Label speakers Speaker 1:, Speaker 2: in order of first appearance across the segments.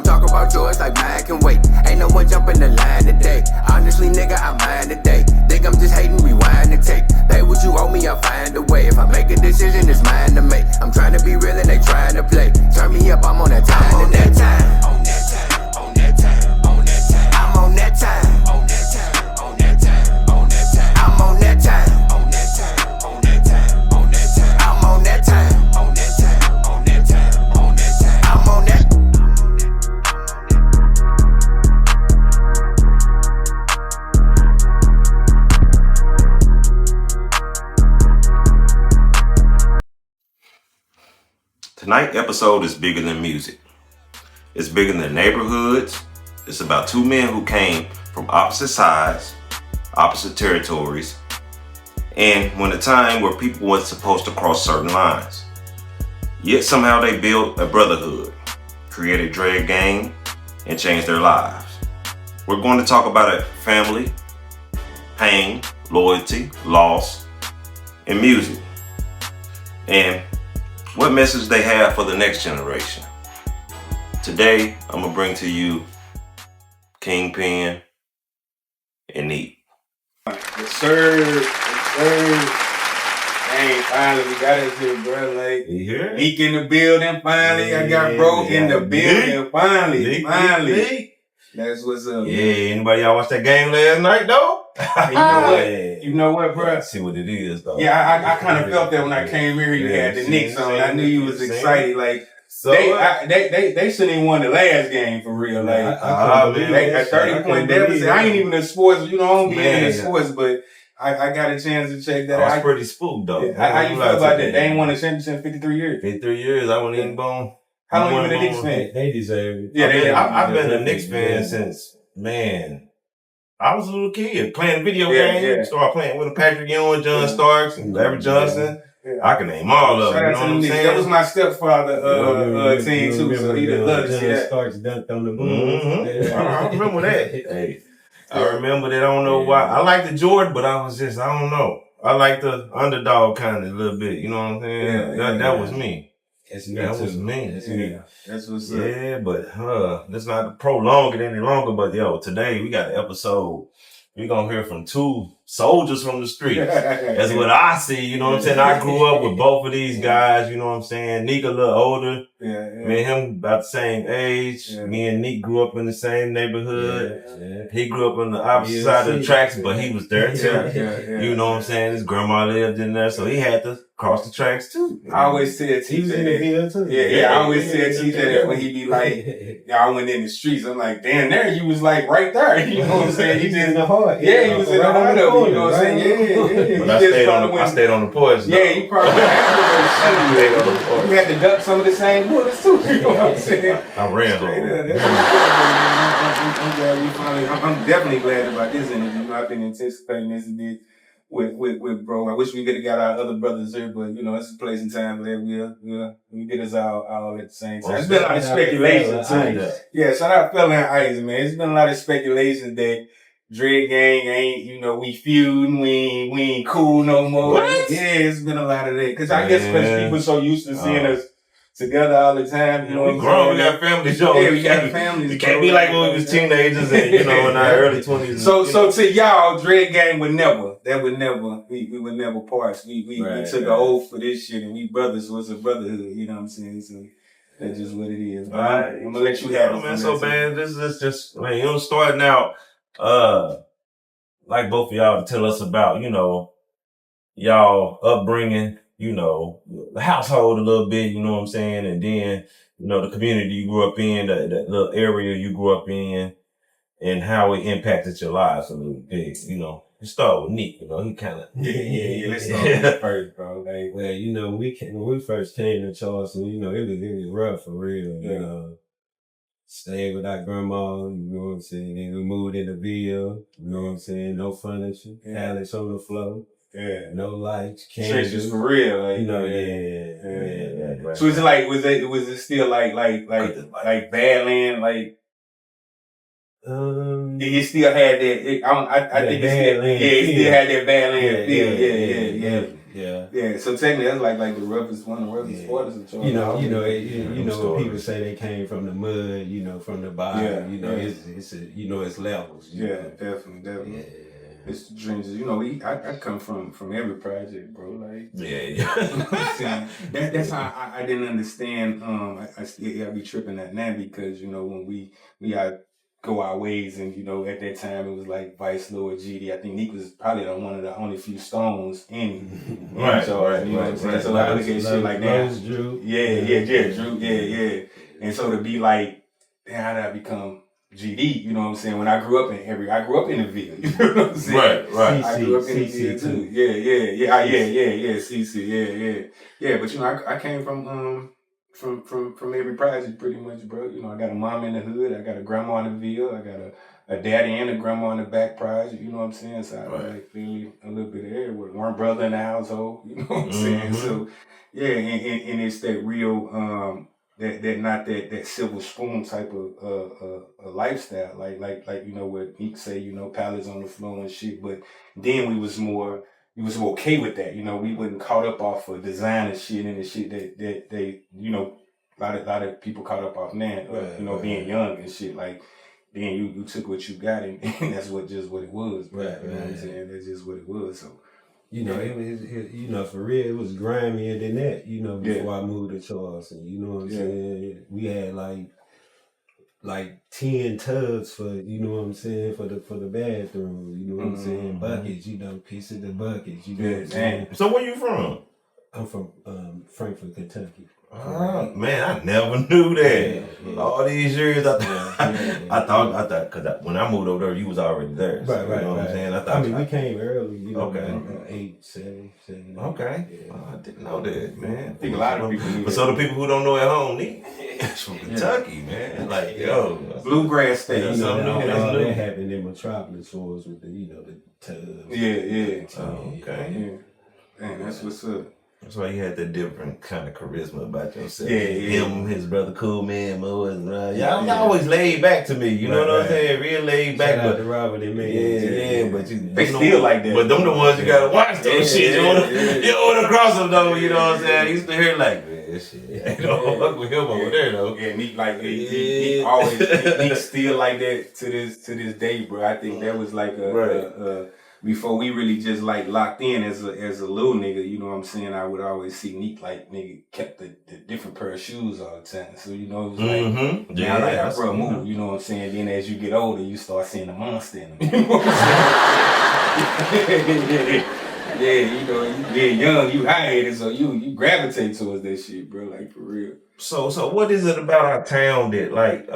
Speaker 1: Don't talk about yours like mine can wait. Ain't no one jumping the line today. Honestly, nigga, I mind today. Think I'm just hating, rewind the tape. Pay what you owe me, I'll find a way. If I make a decision, it's mine to make. I'm trying to be real and they trying to play. Turn me up, I'm on that time. I'm on that time. On that time. On that time. On that time. I'm on that time. On that time. On that time. On that time. I'm on that time. On that time. On that time. On that time. I'm on that time. On that time. On that time. On that time. I'm on that.
Speaker 2: Tonight's episode is bigger than music. It's bigger than neighborhoods. It's about two men who came from opposite sides, opposite territories, and when a time where people weren't supposed to cross certain lines. Yet somehow they built a brotherhood, created DreadGang's, and changed their lives. We're going to talk about it: family, pain, loyalty, loss, and music. And what message they have for the next generation. Today, I'm gonna bring to you Kingpin and Neek.
Speaker 3: Yes, sir. Yes, sir. Hey, finally, we got us here, bro. Like, Neek in the building, finally. I got bro in the building, finally. Finally. That's what's up.
Speaker 2: Yeah, anybody y'all watch that game last night, though?
Speaker 3: You know what? You know what, bro?
Speaker 2: Let's see what it is, though.
Speaker 3: Yeah, I kind of felt that when I came here. You had the Knicks on. I knew you was excited. Like,
Speaker 2: so
Speaker 3: they shouldn't even won the last game for real. Like, a 30-point deficit. I ain't even in sports. You know, I don't be in sports, but I got a chance to check that out.
Speaker 2: I was pretty spooked, though.
Speaker 3: Yeah, how you feel about that? They ain't won a championship in 53 years.
Speaker 2: 53 years. I wasn't even born.
Speaker 3: How long you been a Knicks fan?
Speaker 4: They deserve it.
Speaker 3: Yeah,
Speaker 2: I've been a Knicks fan since, man, I was a little kid playing video games.
Speaker 3: Yeah.
Speaker 2: Started playing with Patrick Ewing, John Starks, and Larry Johnson. Yeah. I can name all of them. You know what I'm saying?
Speaker 3: That was my stepfather team too, so he'd love to see that.
Speaker 4: Starks dunked on the
Speaker 2: boom. I remember that. Hey, I remember that. I don't know why. I like the Jordan, but I don't know. I like the underdog kind of a little bit. You know what I'm saying? That was me. That was me.
Speaker 3: That's what's up.
Speaker 2: Yeah, but let's not prolong it any longer. But yo, today we got an episode. We're gonna hear from two soldiers from the streets. That's what I see, you know what I'm saying? I grew up with both of these guys, you know what I'm saying? Neek a little older. Me and him about the same age. Me and Neek grew up in the same neighborhood. He grew up on the opposite side of the tracks, but he was there too. You know what I'm saying? His grandma lived in there, so he had to cross the tracks too.
Speaker 3: I always tell teacher that. I always tell teacher that when he be like, y'all went in the streets. I'm like, damn, there you was like right there. You know what I'm saying? He just in the heart. Yeah, he was in the heart of it. You know what I'm saying? Yeah.
Speaker 2: But I stayed on the porch.
Speaker 3: Yeah, you probably you had to duck some of the same bullets too. You know what I'm saying?
Speaker 2: I ran home.
Speaker 3: I'm definitely glad about this interview. I've been anticipating this with bro. I wish we could have got our other brothers here, but you know, it's a place and time that we get us all at the same time. It's been a lot of speculation too. Yeah, shout out Fella and Ice, man. It's been a lot of speculation that DreadGang ain't, you know, we feuding, we ain't cool no more.
Speaker 2: What?
Speaker 3: Yeah, it's been a lot of that. Cause I guess because people so used to seeing us together all the time, you know.
Speaker 2: We grown, we got family shows.
Speaker 3: Yeah, we got families.
Speaker 2: You can't be like when we was teenagers and, you know, in our early 20s.
Speaker 3: So to y'all, DreadGang would never part. We took an oath for this shit, and we brothers was a brotherhood, you know what I'm saying? So that's just what it is. I'm gonna let you have it.
Speaker 2: Man, so man, this is just, man, you know, starting out, like both of y'all tell us about, you know, y'all upbringing, you know, the household a little bit, you know what I'm saying? And then, you know, the community you grew up in, that little area you grew up in, and how it impacted your lives a little bit, you know. Let's start with Neek, you know, he kind of...
Speaker 3: Yeah, let's start with first, bro.
Speaker 4: Like, well, you know, when we first came to Charleston, you know, it was rough for real, you know. Stayed with our grandma, you know what I'm saying? Then we moved in the Ville, you know what I'm saying? No furniture, pallets on the floor.
Speaker 3: Yeah.
Speaker 4: No lights,
Speaker 3: trenches for real, like,
Speaker 4: you know,
Speaker 3: yeah. So was it like, was it still like Badland, like? It still had that. I think it still had that Badland feel.
Speaker 4: Yeah.
Speaker 3: Yeah, so technically that's like the roughest one of the roughest quarters of Charleston.
Speaker 4: When people say they came from the mud, from the bottom, it's it's levels.
Speaker 3: Definitely.
Speaker 4: Yeah.
Speaker 3: It's the trenches. I come from every project, bro. Like,
Speaker 2: Yeah.
Speaker 3: I'm saying? That's how I didn't understand. I be tripping that now because when we got go our ways, and at that time it was like Vice Lord, GD. I think Neek was probably one of the only few stones in Charleston. You know what I'm saying? So I look at shit like that.
Speaker 4: Drew.
Speaker 3: Drew. Yeah. And so to be like, damn, how did I become GD? You know what I'm saying? When I grew up in the Ville. You know what I'm saying?
Speaker 2: Right.
Speaker 3: I grew up in the Ville too. Yeah. CC. Yeah. But I came from every project pretty much, bro. I got a mom in the hood, I got a grandma in the Ville, I got a daddy and a grandma in the back project, you know what I'm saying? So I like really a little bit of everywhere. One brother in the household, you know what I'm saying? So yeah, and it's that real that not that silver spoon type of lifestyle, like what Neek say, pallets on the floor and shit. But then we was okay with that, we wasn't caught up off of designer shit and the shit that they, a lot of people caught up off now, being young and shit. Like, then you took what you got and that's what it was. Bro. You know what I'm saying? That's just what it was. So.
Speaker 4: It was, for real, it was grimier than that, before I moved to Charleston. You know what I'm saying? We had like 10 tubs for, you know what I'm saying, for the bathroom, you know what I'm saying? Buckets, pieces of buckets, you know what I'm saying?
Speaker 2: So where you from?
Speaker 4: I'm from Frankfort, Kentucky.
Speaker 2: Man, I never knew that.
Speaker 4: Yeah.
Speaker 2: All these years, I thought, because when I moved over there, you was already there.
Speaker 4: Right,
Speaker 2: so, you know what I'm saying?
Speaker 4: We came early,
Speaker 2: Okay.
Speaker 4: 8, 7.
Speaker 2: Okay.
Speaker 4: Yeah.
Speaker 2: I didn't know that, man.
Speaker 3: I think a lot of people knew
Speaker 2: But
Speaker 3: that.
Speaker 2: so the people who don't know at home, it's from Kentucky, man. Like, yo.
Speaker 3: Bluegrass state.
Speaker 4: All that happened in Metropolis for us with the tubs.
Speaker 3: Yeah.
Speaker 2: Okay.
Speaker 3: Yeah. Man, that's what's up.
Speaker 2: That's why you had that different kind of charisma about yourself.
Speaker 3: Yeah.
Speaker 2: Him, his brother, Cool Man, Mo, and y'all always laid back to me. You know what I'm saying? Real laid back.
Speaker 4: Shout out to Robert and me.
Speaker 2: Yeah, but
Speaker 3: they still like that.
Speaker 2: But them the ones you gotta watch those shit. You wanna cross them though. You know what I'm saying? I used to hear like, man, shit. Fuck with him over there though.
Speaker 3: Yeah, Neek Neek always Neek still like that to this day, bro. I think that was like before we really just like locked in as a little nigga, you know what I'm saying? I would always see Neek like nigga kept the different pair of shoes all the time. So it was like now like our bro move, you know what I'm saying? Then as you get older, you start seeing the monster in them. You know what I'm saying? Yeah, you young, you high-headed, so you gravitate towards that shit, bro, like for real.
Speaker 2: So what is it about our town that like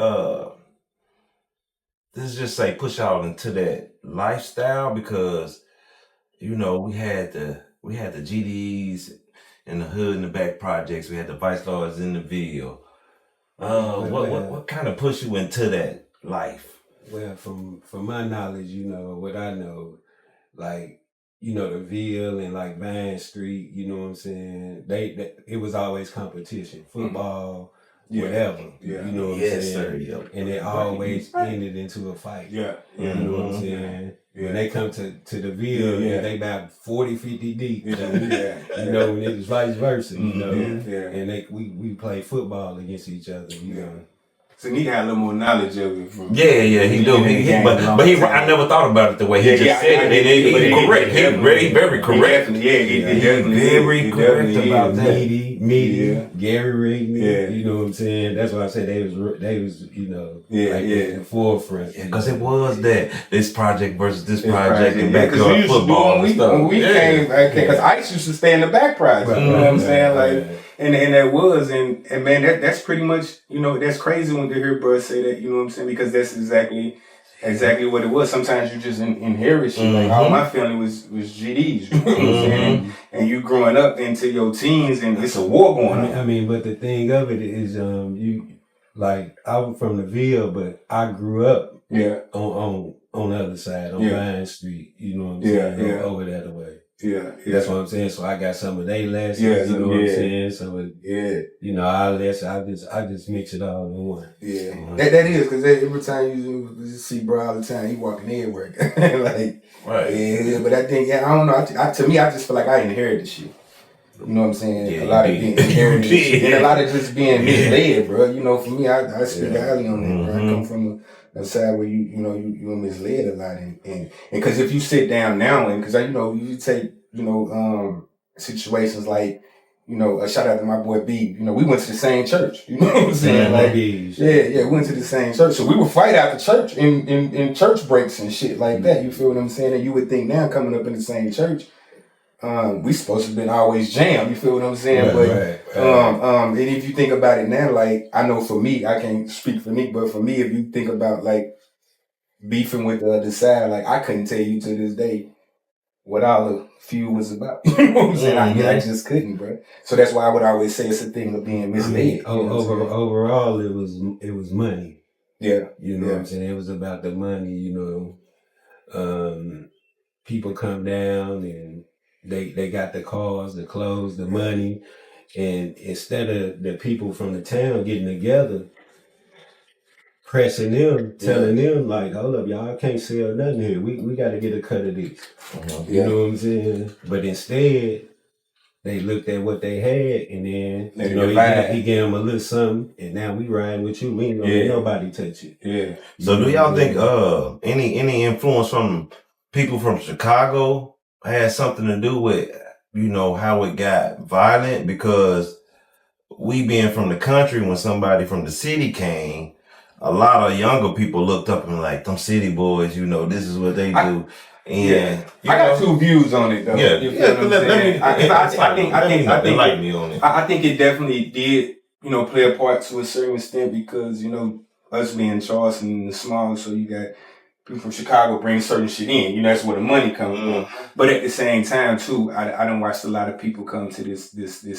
Speaker 2: let's just say push out into that lifestyle? Because we had the GDs in the hood and the back projects, we had the Vice Lords in the Ville. What kind of push you into that life?
Speaker 4: Well, from my knowledge, what I know, like, the Ville and like Vine Street, you know what I'm saying? It was always competition, football, whatever.
Speaker 3: Yeah.
Speaker 4: You know what I'm saying?
Speaker 2: Sir,
Speaker 4: and it always ended into a fight.
Speaker 3: Yeah.
Speaker 4: You know what I'm saying? When they come to the Ville, they about 40, 50 deep. And it was vice versa, And we play football against each other,
Speaker 3: So he had a little more knowledge of it from
Speaker 2: he do. I never thought about it the way he just said it. He's correct. He's very correct.
Speaker 4: Very correct about that.
Speaker 3: Media,
Speaker 4: Gary Rigney, you know what I'm saying? That's why I said they was at the forefront.
Speaker 2: Because it was this project versus this project and backyard football and stuff.
Speaker 3: When we came, because Ice used to stay in the back project, you know what I'm saying? Like, and that was, and man, that's pretty much, that's crazy when you hear bro say that, you know what I'm saying? Because that's exactly what it was. Sometimes you just inherit shit. Like all my family was GDs, you know what I'm saying? And you growing up into your teens and it's a war going on.
Speaker 4: But the thing of it is, I'm from the Ville, but I grew up on the other side, on Vine Street, you know what I'm saying? Over that way.
Speaker 3: Yeah.
Speaker 4: That's what I'm saying. So I got some of their lessons, you know what I'm saying? So you know, our lessons, I just mix it all in one.
Speaker 3: Yeah. That is, because every time you see bro all the time, he walking everywhere. Like,
Speaker 2: right.
Speaker 3: Yeah, but I think, I don't know. To me, I just feel like I inherited shit. You know what I'm saying?
Speaker 2: Yeah,
Speaker 3: a lot of being inherited shit. And a lot of just being misled, bro. You know, for me, I speak highly on that, bro. I come from a side where you were misled a lot. And because if you sit down now, and because, you take, situations like, a shout out to my boy B. We went to the same church. You know what I'm saying? We went to the same church. So we would fight out the church in church breaks and shit like that. You feel what I'm saying? And you would think now coming up in the same church, we supposed to have been always jammed. You feel what I'm saying? Right. And if you think about it now, like, I know for me, I can't speak for Nick, but for me, if you think about like beefing with the other side, like I couldn't tell you to this day what all the feud was about. You know what I'm saying? I just couldn't, bro. So that's why I would always say it's a thing of being misled.
Speaker 4: Overall, it was money.
Speaker 3: Yeah.
Speaker 4: You know what I'm saying? It was about the money, people come down and they got the cars, the clothes, the money. And instead of the people from the town getting together, pressing them, telling them like, hold up, y'all can't sell nothing here. We got to get a cut of this. You know what I'm saying? But instead, they looked at what they had, and then he gave them a little something, and now we riding with you. We ain't gonna let nobody touch you.
Speaker 3: Yeah.
Speaker 2: So do y'all think any influence from people from Chicago had something to do with how it got violent? Because we being from the country, when somebody from the city came, a lot of younger people looked up and like, them city boys, this is what they do. I
Speaker 3: got two views on it though. I think it definitely did, play a part to a certain extent because, us being Charleston and small, so you got people from Chicago bring certain shit in. That's where the money comes from. But at the same time too, I done watched a lot of people come to this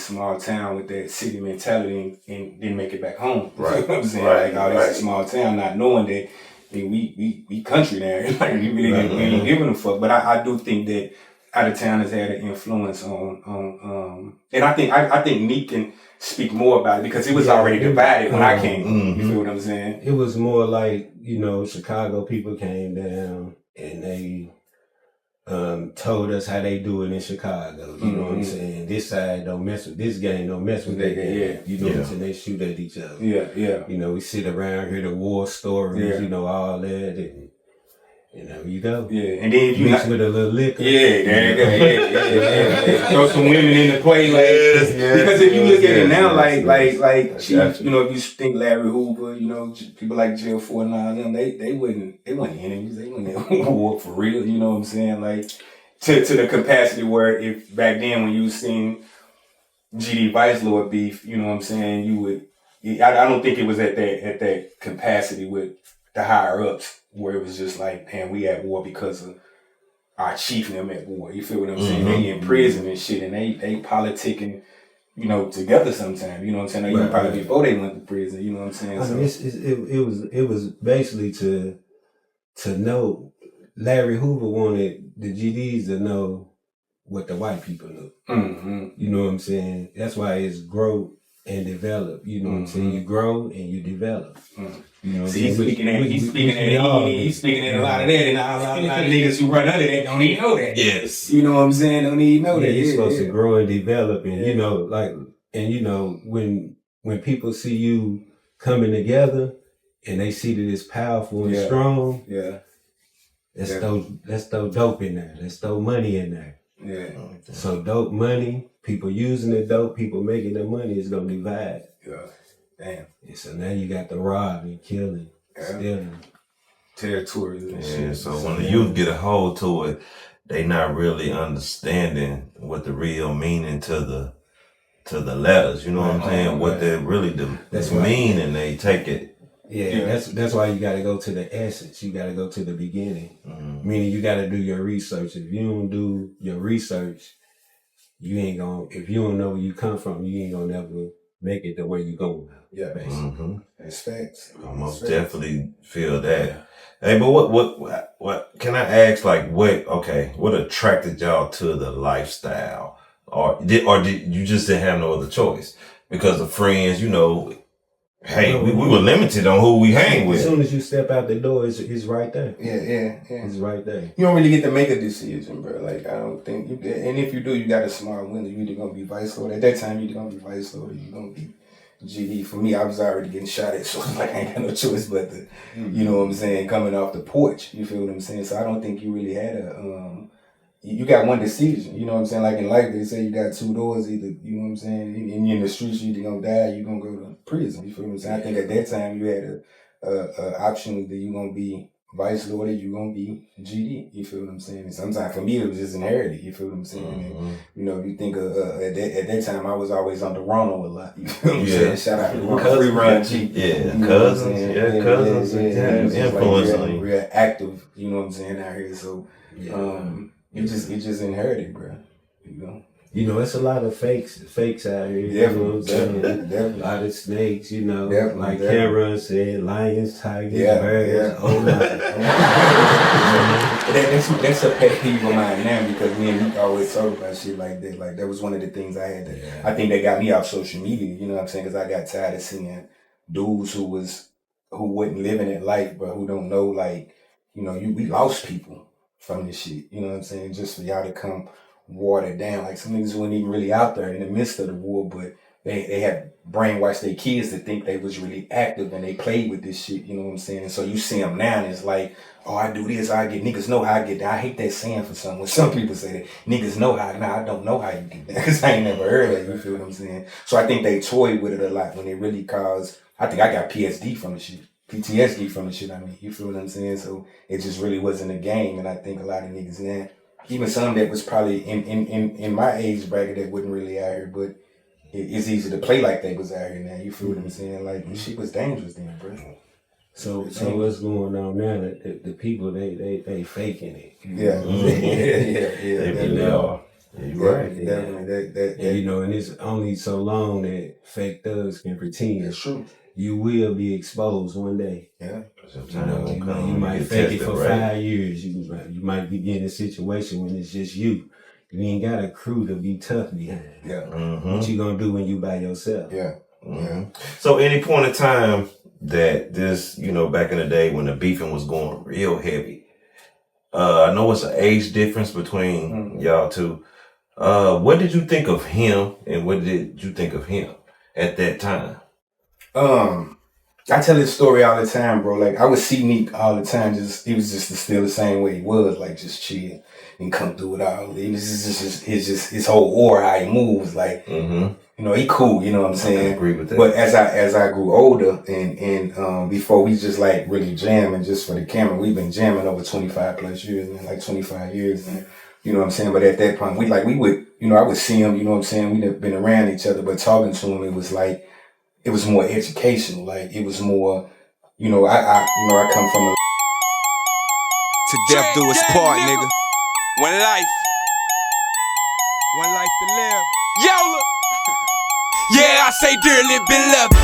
Speaker 3: small town with that city mentality and then make it back home.
Speaker 2: Right.
Speaker 3: You know what I'm saying? This is a small town, not knowing that we country there. Like we ain't giving a fuck. But I do think that out of town has had an influence on and I think Neek can speak more about it because it was already divided when I came. You feel what I'm saying?
Speaker 4: It was more like, Chicago people came down and they told us how they do it in Chicago. You know what I'm saying? This side don't mess with this gang, don't mess with that gang. You know what I'm saying? They shoot at each other.
Speaker 3: Yeah.
Speaker 4: We sit around here, the war stories, all that, and there you go.
Speaker 3: Yeah, and then you
Speaker 4: mix with a little liquor.
Speaker 3: Throw some women in the play, because if you look at it now, like Chief, if you think Larry Hoover, people like Jill 49, them, they wasn't enemies. They wasn't in war for real. You know what I'm saying? Like to the capacity where if back then when you seen GD Vice Lord beef, you know what I'm saying, you would. I don't think it was at that capacity with the higher ups where it was just like, man, we at war because of our chief and them at war. You feel what I'm saying? They in prison and shit, and they politicking, together sometimes. You know what I'm saying? Even probably before they went to prison. You know what I'm saying?
Speaker 4: I mean, it was basically to know. Larry Hoover wanted the GDs to know what the white people knew. You know what I'm saying? That's why it's grow and develop. You know what I'm saying? You grow and you develop.
Speaker 3: See, he's speaking in a lot of that, and a lot of niggas who run under that don't even know that.
Speaker 2: Yes.
Speaker 3: You know what I'm saying? Don't even know that.
Speaker 4: You're supposed to grow and develop, and when people see you coming together and they see that it's powerful and strong, let's throw dope in there. Let's throw money in there.
Speaker 3: Yeah.
Speaker 4: So dope money, people using the dope, people making the money is gonna divide.
Speaker 3: Yeah. Damn.
Speaker 4: And so now you got the robbing, killing, stealing.
Speaker 3: Territories and shit.
Speaker 2: So when the youth get a hold to it, they not really understanding what the real meaning to the letters. You know what I'm saying? What they really mean, and they take it.
Speaker 4: Yeah, that's why you gotta go to the essence. You gotta go to the beginning. Meaning you gotta do your research. If you don't do your research, you ain't gonna. If you don't know where you come from, you ain't gonna never make it the way you go.
Speaker 3: Yeah,
Speaker 2: Mm-hmm.
Speaker 3: that's facts.
Speaker 2: I most definitely feel that. Hey, but what can I ask? Like, what attracted y'all to the lifestyle, or did you just didn't have no other choice because of friends? You know, hey, we were limited on who we hang with.
Speaker 4: As soon as you step out the door, it's right there.
Speaker 3: Yeah.
Speaker 4: It's right there.
Speaker 3: You don't really get to make a decision, bro. Like, I don't think you get, and if you do, you got a smart window. You either gonna be Vice Lord. At that time, you either gonna be Vice Lord or you gonna be GD. For me, I was already getting shot at, so like I ain't got no choice but to, you know what I'm saying, coming off the porch. You feel what I'm saying? So I don't think you really had you got one decision. You know what I'm saying? Like in life, they say you got two doors. Either, you know what I'm saying, and you're in the streets, you either gonna die, or you gonna go to prison. You feel what I'm saying? I think at that time you had a option either you gonna be Vice Lord or you gonna be GD. You feel what I'm saying? And sometimes for me it was just inherited. You feel what I'm saying? And, you know, you think at that time I was always on Toronto a lot. You feel what I'm saying? Shout out to Free Run G.
Speaker 2: Yeah, cousins. Yeah, cousins. Influence on you.
Speaker 3: Real active. You know what I'm saying, out here. So it just inherited, bro. You know,
Speaker 4: it's a lot of fakes out here.
Speaker 3: Definitely,
Speaker 4: you know what I'm saying?
Speaker 3: Definitely.
Speaker 4: A lot of snakes, you know.
Speaker 3: Definitely,
Speaker 4: Cameron said, lions, tigers, birds,
Speaker 3: That's a pet peeve of mine now because me and Nick always talk about shit like that. Like, that was one of the things I had to, I think that got me off social media, you know what I'm saying? Because I got tired of seeing dudes who wasn't living that life, but who don't know, like, you know, we lost people from this shit, you know what I'm saying? Just for y'all to come water down. Like, some niggas weren't even really out there in the midst of the war, but they had brainwashed their kids to think they was really active and they played with this shit, you know what I'm saying? And so you see them now and it's like, oh, I do this, I get, niggas know how I get that. I hate that saying for some, when some people say that, niggas know how, I don't know how you get that, because I ain't never heard that, you feel what I'm saying? So I think they toy with it a lot when it really cause, I think I got PTSD from the shit, I mean, you feel what I'm saying? So it just really wasn't a game, and I think a lot of niggas now, even some that was probably in my age bracket that wasn't really out here, but it's easy to play like they was out here now. You feel what I'm saying? Like, shit was dangerous then, bro.
Speaker 4: So what's going on now? The people they faking it.
Speaker 3: Yeah.
Speaker 2: They really are.
Speaker 3: You're right. Definitely.
Speaker 4: And, you know, and it's only so long that fake thugs can pretend.
Speaker 3: That's true.
Speaker 4: You will be exposed one day.
Speaker 3: Yeah.
Speaker 4: You might fake it for 5 years. You might be in a situation when it's just you. You ain't got a crew to be tough behind.
Speaker 3: Yeah.
Speaker 4: What you gonna do when you by yourself?
Speaker 3: Yeah.
Speaker 2: So any point in time that this, you know, back in the day when the beefing was going real heavy, I know it's an age difference between y'all two. What did you think of him and what did you think of him at that time?
Speaker 3: I tell this story all the time, bro. Like, I would see Neek all the time. He was just still the same way he was, like, just chill and come through it all. It's just his whole aura, how he moves, like, you know, he cool. You know what I'm saying?
Speaker 2: I agree with that.
Speaker 3: But as I grew older and before we just like really jamming just for the camera, we've been jamming over 25 plus years, man, like 25 years, man. You know what I'm saying? But at that point, we would, you know, I would see him. You know what I'm saying? We'd been around each other, but talking to him, it was like. It was more educational, like it was more, you know, I come from a
Speaker 5: to death do us part, nigga. One life to live. Yo, look. Yeah, I say dearly beloved.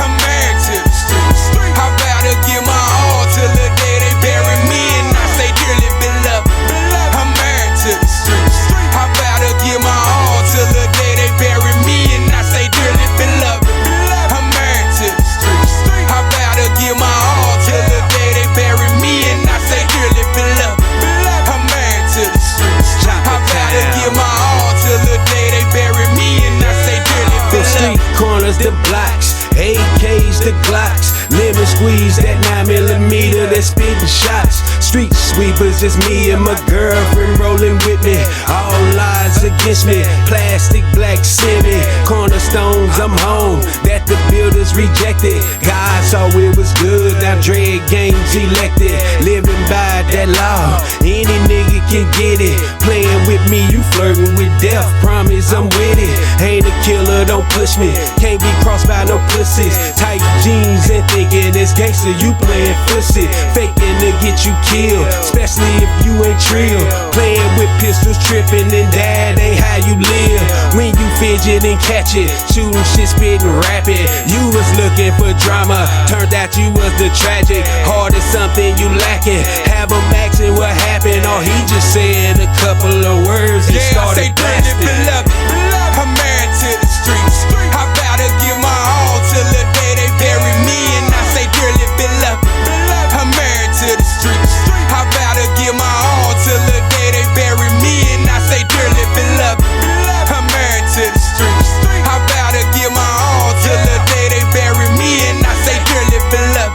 Speaker 5: I'm married to the streets. I vow to give my all till the day they bury me, and I say dearly beloved. I'm married to the streets. I vow to give my all till the day they bury me, and I say dearly beloved. Give my all till the day they bury me, and I say dearly beloved. I'm married to the streets. I vow to give my all till the day they bury me, and I say dearly beloved.
Speaker 6: The street corners, the blocks, AKs, the Glocks, lemon squeeze, that 9mm, that's spitting shots. Street sweepers, just me and my girlfriend rolling with me. All lies against me, plastic black semi, cornerstones, I'm home, that the builders rejected. God saw it was good, now DreadGang's elected, living by that law. Any nigga can get it. Playing with me, you flirting with death. Promise I'm with it. Ain't a killer, don't push me. Can't be crossed by no pussies. Tight jeans and thinking it's gangster, you playing pussy. Faking to get you killed, especially if you ain't trill. Playing with pistols, tripping, and that ain't how you live. When you fidget and catch it, shooting shit, spitting rapid. You was looking for drama, turned out you was the tragic. Heart is something you lacking. Have him asking what happened, or he just said a couple of words and started blasting.
Speaker 5: I'm married to the streets. I vow to give my all till the day they bury me, and I say dearly beloved. I'm married to the streets. I vow to give my all till the day they bury me, and I say dearly beloved. I'm married to the streets. I vow to give my all till the day they bury me, and I say dearly beloved.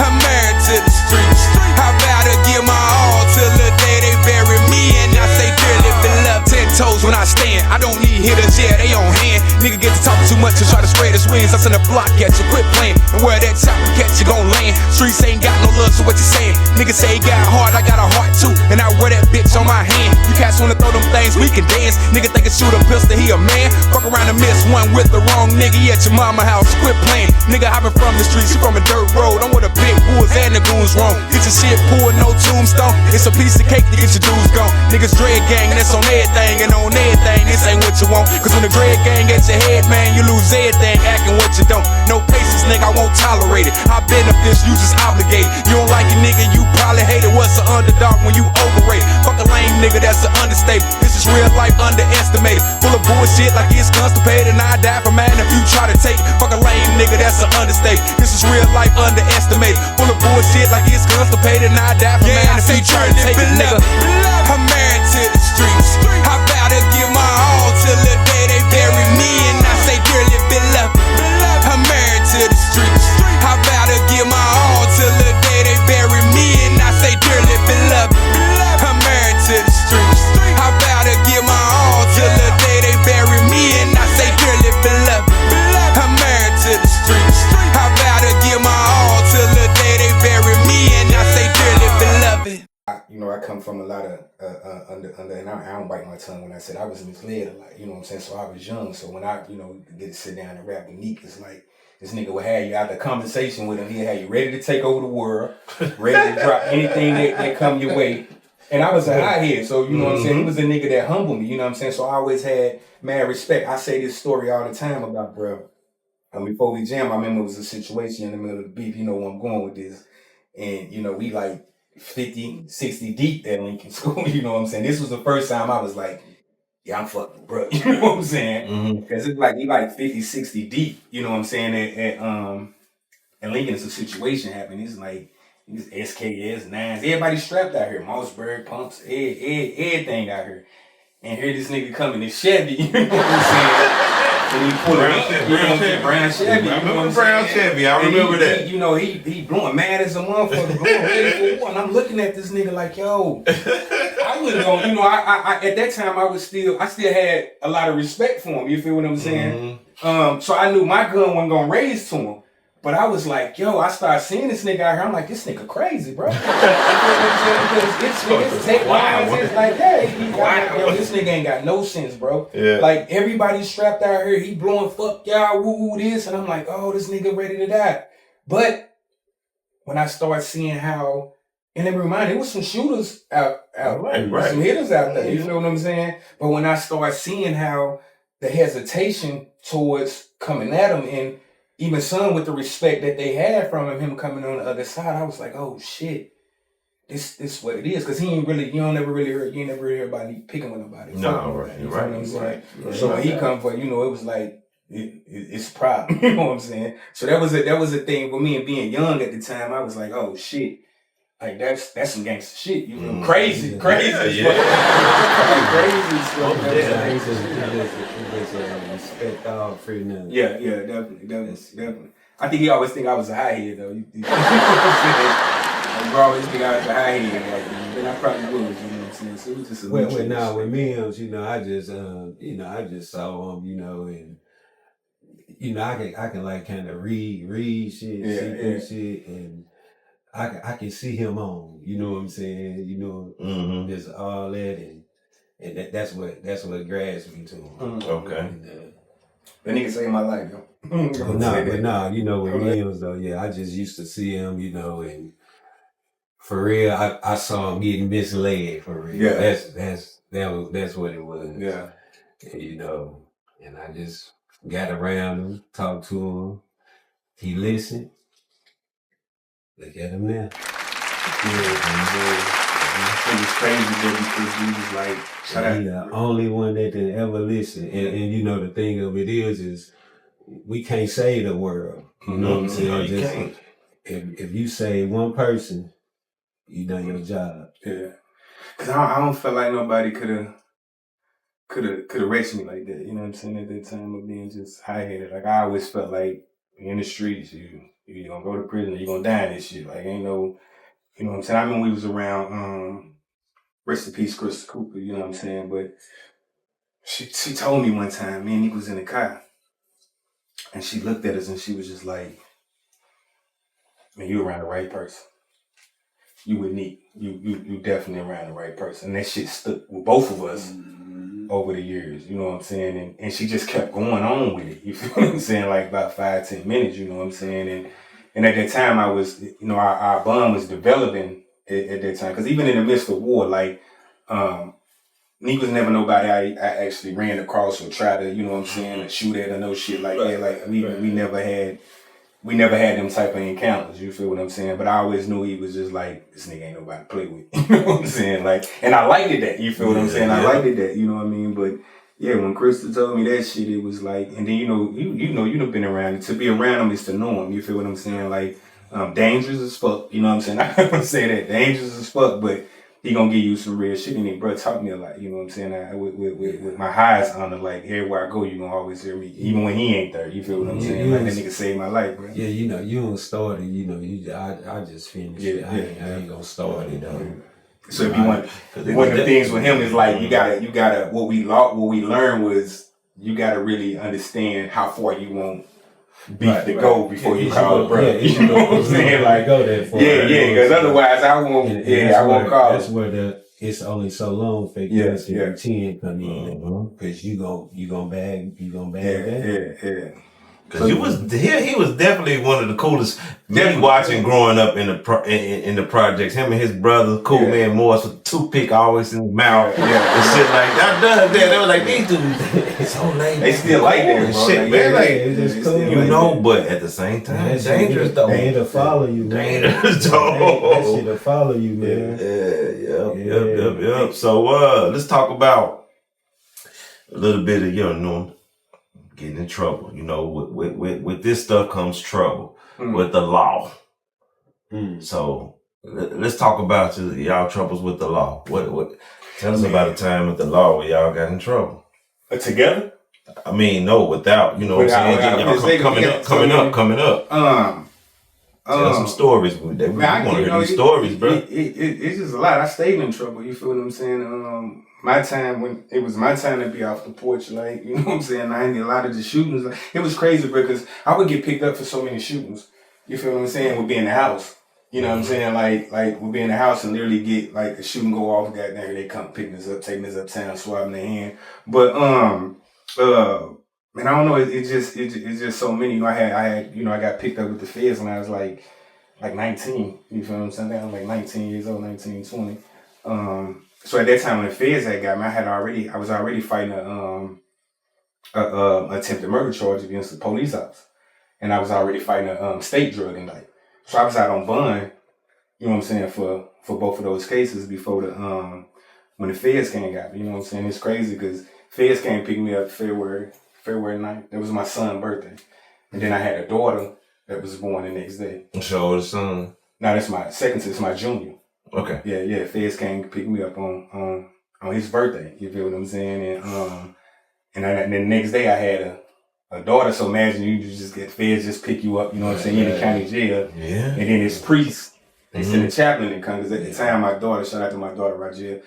Speaker 5: I'm married to the streets. I vow to give my all till the day they bury me, and I say dearly beloved. 10 toes when I stand, I don't need hitters, yeah, they on hand. Nigga get to talk too much to try to spread his wings. I send a block at you, quit playing. And where that chopper catch you gon' land. Streets ain't got no love, so what you saying? Nigga say he got heart, I got a heart too, and I wear that bitch on my hand. You cats wanna throw them things, we can dance. Nigga think a shoot a pistol, he a man. Fuck around and miss one with the wrong nigga. He at your mama house, quit playing. Nigga hopping from the streets, you from a dirt road. I'm with the big bulls and the goons wrong. Get your shit pulled, no tombstone. It's a piece of cake to get your dues gone. Niggas dread gang, that's on everything, and on everything, this ain't what you want. Cause when the dread gang gets your head, man, you lose everything, acting what you don't. No patience, nigga, I won't tolerate it. I been up this, you just obligated. You don't like it, nigga, you probably hate it. What's an underdog when you overrated? Fuck a lame nigga, that's an understatement. This is real life underestimated. Full of bullshit like it's constipated, and I die for man if you try to take it. Fuck a lame nigga, that's an understatement. This is real life underestimated. Full of bullshit like it's constipated, and I die for man if you try to take it, nigga. I'm married to the streets. I vow to give my all till the day they bury me, and I say dearly beloved. I'm married to the streets. I vow to give my all till the day they bury me, and I say dearly beloved. I'm married to the streets. I vow to give my all till the day they bury me, and I say dearly beloved. I'm married to the streets. I vow to give my all till the day they bury me, and I say dearly beloved.
Speaker 3: I come from a lot of and I don't bite my tongue when I said I was misled a lot, you know what I'm saying? So I was young, so when I, get to sit down and rap with Neek, it's like this nigga would have you out the conversation with him. He'd have you ready to take over the world, ready to drop anything that come your way. And I was a high head, so you know what I'm saying? He was a nigga that humbled me, you know what I'm saying? So I always had mad respect. I say this story all the time about bro. Before we jam, I remember it was a situation in the middle of the beef, you know where I'm going with this. And, we like 50, 60 deep at Lincoln School, you know what I'm saying? This was the first time I was like, yeah, I'm fucking bro, you know what I'm saying? Because it's like, he like 50, 60 deep, you know what I'm saying? At Lincoln, it's a situation happened. It's like, these SKS, 9s, everybody strapped out here, Mossberg, pumps, everything out here. And here this nigga coming in Chevy, you know what I'm saying? And he pulled brown Chevy.
Speaker 2: I remember brown Chevy. I remember that.
Speaker 3: He blowing mad as a motherfucker, blowing ready for war. And I'm looking at this nigga like, yo, I wasn't going. I at that time I still had a lot of respect for him. You feel what I'm saying? So I knew my gun wasn't gonna raise to him. But I was like, yo, I started seeing this nigga out here. I'm like, this nigga crazy, bro. Because it's like, yo, this nigga ain't got no sense, bro. Yeah. Like, everybody strapped out here. He blowing fuck y'all, woo this. And I'm like, oh, this nigga ready to die. But when I started seeing how, and then remind, there was some shooters out right. Some hitters out there. You know what I'm saying? But when I started seeing how the hesitation towards coming at him, and even some with the respect that they had from him coming on the other side, I was like, oh shit, this what it is. Cause you never really heard about me picking with nobody.
Speaker 2: No, right, you're right.
Speaker 3: So when he come for, it was like, it's a problem, you know what I'm saying? So that was a thing for me, and being young at the time, I was like, oh shit, like that's some gangster shit, you know, crazy.
Speaker 2: Yeah.
Speaker 3: Crazy stuff.
Speaker 4: Respect all free now.
Speaker 3: Yeah, definitely. I think he always think I was a high head though. I always think I was a high head, then I probably was, you know what I'm saying? So it was just a
Speaker 4: with me, I just saw him, and I can like kind of read shit, see through shit, and I can see him on. You know what I'm saying? You know, there's all that, and that's what grabs me to him.
Speaker 2: Okay.
Speaker 4: And,
Speaker 3: that nigga saved my life, yo.
Speaker 4: but nah, you know, with Mills though, yeah, I just used to see him, you know, and for real, I saw him getting misled for real.
Speaker 3: Yeah.
Speaker 4: That's what it was.
Speaker 3: Yeah.
Speaker 4: And, you know, and I just got around him, talked to him. He listened. Look at him now.
Speaker 3: It was crazy though because he was like,
Speaker 4: He the only one that did ever listen. And you know, the thing of it is we can't save the world. You know what I'm saying?
Speaker 2: No, you can't.
Speaker 4: If you save one person, you done your job.
Speaker 3: Yeah. Cause I don't feel like nobody could have reached me like that. You know what I'm saying? At that time of being just high-headed. Like I always felt like in the streets, you gonna go to prison or you gonna die in this shit. Like ain't no, you know what I'm saying? I remember we was around, rest in peace, Chris Cooper, you know what I'm saying? But she told me one time, me and he was in the car, and she looked at us and she was just like, man, you around the right person. You with Neek. You definitely around the right person. And that shit stuck with both of us over the years, you know what I'm saying? And she just kept going on with it. You feel what I'm saying? Like about 5-10 minutes, you know what I'm saying? And at that time I was, you know, our bond was developing at that time. Cause even in the midst of war, like, Neek was never nobody I actually ran across or tried to, you know what I'm saying, to shoot at or no shit like that. Like we never had them type of encounters, you feel what I'm saying? But I always knew he was just like, this nigga ain't nobody to play with. You know what I'm saying? Like, and I liked it that, you feel what I'm saying? I liked it that, you know what I mean? But yeah, when Krista told me that shit, it was like, and then you know been around it. To be around him is to know him, you feel what I'm saying? Like, dangerous as fuck, you know what I'm saying? I don't say that, dangerous as fuck, but he gonna give you some real shit. And then bro taught me a lot, you know what I'm saying? With my highest honor, like everywhere I go, you gonna always hear me, even when he ain't there, you feel what I'm saying? Like that nigga saved my life, bro.
Speaker 4: Yeah, you know, you don't start it, you know, I just finished it. I ain't gonna start it though.
Speaker 3: So if you want, one of the things with him is like, you gotta, what we learned was, you gotta really understand how far you want beef to go before you call it brother. You know what I'm saying? Like,
Speaker 4: go that far.
Speaker 3: Yeah, because otherwise I won't call it.
Speaker 4: That's where it's only so long fake routine come in, because you gon' bag that.
Speaker 3: Yeah.
Speaker 2: Cause he was definitely one of the coolest. Me watching growing up in the projects, him and his brother, Cool Man Morris, with toothpick always in his mouth, and shit like that. They were like, these dudes, so lame.
Speaker 3: They still like that, bro.
Speaker 2: Shit, man. It's just cool, you know. But at the same time, it's dangerous though.
Speaker 4: They to follow you, man.
Speaker 2: Dangerous though.
Speaker 4: That shit to follow you, man.
Speaker 2: Yep. So let's talk about a little bit of getting in trouble. You know, with this stuff comes trouble with the law. So let's talk about y'all troubles with the law. What? Tell us about a time with the law where y'all got in trouble.
Speaker 3: Together?
Speaker 2: I mean, no, without. You know what I'm saying? Y'all coming up. Tell some stories. We want to hear these stories, bro.
Speaker 3: It's just a lot. I stayed in trouble. You feel what I'm saying? My time when it was my time to be off the porch, like, you know what I'm saying? I did a lot of the shootings. Like, it was crazy because I would get picked up for so many shootings. You feel what I'm saying? We'd be in the house. You know what I'm saying? Like we'd be in the house and literally get like a shooting go off. Goddamn, they come picking us up, taking us uptown, swabbing their hand. But man, I don't know. It's just so many. You know, I had I got picked up with the feds when I was like 19. You feel what I'm saying? I was like 19 years old, 19, 20. So at that time when the feds had got me, I was already fighting a attempted murder charge against the police officer, and I was already fighting a state drug indictment. So I was out on bond, you know what I'm saying, for both of those cases before when the feds came and got me. You know what I'm saying? It's crazy because feds came pick me up February 9th. That was my son's birthday, and then I had a daughter that was born the next day.
Speaker 2: So the son.
Speaker 3: No, that's my second. It's my junior.
Speaker 2: Okay.
Speaker 3: Yeah. Feds came to pick me up on his birthday. You feel what I'm saying? And then the next day I had a daughter. So imagine you just get feds just pick you up. You know what I'm saying? In the county jail.
Speaker 2: Yeah.
Speaker 3: And then this priest, they sent a chaplain to come because at the time my daughter, shout out to my daughter Rajel,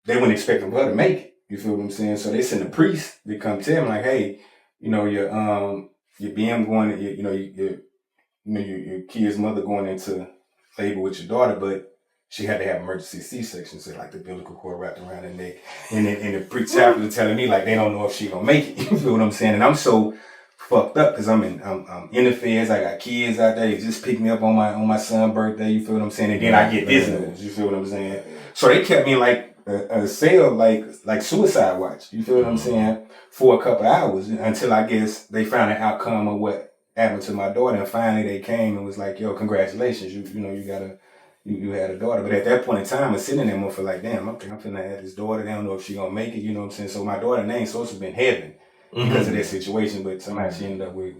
Speaker 3: they weren't expecting her to make it. You feel what I'm saying? So they sent a priest to come tell him like, hey, you know your BM going, your kid's mother going into labor with your daughter, but she had to have emergency C-section, so like the umbilical cord wrapped around her neck. And the pre-chaplain telling me like they don't know if she gonna make it. You feel what I'm saying? And I'm so fucked up because I'm in the feds. I got kids out there. They just picked me up on my son's birthday. You feel what I'm saying? And then I get this news. You feel what I'm saying? So they kept me in like a cell, like suicide watch. You feel what I'm saying? For a couple hours until I guess they found an outcome of what happened to my daughter. And finally they came and was like, "Yo, congratulations. You had a daughter." But at that point in time, I'm sitting there for like, damn, I'm finna have this daughter. They don't know if she gonna make it. You know what I'm saying? So my daughter's name supposed to have been Heaven because of that situation, but somehow she ended up with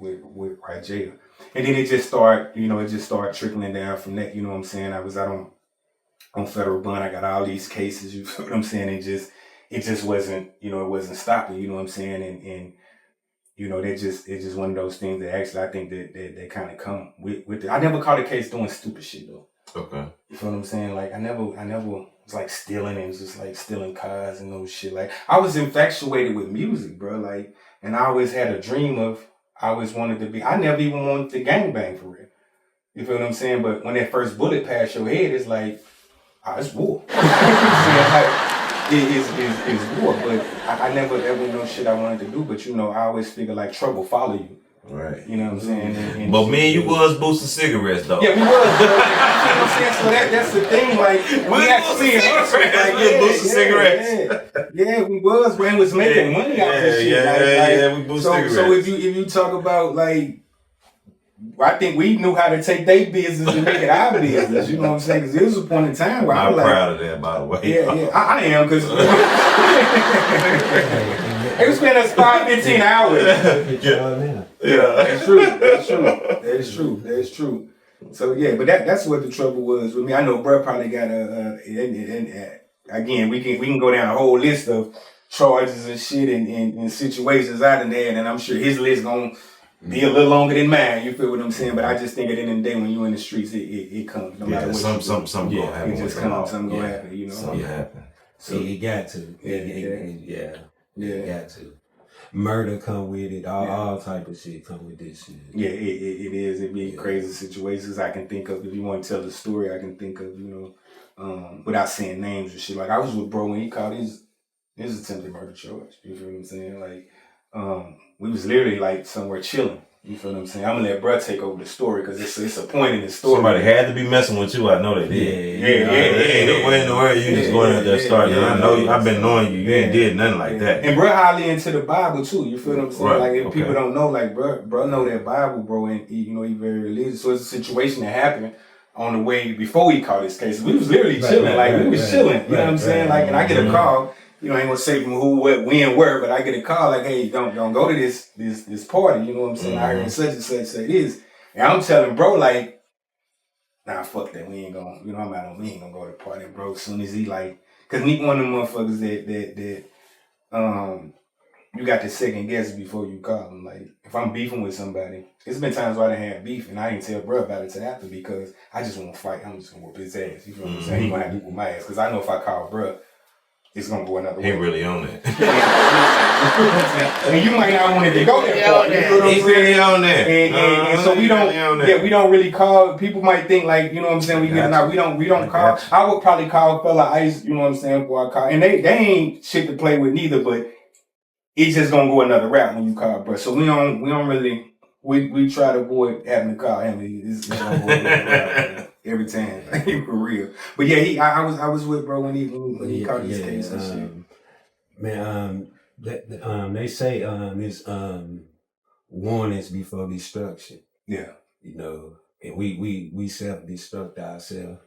Speaker 3: right jail. And then it just started trickling down from that. You know what I'm saying? I was out on federal bond. I got all these cases. You feel what I'm saying? It just wasn't, it wasn't stopping. You know what I'm saying? And it's just one of those things that actually I think that they kind of come with it. I never caught a case doing stupid shit though.
Speaker 2: Okay.
Speaker 3: You feel what I'm saying? Like I never was like stealing and just like stealing cars and those shit. Like I was infatuated with music, bro. Like, and I always had a dream I always wanted to be. I never even wanted to gangbang for real. You feel what I'm saying? But when that first bullet passed your head, it's like, it's war. You know what I'm saying? Like, it's war. But I never ever know shit I wanted to do. But I always figure like trouble follow you.
Speaker 2: Right.
Speaker 3: You know what I'm saying? And
Speaker 2: but me and you was boosting cigarettes though.
Speaker 3: Yeah, we was. You know what I'm saying? So that's the thing. Like we actually boosting cigarettes. Yeah, we was. Man, was making money out this shit.
Speaker 2: We boosted cigarettes.
Speaker 3: So if you talk about like, I think we knew how to take their business and make it our business. You know what I'm saying? Because there was a point in time where
Speaker 2: I'm
Speaker 3: like,
Speaker 2: proud of that, by the way.
Speaker 3: Yeah, I am because they was spending us 15 hours. That's true. So yeah, but that's what the trouble was with me. I know bro probably got again we can go down a whole list of charges and shit and situations I done had, and I'm sure his list gonna be a little longer than mine. You feel what I'm saying? But I just think at the end of the day when you in the streets, it comes. No matter what
Speaker 2: something gonna happen.
Speaker 3: It just comes. Something gonna happen.
Speaker 2: Something happen.
Speaker 4: So you got to. You got to. Murder come with it. All type of shit come with this shit.
Speaker 3: Yeah, it is. It be crazy situations I can think of. If you want to tell the story, I can think of, without saying names and shit. Like I was with bro when he caught his attempted murder charge. You feel what I'm saying? Like, we was literally like somewhere chilling. You feel what I'm saying? I'm gonna let bro take over the story because it's a point in the story.
Speaker 2: Somebody had to be messing with you. I know they did. Yeah. Way in the world you just going out there starting. I know I've been knowing you. You ain't did nothing like that.
Speaker 3: And bro highly into the Bible too. You feel what I'm saying? Right. Like if people don't know, like bro know that Bible, bro, and he very religious. So it's a situation that happened on the way before he caught his case. We was literally chilling. We was chilling. You know what I'm saying? Like, and I get a call. I ain't gonna say from who, what, when, where, but I get a call like, hey, don't go to this party. You know what I'm saying? I heard such and such say this, and I'm telling bro like, nah, fuck that. We ain't gonna, we ain't gonna go to the party, bro. As soon as he like, cause Neek one of them motherfuckers that you got to second guess before you call him. Like, if I'm beefing with somebody, it's been times where I done had beef and I didn't tell bro about it till after because I just want to fight. I'm just gonna whoop his ass. You feel what I'm saying? He gonna have to whoop my ass because I know if I call bro, it's gonna go another way.
Speaker 2: He really on that.
Speaker 3: And you might not want to go there for it. You know
Speaker 2: He's really on that.
Speaker 3: And so we don't really call. People might think like, you know what I'm saying, we get out. We don't call. I would probably call fella Ice, you know what I'm saying, before I call. And they ain't shit to play with neither, but it's just gonna go another route when you call, bro. So we don't really we try to avoid having to call him. It's gonna go another route. Every time, for real. But yeah, I was with bro when he caught his case and shit.
Speaker 4: Man, they say it's warnings before destruction.
Speaker 3: Yeah,
Speaker 4: and we self-destruct ourselves.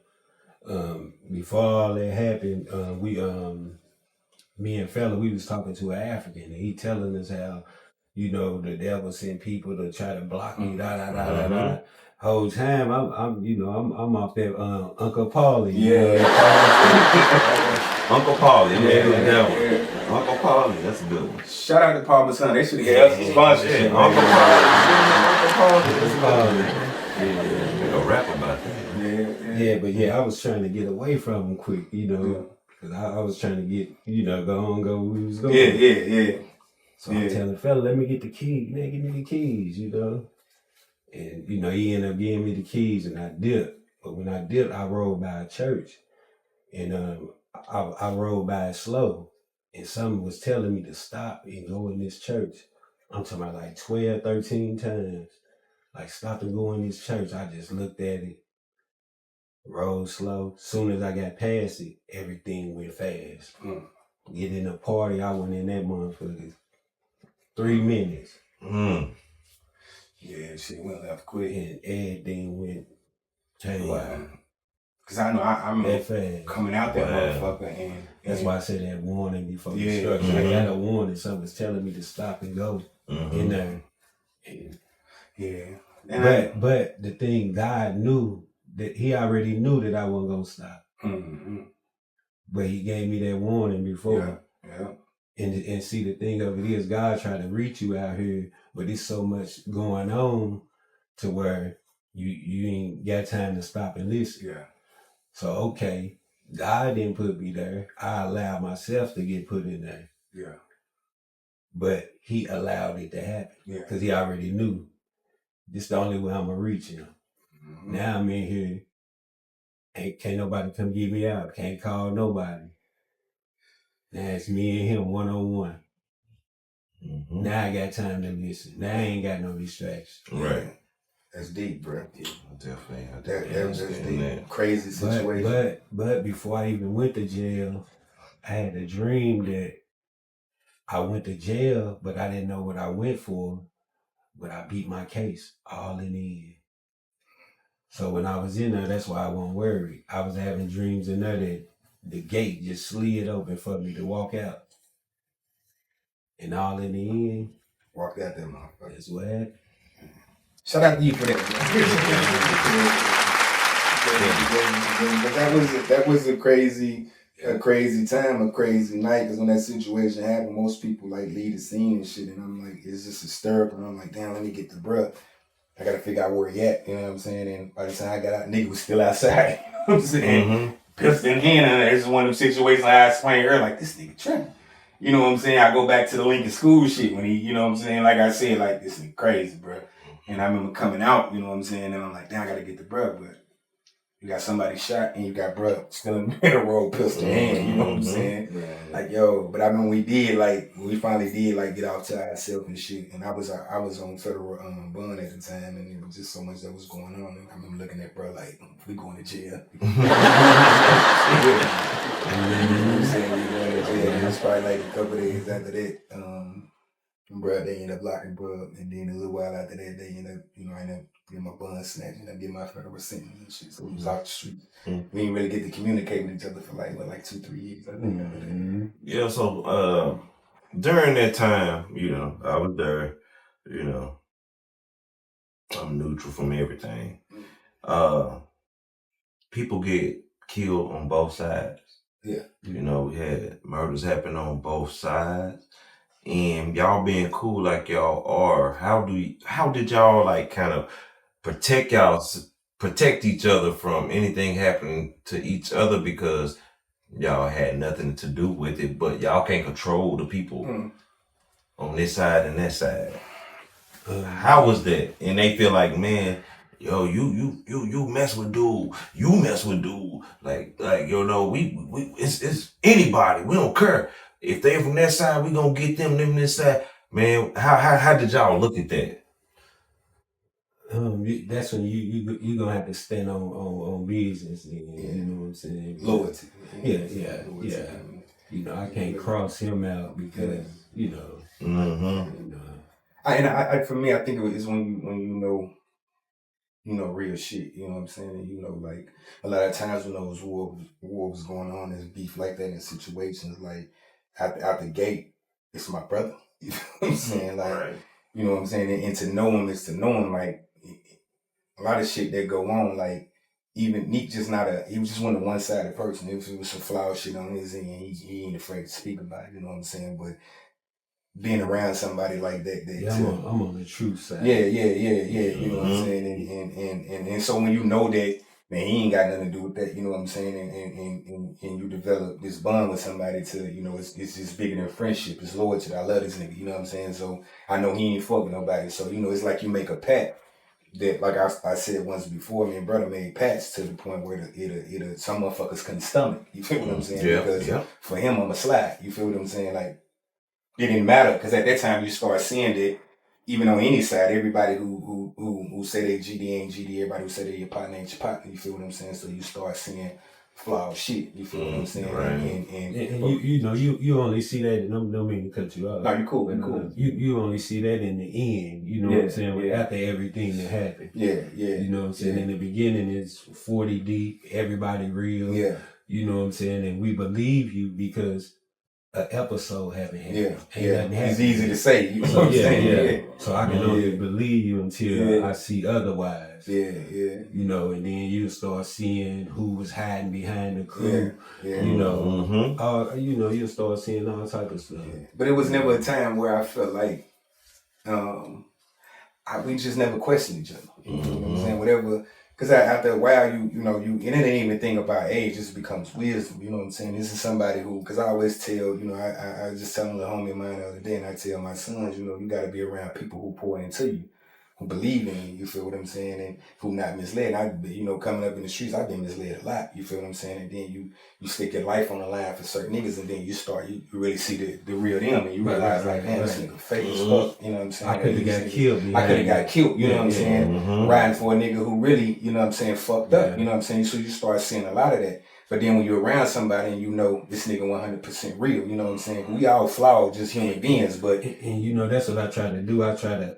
Speaker 4: Before all that happened, me and fella, we was talking to an African, and he telling us how, the devil sent people to try to block me, Whole time I'm off that Uncle Paulie.
Speaker 2: Uncle Paulie, Uncle Paulie, that's a good one.
Speaker 3: Shout out to Paul Masson. They should have gave us a sponsorship.
Speaker 2: Uncle Paulie. Yeah, go rap about that.
Speaker 4: But I was trying to get away from him quick, because I was trying to get, go where we was going.
Speaker 3: Yeah.
Speaker 4: So I'm telling fella, let me get the key. Man, give me the keys, And, you know, he ended up giving me the keys and I dipped. But when I dipped, I rode by a church. And I rode by it slow. And something was telling me to stop and go in this church. I'm talking about like 12, 13 times. Like, stop and go in this church. I just looked at it, rode slow. Soon as I got past it, everything went fast. Get in the party, I went in that motherfucker 3 minutes.
Speaker 3: Yeah, shit went left quick.
Speaker 4: And everything went crazy.
Speaker 3: Wow. Cause I know I'm
Speaker 4: that fast.
Speaker 3: Coming out that motherfucker and
Speaker 4: that's why I said that warning before the
Speaker 3: Yeah.
Speaker 4: structure. I got a warning, something was telling me to stop and go in there. And,
Speaker 3: yeah.
Speaker 4: But the thing, God knew that he already knew that I wasn't gonna stop. But he gave me that warning before.
Speaker 3: Yeah.
Speaker 4: And see, the thing of it is, God tried to reach you out here, but there's so much going on to where you ain't got time to stop and listen.
Speaker 3: Yeah.
Speaker 4: So, okay, God didn't put me there. I allowed myself to get put in there.
Speaker 3: Yeah.
Speaker 4: But he allowed it to happen.
Speaker 3: Yeah.
Speaker 4: Because he already knew this the only way I'm going to reach him. Now I'm in here. Can't nobody come get me out. Can't call nobody. Now it's me and him one-on-one. Now I got time to listen. Now I ain't got no distractions.
Speaker 2: Right.
Speaker 3: That's deep, bro.
Speaker 2: Yeah, definitely.
Speaker 3: That's deep. Crazy situation.
Speaker 4: But before I even went to jail, I had a dream that I went to jail, but I didn't know what I went for. But I beat my case all in the end. So when I was in there, that's why I wasn't worried. I was having dreams in there that the gate just slid open for me to walk out. And all in the end,
Speaker 3: walked out there, motherfucker.
Speaker 4: That's what happened.
Speaker 3: Shout out to you for that. That was a crazy time, a crazy night. Because when that situation happened, most people like leave the scene and shit. And I'm like, it's just hysterical. And I'm like, damn, let me get the bruh. I gotta figure out where he at. You know what I'm saying? And by the time I got out, nigga was still outside. You know what I'm saying? Pistol in hand. And it's one of them situations I explained earlier, like, this nigga tripping. You know what I'm saying? I go back to the Lincoln School shit when he, you know what I'm saying? Like I said, like, this is crazy, bro. And I remember coming out, you know what I'm saying? And I'm like, damn, I gotta get the bruh, but you got somebody shot and you got bruh still in the middle road, pistol in hand, you know what I'm saying? Right. Like, yo, but I remember we finally did like get out to ourselves and shit. And I was on federal bond at the time, and it was just so much that was going on. And I remember looking at bruh like, we going to jail. You know what I'm saying? We going to jail. And it was probably like a couple of days after that. Bruh, they ended up locking bruh, and then a little while after that, they ended up, I ended up getting my bond snatched, and I get my federal sentence and shit. So we was out the street. We didn't really get to communicate with each other for like 2-3 years. I think after that.
Speaker 2: Yeah, so during that time, I was there, I'm neutral from everything. People get killed on both sides.
Speaker 3: Yeah.
Speaker 2: We had murders happen on both sides. And y'all being cool like y'all are, how did y'all like kind of protect each other from anything happening to each other, because y'all had nothing to do with it, but y'all can't control the people on this side and that side. How was that? And they feel like, man, yo, you mess with dude, like it's anybody, we don't care. If they from that side, we gonna get them this side. Man, how did y'all look at that?
Speaker 4: That's when you gonna have to stand on business, you know what I'm saying?
Speaker 3: Loyalty.
Speaker 4: Yeah. I can't cross him out because
Speaker 3: For me, I think it is when you know real shit. You know what I'm saying? And like a lot of times when those war was going on, there's beef like that in situations like out the gate. It's my brother. You know what I'm saying? Like, right. You know what I'm saying? And to know him is to know him. Like a lot of shit that go on. Like even Neek he was just one one-sided person. It was some flower shit on his end. He ain't afraid to speak about it. You know what I'm saying? But being around somebody like that
Speaker 4: I'm on the truth side.
Speaker 3: Yeah. You know what I'm saying? And so when you know that, man, he ain't got nothing to do with that, you know what I'm saying? And you develop this bond with somebody to, it's just bigger than friendship. It's loyalty. I love this nigga, you know what I'm saying? So I know he ain't fucking nobody. So, it's like you make a pact. that, like I said once before, me and brother made pacts to the point where some motherfuckers couldn't stomach. You feel what I'm saying?
Speaker 2: Yeah,
Speaker 3: because for him, I'm a slide. You feel what I'm saying? Like, it didn't matter, because at that time you start seeing that even on any side, everybody who say they GD ain't GD, everybody who say they your partner ain't your partner. You feel what I'm saying? So you start seeing flawed shit. You feel what I'm saying?
Speaker 2: Right.
Speaker 3: And
Speaker 4: you know, you only see that, and don't mean to cut you off.
Speaker 3: No, you cool. You cool.
Speaker 4: You only see that in the end. You know what I'm saying? After everything that happened.
Speaker 3: Yeah.
Speaker 4: You know what I'm saying? In the beginning, it's 40 deep, everybody real.
Speaker 3: Yeah.
Speaker 4: You know what I'm saying? And we believe you because an episode haven't happened.
Speaker 3: It's easy to say. You know what I'm saying?
Speaker 4: So I can only believe you until I see otherwise.
Speaker 3: Yeah.
Speaker 4: You know, and then you start seeing who was hiding behind the crew.
Speaker 3: Yeah.
Speaker 4: You know, you know, you start seeing all type of stuff.
Speaker 3: Yeah. But it was never a time where I felt like we just never questioned each other. You know what I'm saying? Whatever. Because after a while, you know, and it ain't even a thing about age, it just becomes wisdom. You know what I'm saying? This is somebody who, because I always tell, you know, I was just telling a homie of mine the other day, and I tell my sons, you know, you got to be around people who pour into you, who believe in you, you feel what I'm saying, and who not misled. You know, coming up in the streets, I've been misled a lot, you feel what I'm saying, and then you stick your life on the line for certain niggas, and then you really see the real them, and you realize, like, man, this nigga fake as fuck, you know what I'm saying?
Speaker 4: I could have got killed.
Speaker 3: I could have got killed, you know what I'm saying? Riding for a nigga who really, you know what I'm saying, fucked up, you know what I'm saying? So you start seeing a lot of that. But then when you're around somebody and you know this nigga 100% real, you know what I'm saying? We all flawed, just human beings, but...
Speaker 4: And you know, that's what I try to do.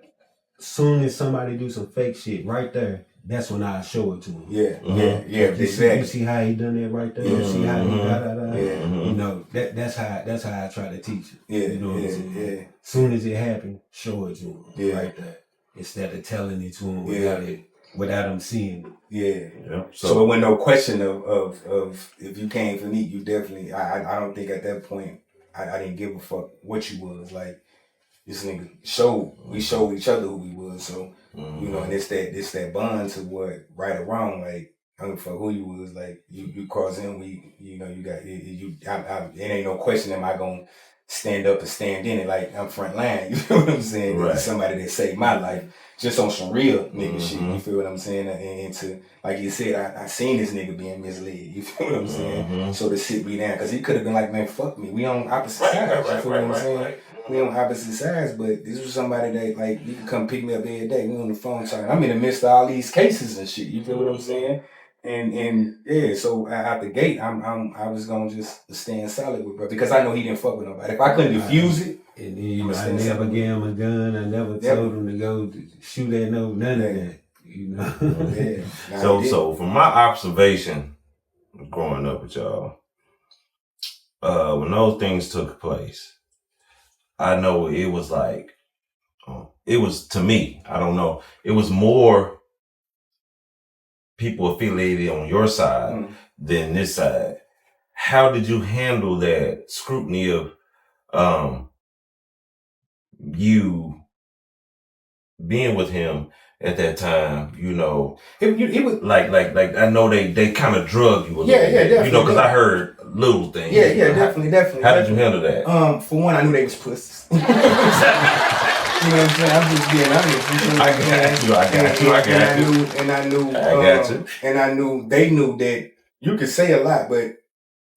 Speaker 4: Soon as somebody do some fake shit right there, that's when I show it to them.
Speaker 3: Exactly.
Speaker 4: You see how he done that right there? You see how he You know, that's how I try to teach it. You know what I'm saying? Soon as it happened, show it to him right there. Instead of telling it to him without him seeing it.
Speaker 3: So it wasn't no question of if you came for Neek, you definitely, I don't think at that point, I didn't give a fuck what you was. Like, this nigga we showed each other who we was. So, you know, and it's that bond to what, right or wrong, like, I don't fuck who you was, like, you cross in, you know, you got, it ain't no question, am I gonna stand up and stand in it, like, I'm front line, you feel what I'm saying?
Speaker 2: Right.
Speaker 3: Somebody that saved my life, just on some real nigga shit, you feel what I'm saying? And to, like you said, I seen this nigga being misled, you feel what I'm saying? So to sit me down, cause he could have been like, man, fuck me, we on opposite sides, you feel what I'm saying? We on opposite sides, but this was somebody that, like, you could come pick me up every day. We on the phone talking. I'm in the midst of all these cases and shit. You feel what I'm saying? And yeah, so out the gate, I was gonna just stand solid with bro because I know he didn't fuck with nobody. If I couldn't defuse it,
Speaker 4: and then, you know, I never gave him a gun. I never told him to go shoot at none of that. You know.
Speaker 2: So from my observation, growing up with y'all, when those things took place, I know it was like, it was, to me, I don't know, it was more people affiliated on your side than this side. How did you handle that scrutiny of you being with him at that time? You know,
Speaker 3: it was
Speaker 2: like I know they kind of drug you a little bit.
Speaker 3: Definitely.
Speaker 2: You know, because I heard little things.
Speaker 3: Definitely.
Speaker 2: How did you handle that?
Speaker 3: For one, I knew they was pussies. You know what I'm saying? I'm just being honest. You know And I knew they knew that you could say a lot, but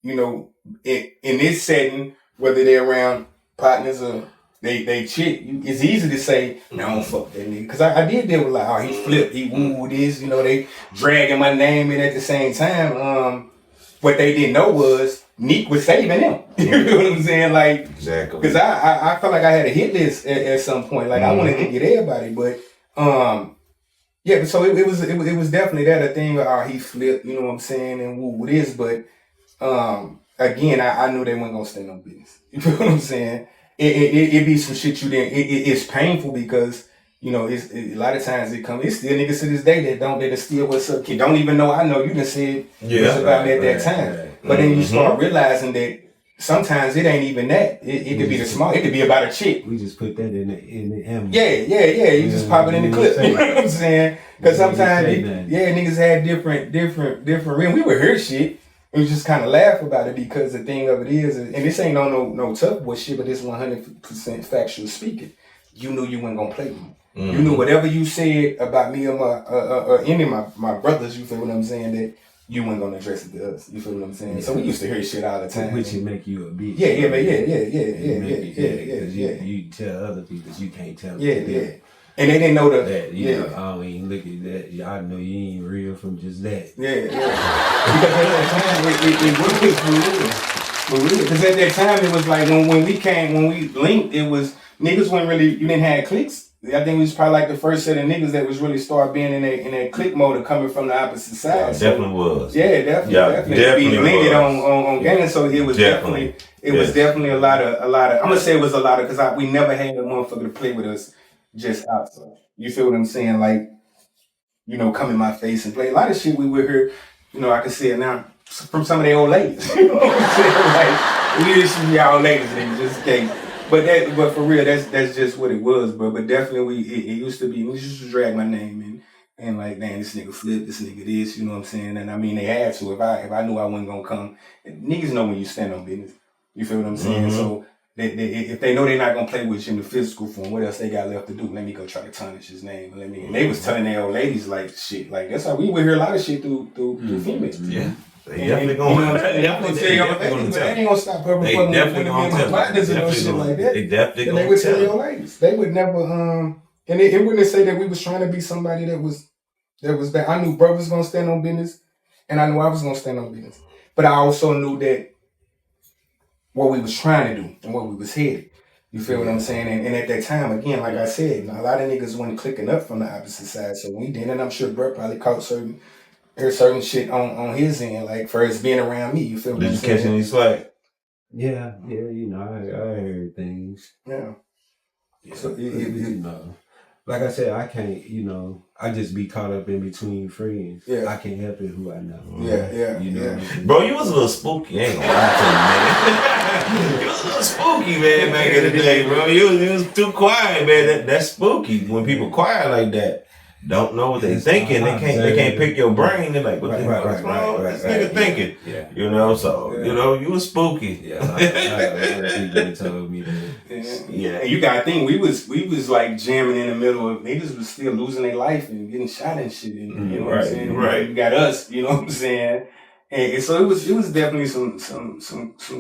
Speaker 3: you know, in this setting, whether they're around partners or they chick, it's easy to say, no, I don't fuck that nigga. Cause I did deal with like, oh, he flipped, he wooed this, you know, they dragging my name in at the same time. What they didn't know was Neek was saving them. You know what I'm saying? Like,
Speaker 2: exactly.
Speaker 3: Cause I felt like I had a hit list at some point. Like I wanted to get everybody, but yeah. So it was definitely that a thing. He flipped, you know what I'm saying, and woo this. But again, I knew they weren't gonna stand no business. You feel what I'm saying? It be some shit you didn't. It's painful because you know a lot of times it's still niggas to this day that still what's up kid don't even know I know you done said what's about me at that time. Right. But then you start realizing that sometimes it ain't even that. It could be the small. It could be about a chick.
Speaker 4: We just put that in the M.
Speaker 3: Yeah. You just pop it in the clip. You know what I'm saying? Because sometimes niggas had different rim. We would hear shit. It was just kind of laugh about it because the thing of it is, and this ain't no tough boy shit, but this 100% factual speaking. You knew you weren't gonna play with me. You knew whatever you said about me or any of my brothers, you feel what I'm saying, that you weren't gonna address it to us. You feel what I'm saying? So we used to hear shit all the time.
Speaker 4: Which would make you a beast.
Speaker 3: Yeah.
Speaker 4: You tell other people you can't tell them.
Speaker 3: Yeah. And they didn't know
Speaker 4: that. You know, I don't even look at that. I know you ain't real from just that.
Speaker 3: Yeah. Because at that time, it was for real. Because at that time, it was like when we linked, it was niggas weren't really, you didn't have cliques. I think we was probably like the first set of niggas that was really start being in that clique mode of coming from the opposite side.
Speaker 2: Yeah,
Speaker 3: so,
Speaker 2: definitely was.
Speaker 3: Yeah, definitely. Being linked on gang. So it was definitely a lot of. I'm gonna say it was a lot of because we never had a motherfucker to play with us just outside. You feel what I'm saying? Like, you know, come in my face and play. A lot of shit we would hear, you know, I can see it now from some of the old ladies. You know what I'm saying? Like, we used to be our old ladies, niggas, just in case. But for real, that's just what it was, bro. But definitely, it used to be. We used to drag my name and like, damn, this nigga flip, this nigga this. You know what I'm saying? And I mean, they had to. If I knew I wasn't gonna come, niggas know when you stand on business. You feel what I'm saying? So if they know they're not gonna play with you in the physical form, what else they got left to do? Let me go try to tarnish his name. And they was telling their old ladies like shit. Like that's how we would hear a lot of shit through females.
Speaker 2: Yeah. They definitely gonna
Speaker 3: tell your ladies, but they ain't gonna stop her from fucking with me and my partners and no shit like that.
Speaker 2: They definitely
Speaker 3: and they would tell your ladies. They would never and it wouldn't say that we was trying to be somebody that was bad. I knew bro was gonna stand on business and I knew I was gonna stand on business. But I also knew that what we was trying to do and what we was headed. You feel what I'm saying? And at that time, again, like I said, a lot of niggas weren't clicking up from the opposite side. So we did, and I'm sure bro probably caught certain shit on his end, like for us being around me. You feel what I'm saying?
Speaker 2: Did you catch any slack?
Speaker 4: Yeah, you know, I heard things.
Speaker 3: Yeah. So
Speaker 4: you know, like I said, I can't, you know, I just be caught up in between friends.
Speaker 3: Yeah.
Speaker 4: I can't help it who I know.
Speaker 3: Yeah.
Speaker 4: You know,
Speaker 2: Bro, you was a little spooky. I ain't gonna lie to you, man. You was a little spooky, man, back in the day, bro. You was too quiet, man. That's spooky. When people quiet like that, don't know what they thinking. They can't pick your brain. They're like, what's wrong with this nigga thinking?
Speaker 4: Yeah.
Speaker 2: You know, so you know, you was spooky.
Speaker 4: Yeah, people told me that.
Speaker 3: Yeah, and you gotta think we was like jamming in the middle of niggas was still losing their life and getting shot and shit. And, you know what I'm saying?
Speaker 2: Right.
Speaker 3: You got us. You know what I'm saying? And so it was definitely some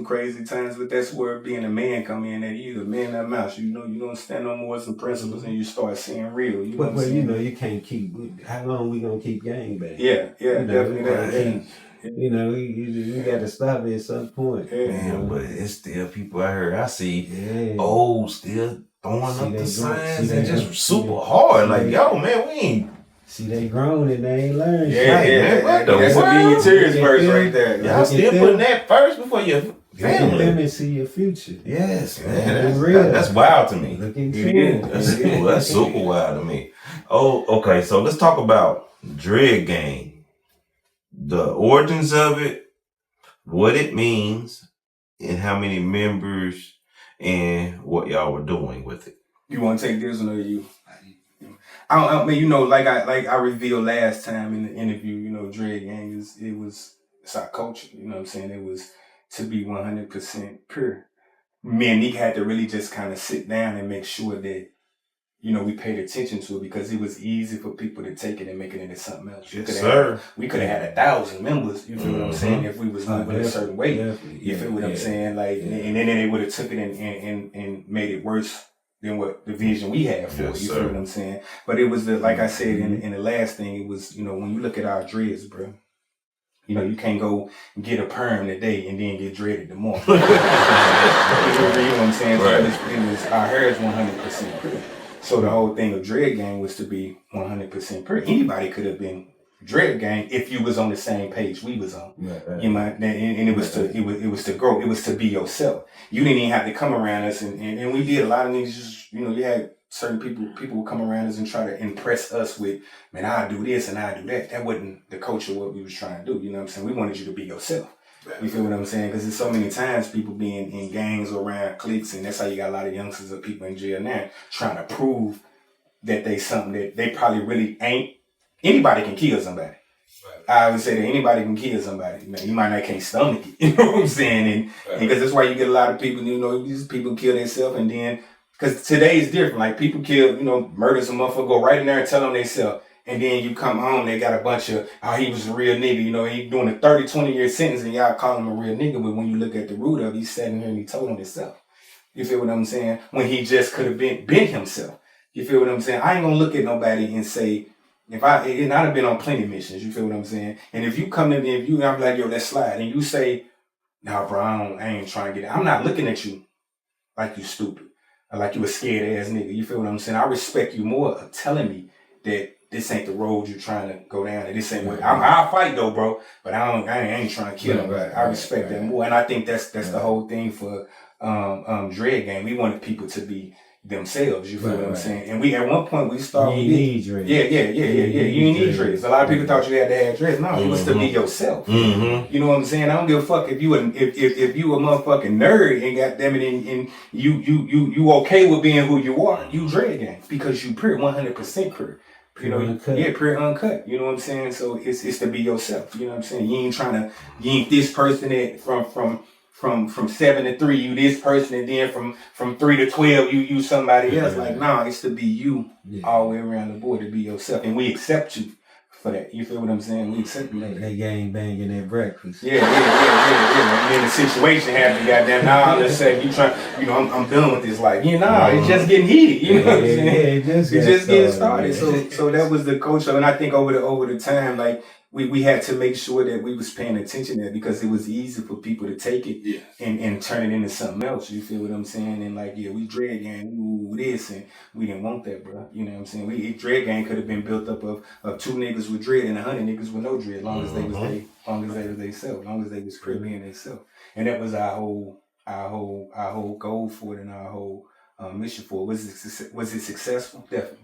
Speaker 3: crazy times, but that's where being a man come in. That you the man that mouse. You know you don't stand on morals and principles, and you start seeing real. You know
Speaker 4: but you know you can't keep. How long we gonna keep gang bang?
Speaker 3: Yeah, definitely.
Speaker 4: You know, we got to stop it at some point.
Speaker 3: Yeah.
Speaker 2: Man, but it's still people out here. I see old still throwing up the signs and just super hard. Like, yo, man, we ain't.
Speaker 4: See, they grown and they ain't learned.
Speaker 2: Man, what the
Speaker 3: That's a Be Serious verse right there.
Speaker 2: Y'all still putting that first before your family.
Speaker 4: Them and see your future.
Speaker 2: Yes, man. That's wild to me. That's super wild to me. Oh, okay. So let's talk about Dread Gang. The origins of it, what it means, and how many members, and what y'all were doing with it.
Speaker 3: You want to take this one or you? I mean, you know, like I revealed last time in the interview, you know, Dread Gang it's our culture. You know what I'm saying? It was to be 100% pure. Me and Neek had to really just kind of sit down and make sure that, you know, we paid attention to it because it was easy for people to take it and make it into something else.
Speaker 2: Yes, sir.
Speaker 3: We could have had 1,000 members, you feel what I'm saying, if we was moving a certain way. You feel what I'm saying? Like, and then they would have took it and made it worse than what the vision we had for it. You feel what I'm saying? But it was like I said in the last thing, it was, you know, when you look at our dreads, bro, you know, you can't go get a perm today and then get dreaded tomorrow. You know what I'm saying?
Speaker 2: Right.
Speaker 3: So it was our hair is 100% pure. So the whole thing of Dread Gang was to be 100% pure. Anybody could have been Dread Gang if you was on the same page we was on. You might, and it was to grow. It was to be yourself. You didn't even have to come around us, and we did a lot of things. Just, you know, you had certain people would come around us and try to impress us with, man, I do this and I do that. That wasn't the culture what we was trying to do. You know what I'm saying? We wanted you to be yourself. You feel what I'm saying? Because there's so many times people being in gangs or around cliques, and that's how you got a lot of youngsters or people in jail now trying to prove that they something that they probably really ain't. Anybody can kill somebody. I would say that anybody can kill somebody. Man, you might not can't stomach it. You know what I'm saying? And because that's why you get a lot of people, you know, these people kill themselves and then Because today is different. Like people kill, murder some motherfucker, go right in there and tell them themselves. And then you come home, they got a bunch of, he was a real nigga. He doing a 30, 20-year sentence and y'all call him a real nigga. But when you look at the root of it, he's sitting here and he told him himself. You feel what I'm saying? When he just could have been himself. You feel what I'm saying? I ain't gonna look at nobody and say, I'd have been on plenty of missions. You feel what I'm saying? And if you come to me, I'm like, yo, let's slide. And you say, nah, bro, I ain't trying to get it. I'm not looking at you like you stupid. Or like you a scared ass nigga. You feel what I'm saying? I respect you more of telling me that this ain't the road you're trying to go down. And this ain't what I'll fight though, bro. But I ain't trying to kill him. But I respect that more. And I think that's the whole thing for Dread Gang. We wanted people to be themselves. You feel what I'm saying? And we at one point we started.
Speaker 4: You need dreads.
Speaker 3: Yeah. You need dreads. A lot of people thought you had to have dreads. No, it was to be yourself. You know what I'm saying? I don't give a fuck if you a motherfucking nerd and goddamn it, and you okay with being who you are. You Dread Gang because you pure 100% pure.
Speaker 4: Uncut.
Speaker 3: Pure uncut. You know what I'm saying? So it's to be yourself. You know what I'm saying? You ain't this person that from 7 to 3, you this person, and then from 3 to 12, you somebody else. Like, nah, it's to be you all the way around the board, to be yourself. And we accept you for that. You feel what I'm saying? We accept you.
Speaker 4: They gang banging at breakfast.
Speaker 3: Yeah. And then the situation happened, goddamn. Now all of a sudden you trying, I'm done with this life. It's just getting heated. You know what I'm saying? It's just getting started. So that was the culture. And I think over the time, like, we had to make sure that we was paying attention to that because it was easy for people to take it and turn it into something else. You feel what I'm saying? And like, we Dread Gang, ooh, this, and we didn't want that, bro. You know what I'm saying? Dread Gang could have been built up of 2 niggas with dread and 100 niggas with no dread, as long as they was themselves, long as they was crib being themselves. And that was our whole goal for it and our whole mission for it. Was it successful? Definitely.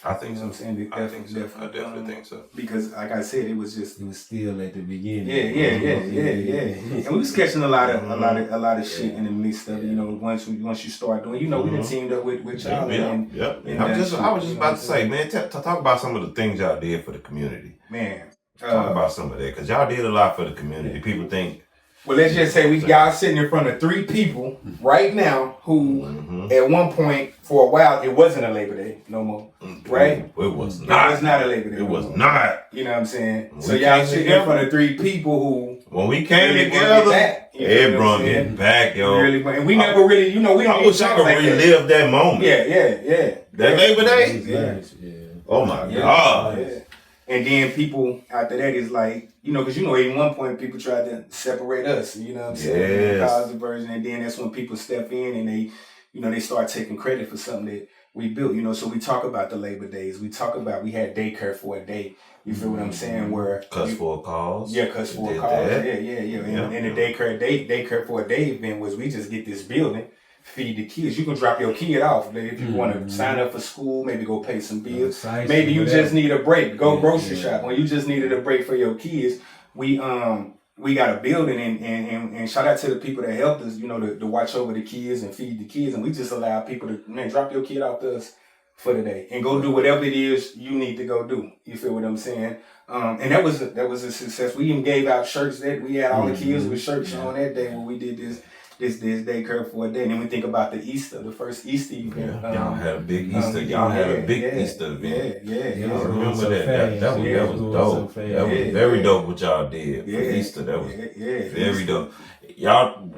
Speaker 2: I think so.
Speaker 3: I'm saying?
Speaker 2: I definitely think so.
Speaker 3: Because, like I said, it was
Speaker 4: still at the beginning.
Speaker 3: Yeah. And we was catching a lot of shit in the midst of it. Once you start doing, we done teamed up with y'all.
Speaker 2: I was just about to say, man, talk about some of the things y'all did for the community.
Speaker 3: Man,
Speaker 2: talk about some of that because y'all did a lot for the community. People think.
Speaker 3: Well, let's just say y'all sitting in front of 3 people right now who, at one point, for a while, it wasn't a Labor Day no more, right?
Speaker 2: It was not.
Speaker 3: It was not a Labor Day.
Speaker 2: It was not.
Speaker 3: You know what I'm saying? So y'all sitting in front of 3 people who,
Speaker 2: when we came together, it brought me back, yo.
Speaker 3: And we never really, we don't.
Speaker 2: I wish I could relive that moment.
Speaker 3: Yeah.
Speaker 2: That Labor Day.
Speaker 3: Yeah.
Speaker 2: Oh my God.
Speaker 3: Yeah. And then people after that is like, because at one point people tried to separate us, you know what I'm saying?
Speaker 2: Yes.
Speaker 3: Cause the version, and then that's when people step in and they, they start taking credit for something that we built, so we talk about the Labor Days. We talk about, we had daycare for a day. You feel what I'm saying? Where
Speaker 2: Cuss for a cause.
Speaker 3: Yeah, Cuss for a cause. Yeah. And the daycare for a day event was we just get this building, feed the kids. You can drop your kid off if you want to sign up for school, maybe go pay some bills. Maybe you just need a break. Go grocery shop. When you just needed a break for your kids, we got a building and shout out to the people that helped us, to watch over the kids and feed the kids. And we just allow people to, drop your kid off to us for the day and go do whatever it is you need to go do. You feel what I'm saying? And that was a success. We even gave out shirts that we had all the kids with shirts on that day when we did this daycare for a day. And then we think about the first Easter event.
Speaker 2: Y'all had a big Easter. Y'all had a big Easter event.
Speaker 3: Yeah.
Speaker 2: I remember that. That was dope. That was very dope what y'all did for Easter. That was very dope. Y'all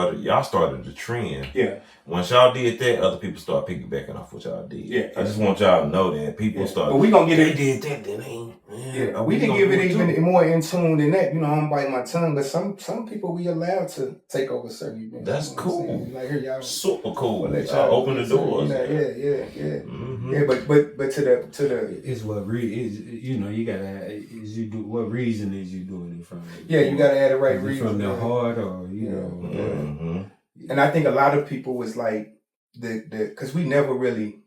Speaker 2: started the trend.
Speaker 3: Yeah.
Speaker 2: Once y'all did that, other people start piggybacking off what y'all did.
Speaker 3: Yeah.
Speaker 2: I just want y'all to know that people start.
Speaker 3: But we gonna get it.
Speaker 2: They did that, then ain't.
Speaker 3: Yeah, we can give it even more in tune than that. I'm biting my tongue, but some people we allowed to take over certain events.
Speaker 2: That's cool.
Speaker 3: Like here, y'all
Speaker 2: super cool.
Speaker 3: We'll let y'all
Speaker 2: open the doors.
Speaker 3: Yeah.
Speaker 2: Mm-hmm.
Speaker 3: Yeah, but to the
Speaker 4: it's what you gotta what reason is you doing it from?
Speaker 3: Yeah, you gotta add the right reason
Speaker 4: from the heart or
Speaker 2: Mm-hmm.
Speaker 3: And I think a lot of people was like because we never really.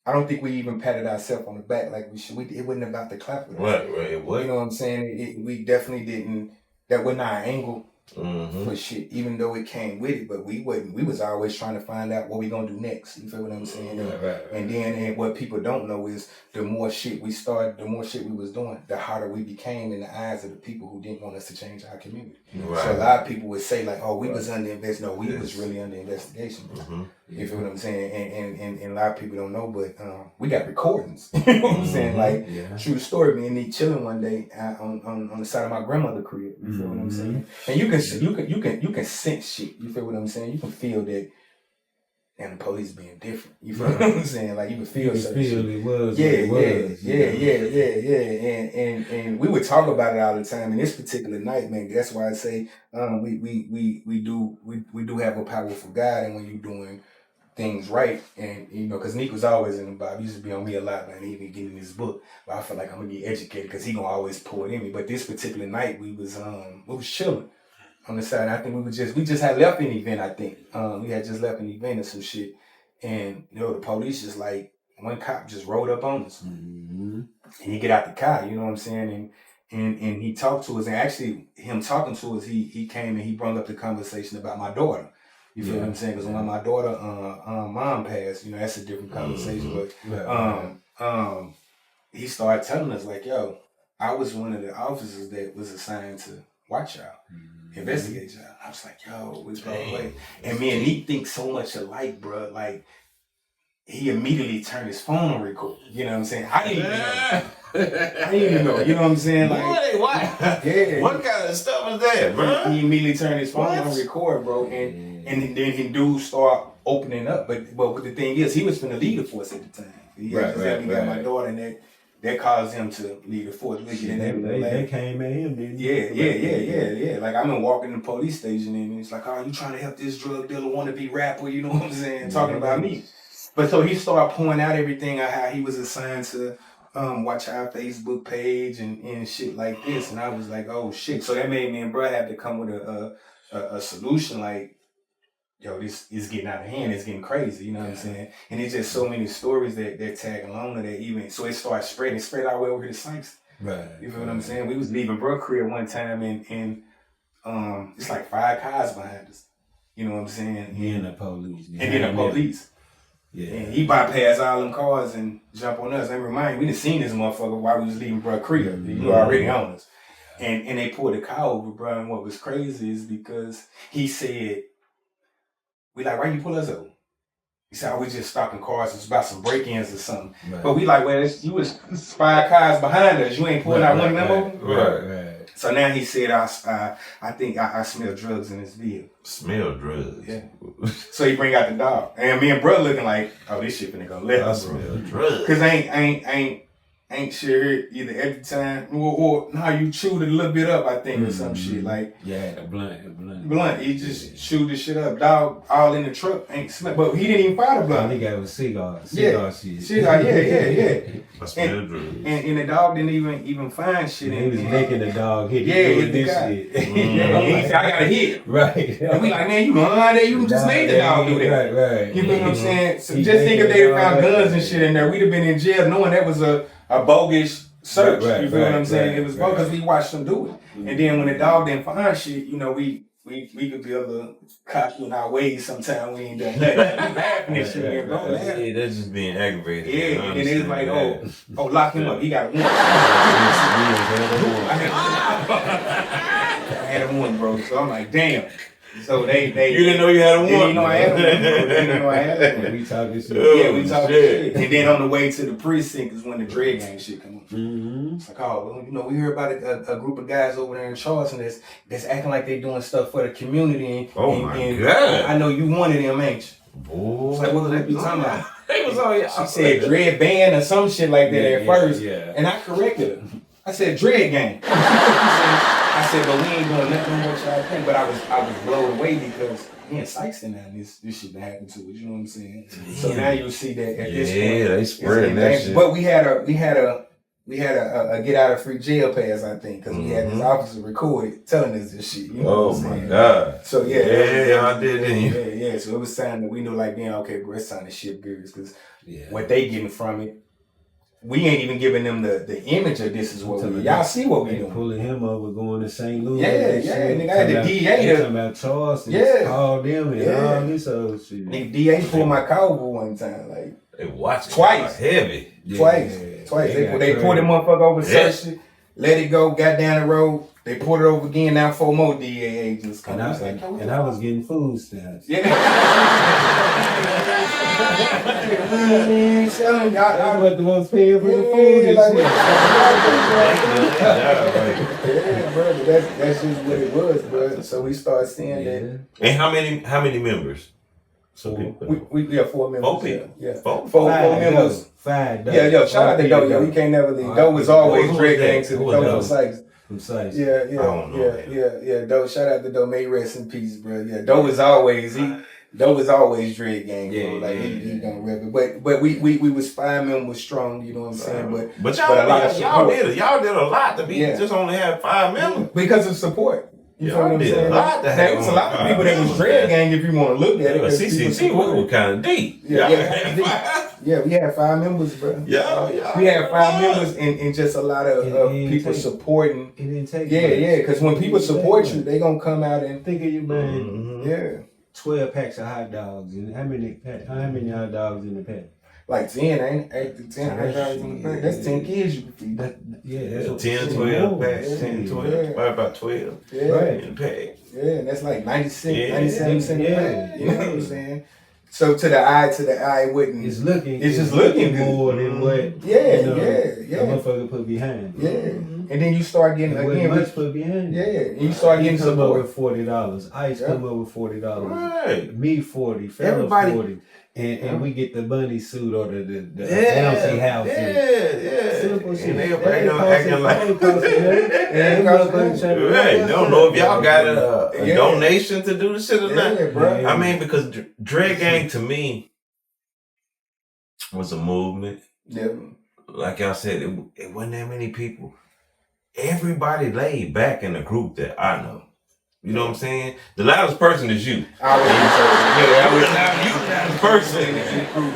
Speaker 3: I don't think we even patted ourselves on the back like we should. It wasn't about the clap.
Speaker 2: Right. It was.
Speaker 3: You know what I'm saying? We definitely didn't. That wasn't our angle for shit, even though it came with it, but we wasn't. We was always trying to find out what we gonna do next. You feel what I'm saying? And then what people don't know is the more shit we started, the more shit we was doing, the harder we became in the eyes of the people who didn't want us to change our community. So a lot of people would say like, "Oh, we was under investigation." No, we was really under investigation. You feel what I'm saying? And a lot of people don't know, but we got recordings. You know what I'm saying? Like, true story. Me and Neek chilling one day on the side of my grandmother's crib. You feel what I'm saying? And you can sense shit. You feel what I'm saying? You can feel that. And the police being different. You feel what I'm saying? Like you can feel certain shit.
Speaker 4: It was.
Speaker 3: And we would talk about it all the time. And this particular night, man, that's why I say we do have a powerful God, and when you're doing things right, and you know, because Neek was always in the Bible. He used to be on me a lot, man. He even getting his book. But I feel like I'm gonna get educated because he gonna always pour it in me. But this particular night, we was chilling on the side. I think we just had left an event. I think we had just left an event or some shit, and you know, the police just like one cop just rolled up on us, and he get out the car. You know what I'm saying? And he talked to us, and actually him talking to us, he came and he brought up the conversation about my daughter. You feel what I'm saying? Because when my daughter mom passed, you know, that's a different conversation. But he started telling us like, yo, I was one of the officers that was assigned to watch y'all, investigate y'all. I was like, yo, we go away. And me and Neek think so much alike, bro. Like, he immediately turned his phone on record. You know what I'm saying? I didn't even know. You know what I'm saying? Like,
Speaker 2: what?
Speaker 3: Yeah.
Speaker 2: What kind of stuff is that, bro?
Speaker 3: He immediately turned his phone on record, bro. And then he dudes start opening up. But the thing is, he was finna lead the force at the time. He got my daughter, and that caused him to lead the force. They
Speaker 4: came at him, didn't they?
Speaker 3: Yeah. Like, I've been walking the police station, and it's like, oh, you trying to help this drug dealer want to be rapper? You know what I'm saying? Talking about me. But so he started pouring out everything on how he was assigned to watch our Facebook page and shit like this. And I was like, oh, shit. So that made me and bro have to come with a solution like, yo, this is getting out of hand. It's getting crazy. You know what I'm saying? And it's just so many stories that tag along to that even. So it started spreading. It spread all the way over here to Sykes.
Speaker 4: Right.
Speaker 3: You feel what I'm saying? We was leaving bro crib one time and it's like 5 cars behind us. You know what I'm saying?
Speaker 4: And the police.
Speaker 3: And then the police. Yeah. And he bypassed all them cars and jump on us. And remind you, we done seen this motherfucker while we was leaving bro crib. You already on us. And they pulled the car over, bro. And what was crazy is because he said, we like, why you pull us over? He said, oh, we just stopping cars. It's about some break-ins or something. Right. But we like, well, you was 5 cars behind us. You ain't pulling out one of them over? Right. So now he said, I think I smell drugs in this vehicle.
Speaker 2: Smell drugs?
Speaker 3: Yeah. So he bring out the dog. And me and bro looking like, oh, this shit finna go left.
Speaker 2: I smell drugs.
Speaker 3: Because ain't sure either every time or no, you chewed it a little bit up, I think, or some shit like.
Speaker 4: Yeah, the blunt.
Speaker 3: Blunt. He just chewed the shit up. Dog all in the truck ain't smell, but he didn't even fire the blunt.
Speaker 4: He got a cigar shit.
Speaker 3: Yeah.
Speaker 2: I smell drugs.
Speaker 3: And the dog didn't even find shit.
Speaker 4: He was making the dog hit.
Speaker 3: Hit this shit. He said, I got a hit. Right. And we like, man, you lying there? You just made the dog do that. Right. You know what I'm saying? So just think if they found guns and shit in there, we'd have been in jail knowing that was a bogus search. You feel what I'm saying? It was bogus because we watched them do it. And then when the dog didn't find shit, you know, we could be a little cocky in our ways sometimes. We ain't done nothing. We laughing and shit.
Speaker 2: Yeah, that's just being aggravated.
Speaker 3: Yeah, and then it's like, oh, lock him up. He got a one. I had a one, bro. So I'm like, damn. So they
Speaker 2: you didn't know you had a one.
Speaker 3: They didn't know I had one. They didn't know I had one.
Speaker 4: We talking shit.
Speaker 3: Yeah, we talking shit. And then on the way to the precinct is when the DreadGang's shit come up. It's like, oh, well, you know, we heard about a group of guys over there in Charleston that's acting like they doing stuff for the community. And
Speaker 2: God.
Speaker 3: I know you one of them, ain't you?
Speaker 2: Oh.
Speaker 3: It's like, what was that you talking about?
Speaker 2: They was on y'all.
Speaker 3: She said Dread Band or some shit like that at first. Yeah. And I corrected her. I said DreadGang. I said, but we ain't doing nothing what y'all think. But I was blown away because me and Sykes in that this shit that happened to us. You know what I'm saying? So now you see that at this point.
Speaker 2: Yeah, they spreading that shit.
Speaker 3: But we had a get out of free jail pass, I think, because we had this officer recorded telling us this shit. You know what I'm saying?
Speaker 2: God.
Speaker 3: So yeah,
Speaker 2: I did, didn't you?
Speaker 3: Yeah. So it was time that we knew, like, damn, okay, bro, it's time to shift gears because what they getting from it we ain't even giving them the image of this is what we. Y'all see what we doing.
Speaker 4: Pulling him over, going to St. Louis.
Speaker 3: Nigga, I had the DA.
Speaker 4: Talking about Charleston. Called them and all this other shit.
Speaker 3: Nigga, DA pulled my car over one time. Like,
Speaker 2: They watched
Speaker 3: twice.
Speaker 2: Heavy.
Speaker 3: Twice. They pulled that motherfucker over, searched it, let it go, got down the road. They pulled it over again. Now 4 more DA agents come.
Speaker 4: And I was getting food stamps.
Speaker 3: Yeah. I
Speaker 4: was the most paying for the food and
Speaker 3: like,
Speaker 4: shit.
Speaker 3: Yeah, bro. That's just what it was, bro. So we started seeing that.
Speaker 2: And how many members? Some people.
Speaker 3: We have 4 members.
Speaker 2: 4 people.
Speaker 3: Yeah.
Speaker 2: Four
Speaker 3: members.
Speaker 4: 5.
Speaker 3: Yeah, shout out to Doe, yo. We can't never leave. Doe was always DreadGang's to the Doe Sykes.
Speaker 4: From Sites.
Speaker 3: Yeah. Doe, shout out to Doe. May rest in peace, bro. Yeah, Doe was always DreadGang, bro. Like he gonna rep it. But we was 5 members strong, you know what I'm saying? But
Speaker 2: y'all did a lot to be just only have 5 members.
Speaker 3: Because of support. You know what I'm saying?
Speaker 2: There
Speaker 3: was a lot of people that was DreadGang if you want to look at it.
Speaker 2: CCT was kind of deep.
Speaker 3: Yeah, we had 5 members, bro.
Speaker 2: Yeah.
Speaker 3: We had 5 members and just a lot of people supporting.
Speaker 4: It didn't take
Speaker 3: because when people support you, they gonna come out and
Speaker 4: think of you, man.
Speaker 3: Yeah.
Speaker 4: 12 packs of hot dogs. And how many hot dogs in the pack?
Speaker 3: Like 10, ain't 8 to 10 hot dogs in the pack. That's 10 kids you can feed.
Speaker 4: That's
Speaker 2: 10, 12 packs. 10, 12. About 12.
Speaker 3: Yeah.
Speaker 2: In the pack.
Speaker 3: Yeah, and that's like 97 cents a pack. You know what I'm saying? So to the eye, it wouldn't.
Speaker 4: It's just
Speaker 3: looking
Speaker 4: more
Speaker 3: good.
Speaker 4: than what.
Speaker 3: Yeah.
Speaker 4: The motherfucker put behind.
Speaker 3: Yeah. And then you start getting
Speaker 4: much put behind.
Speaker 3: Yeah. And you start getting
Speaker 4: come
Speaker 3: support.
Speaker 4: Up with $40. Ice come up with $40.
Speaker 2: Right.
Speaker 4: Me 40. Fella
Speaker 2: Everybody
Speaker 4: 40. And we get the bunny suit or the bouncy house.
Speaker 2: Yeah.
Speaker 4: Simple shit.
Speaker 2: And they acting like.
Speaker 3: Right.
Speaker 2: Don't know if y'all got a donation to do the shit or not.
Speaker 3: Bro.
Speaker 2: I mean, because DreadGang to me was a movement.
Speaker 3: Yeah.
Speaker 2: Like y'all said, it wasn't that many people. Everybody laid back in the group that I know. You know what I'm saying? The loudest person is you.
Speaker 3: I was
Speaker 2: You the loudest person.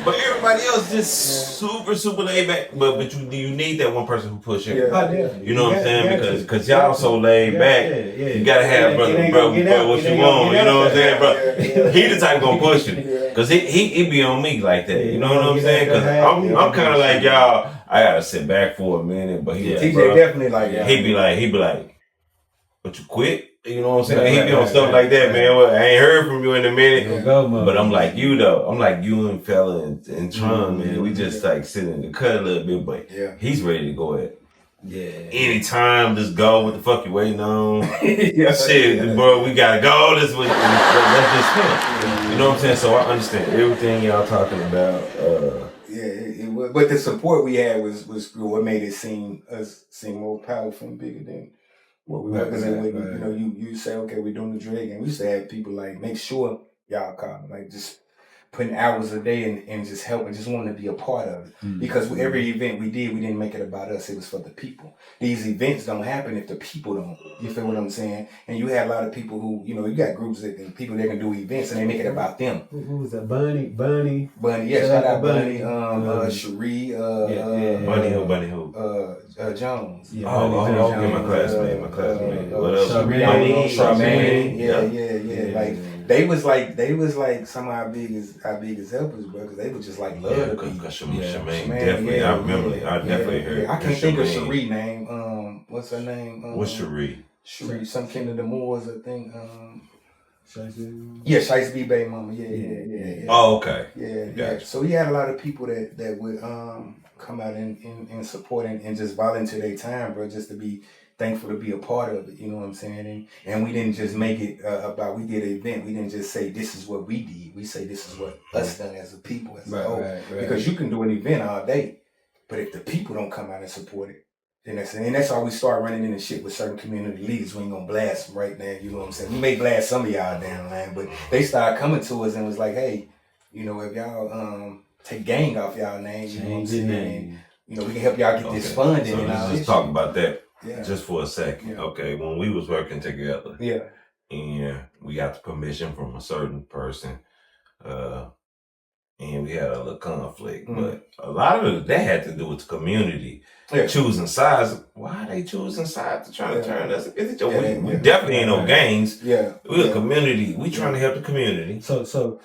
Speaker 2: But everybody else just super laid back. But you need that one person who push it. You know what I'm saying? Because y'all so laid back. You gotta have bro, what you want. You know what I'm saying, bro? He the type gonna push it. Because he be on me like that. You know what I'm saying? Because I'm kind of like y'all. I gotta sit back for a minute. But
Speaker 3: TJ definitely like that.
Speaker 2: He be like, but you quit? You know what I'm saying? He be on stuff like that, man. Well, I ain't heard from you in a minute. But I'm like you though. I'm like you and fella and Tron, man. We just like sitting in the cut a little bit, but he's ready to go at. Anytime, just go. What the fuck you waiting on? Shit, bro, we gotta go. That's just him. You know what I'm saying? So I understand everything y'all talking about.
Speaker 3: It was, but the support we had was what made it seem more powerful and bigger than what we were. Because you say, okay, we're doing the DreadGang. We used to have people like make sure y'all come, like just putting hours a day and just helping, just wanting to be a part of it. Because every event we did, we didn't make it about us. It was for the people. These events don't happen if the people don't. You feel what I'm saying? And you had a lot of people who, you got groups and people that can do events and they make it about them.
Speaker 4: Who was that? Bunny.
Speaker 3: Shout out Bunny. Cherie.
Speaker 2: Bunny who?
Speaker 3: Jones.
Speaker 2: Okay, my classmate. What else?
Speaker 3: Charmaine. Yeah. Like they was like some of our biggest helpers, bro, because they was just like love the people.
Speaker 2: Charmaine, definitely. I remember. I definitely heard.
Speaker 3: I can't think of Cherie name. What's her name?
Speaker 2: What's Cherie?
Speaker 3: Cherie, some kin of the Moors, I think. Shice B Bay Mama. Yeah.
Speaker 2: Oh, okay.
Speaker 3: Yeah.
Speaker 2: Gotcha.
Speaker 3: So he had a lot of people that would come out and support and just volunteer their time, bro, just to be thankful to be a part of it, you know what I'm saying? And we didn't just make it about, we did an event, we didn't just say this is what we did, we say this is what us done as a people, as a whole. Right. Because you can do an event all day, but if the people don't come out and support it, then that's how we start running into shit with certain community leaders. We ain't gonna blast them right now, you know what I'm saying? We may blast some of y'all down, man, but they started coming to us and was like, hey, if y'all take gang off y'all name, you know what I'm saying? We can help y'all get this funding.
Speaker 2: So
Speaker 3: and all
Speaker 2: let's just talk about that.
Speaker 3: Yeah.
Speaker 2: Just for a second.
Speaker 3: Yeah.
Speaker 2: Okay, when we was working together.
Speaker 3: Yeah.
Speaker 2: And we got the permission from a certain person. and we had a little conflict. But a lot of that had to do with the community choosing sides. Why are they choosing sides to try to turn us? We definitely ain't no gangs.
Speaker 3: Yeah,
Speaker 2: we a community. We trying to help the community.
Speaker 4: So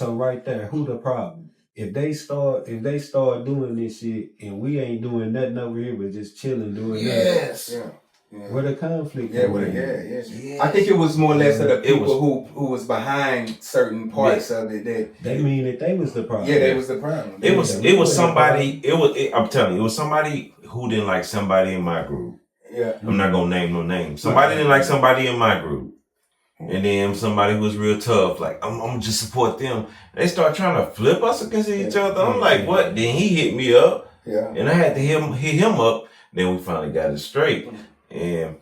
Speaker 4: right there, who the problem? If they start doing this shit and we ain't doing nothing over here but just chilling doing that. Where the conflict?
Speaker 3: I think it was more or less of the people who was behind certain parts of it that
Speaker 4: they mean that they was the problem.
Speaker 3: Yeah, they was the problem.
Speaker 2: It was somebody. I'm telling you, it was somebody who didn't like somebody in my group.
Speaker 3: Yeah,
Speaker 2: I'm not gonna name no names. Somebody didn't like somebody in my group, and then somebody who was real tough. Like I'm gonna just support them. They start trying to flip us against each other. I'm like, what? Then he hit me up, and I had to hit him up. Then we finally got it straight. And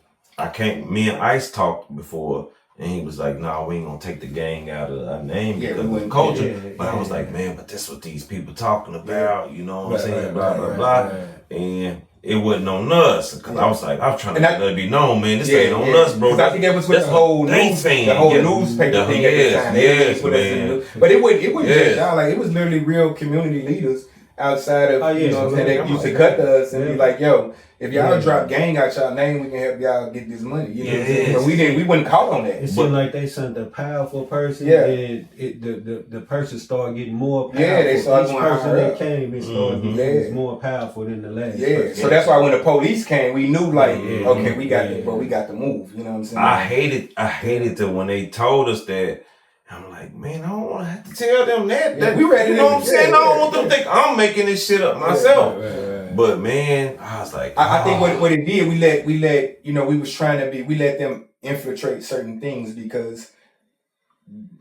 Speaker 2: me and Ice talked before, and he was like, "No, we ain't gonna take the gang out of our name because of the culture." But I was like, "Man, but that's what these people talking about." You know what I'm saying? Blah blah blah. And it wasn't on us because I was trying to let it be known, man. This ain't on us, bro.
Speaker 3: I think that was with the whole newspaper thing at the time.
Speaker 2: Yes, man.
Speaker 3: But it wasn't just y'all. Like it was literally real community leaders outside of you know what I'm saying. They used to cut to us and be like, "Yo, if y'all drop gang out y'all name, we can help y'all get this money." You know what I'm saying? But we wouldn't call on that.
Speaker 4: It seemed like they sent a powerful person, and the person started getting more powerful.
Speaker 3: Yeah, they started
Speaker 4: Each
Speaker 3: going
Speaker 4: person
Speaker 3: higher
Speaker 4: that
Speaker 3: up.
Speaker 4: came, it started getting more powerful than the last.
Speaker 3: Yeah, so that's why when the police came, we knew okay, we got to move. You know what I'm saying?
Speaker 2: I hated that when they told us that. I'm like, man, I don't want to have to tell them that
Speaker 3: we ready.
Speaker 2: You know what I'm saying? I don't want them to think I'm making this shit up myself. But man, I was like,
Speaker 3: I think what it did, we let you know, we let them infiltrate certain things because